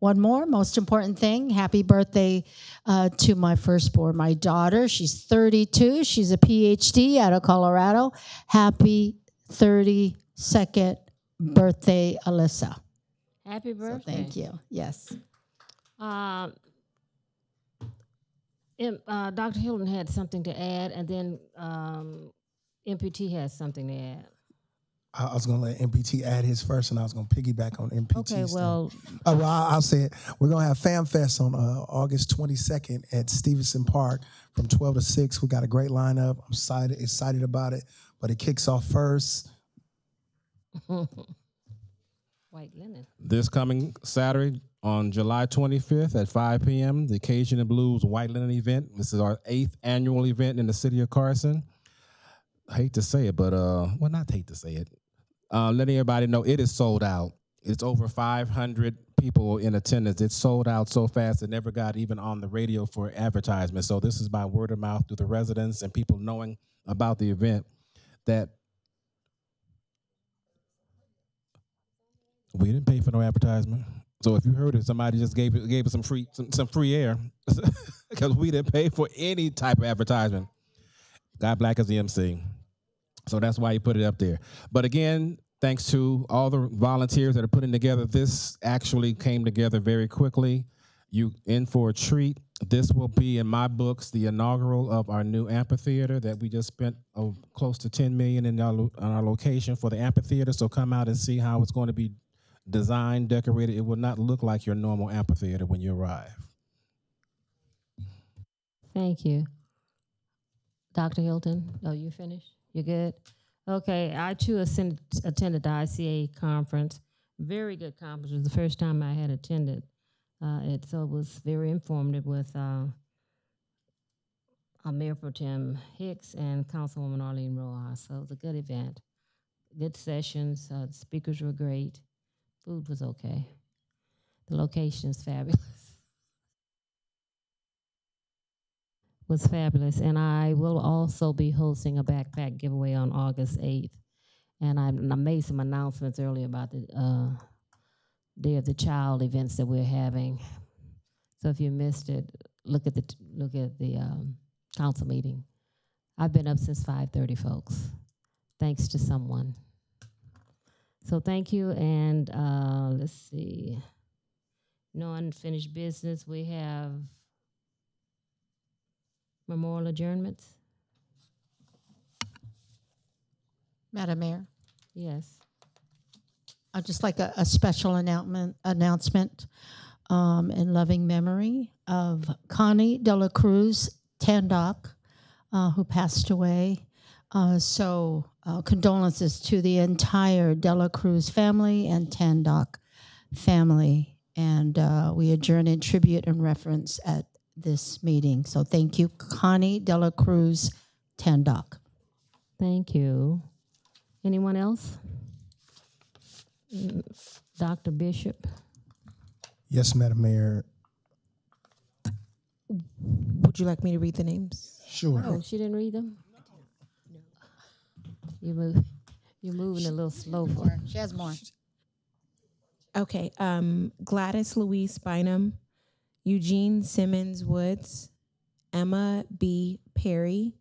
one more most important thing. Happy birthday to my firstborn, my daughter. She's 32. She's a PhD out of Colorado. Happy 32nd birthday, Alyssa. Happy birthday. So thank you. Yes. Dr. Hilton had something to add, and then MPT has something to add. I was going to let MPT add his first, and I was going to piggyback on MPT's Okay, well. I'll say it. We're going to have Fam Fest on August 22nd at Stevenson Park from 12 to 6. We got a great lineup. I'm excited about it, but it kicks off first. White linen. This coming Saturday on July 25th at 5 p.m., the Cajun and Blues White Linen event. This is our 8th annual event in the city of Carson. I hate to say it, but, well, not hate to say it. Letting everybody know it is sold out. It's over 500 people in attendance. It's sold out so fast it never got even on the radio for advertisement. So this is by word of mouth through the residents and people knowing about the event that we didn't pay for no advertisement. So if you heard it, somebody just gave us some free air because we didn't pay for any type of advertisement. God Black is the MC. So that's why you put it up there. But again, thanks to all the volunteers that are putting together, this actually came together very quickly. You in for a treat. This will be, in my books, the inaugural of our new amphitheater that we just spent close to $10 million on our location for the amphitheater. So come out and see how it's going to be designed, decorated. It will not look like your normal amphitheater when you arrive. Thank you. Dr. Hilton, you finished? You good? Okay, I too attended the ICA conference. Very good conference. It was the first time I had attended it, so it was very informative with Mayor Pro Tem Hicks and Councilwoman Arlene Rojas. So it was a good event. Good sessions. The speakers were great. Food was okay. The location is fabulous. Was fabulous. And I will also be hosting a backpack giveaway on August 8th. And I made some announcements earlier about the Day of the Child events that we're having. So if you missed it, look at the council meeting. I've been up since 5:30, folks, thanks to someone. So thank you, and let's see. No unfinished business. We have memorial adjournments. Madam Mayor. Yes. I'd just like a special announcement in loving memory of Connie De La Cruz Tandock, who passed away. So condolences to the entire De La Cruz family and Tandock family. And we adjourn in tribute and reference at this meeting. So thank you, Connie De La Cruz Tandock. Thank you. Anyone else? Dr. Bishop. Yes, Madam Mayor. Would you like me to read the names? Sure. Oh, she didn't read them? No. You're moving a little slow. She has more. Okay. Gladys Louise Bynum, Eugene Simmons Woods, Emma B. Perry,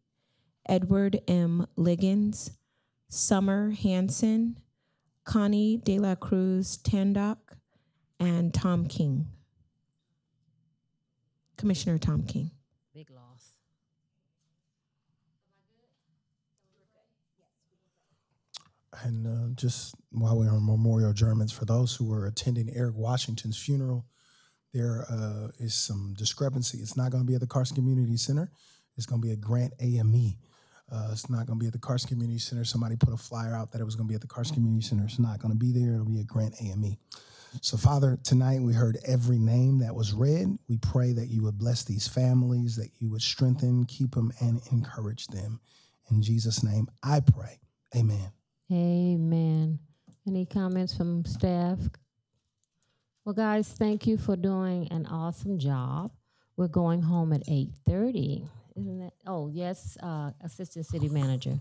Edward M. Liggins, Summer Hansen, Connie De La Cruz Tandock, and Tom King. Commissioner Tom King. Big loss. And just while we're on memorial adjournments, for those who were attending Eric Washington's funeral, there is some discrepancy. It's not going to be at the Carson Community Center. It's going to be at Grant AME. It's not going to be at the Carson Community Center. Somebody put a flyer out that it was going to be at the Carson Community Center. It's not going to be there. It'll be at Grant AME. So, Father, tonight we heard every name that was read. We pray that you would bless these families, that you would strengthen, keep them, and encourage them. In Jesus' name, I pray. Amen. Amen. Any comments from staff? Well, guys, thank you for doing an awesome job. We're going home at 8:30. Isn't that? Oh, yes, Assistant City Manager.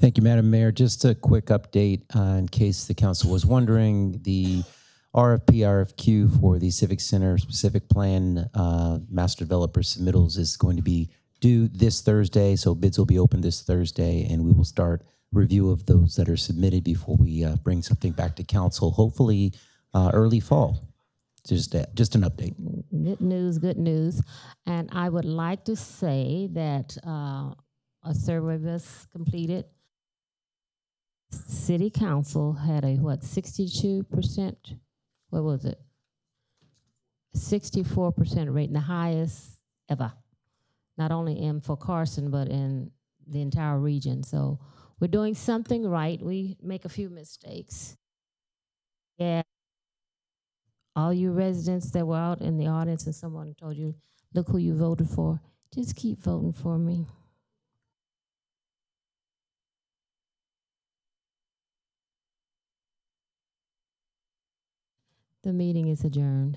Thank you, Madam Mayor. Just a quick update in case the council was wondering. The RFP, RFQ for the Civic Center specific plan master developer submittals is going to be due this Thursday. So bids will be open this Thursday, and we will start review of those that are submitted before we bring something back to council, hopefully early fall. Just an update. Good news, good news. And I would like to say that a survey was completed. City Council had a, 62%? What was it? 64% rating, the highest ever. Not only in for Carson, but in the entire region. So we're doing something right. We make a few mistakes. Yeah. All you residents that were out in the audience and someone told you, look who you voted for, just keep voting for me. The meeting is adjourned.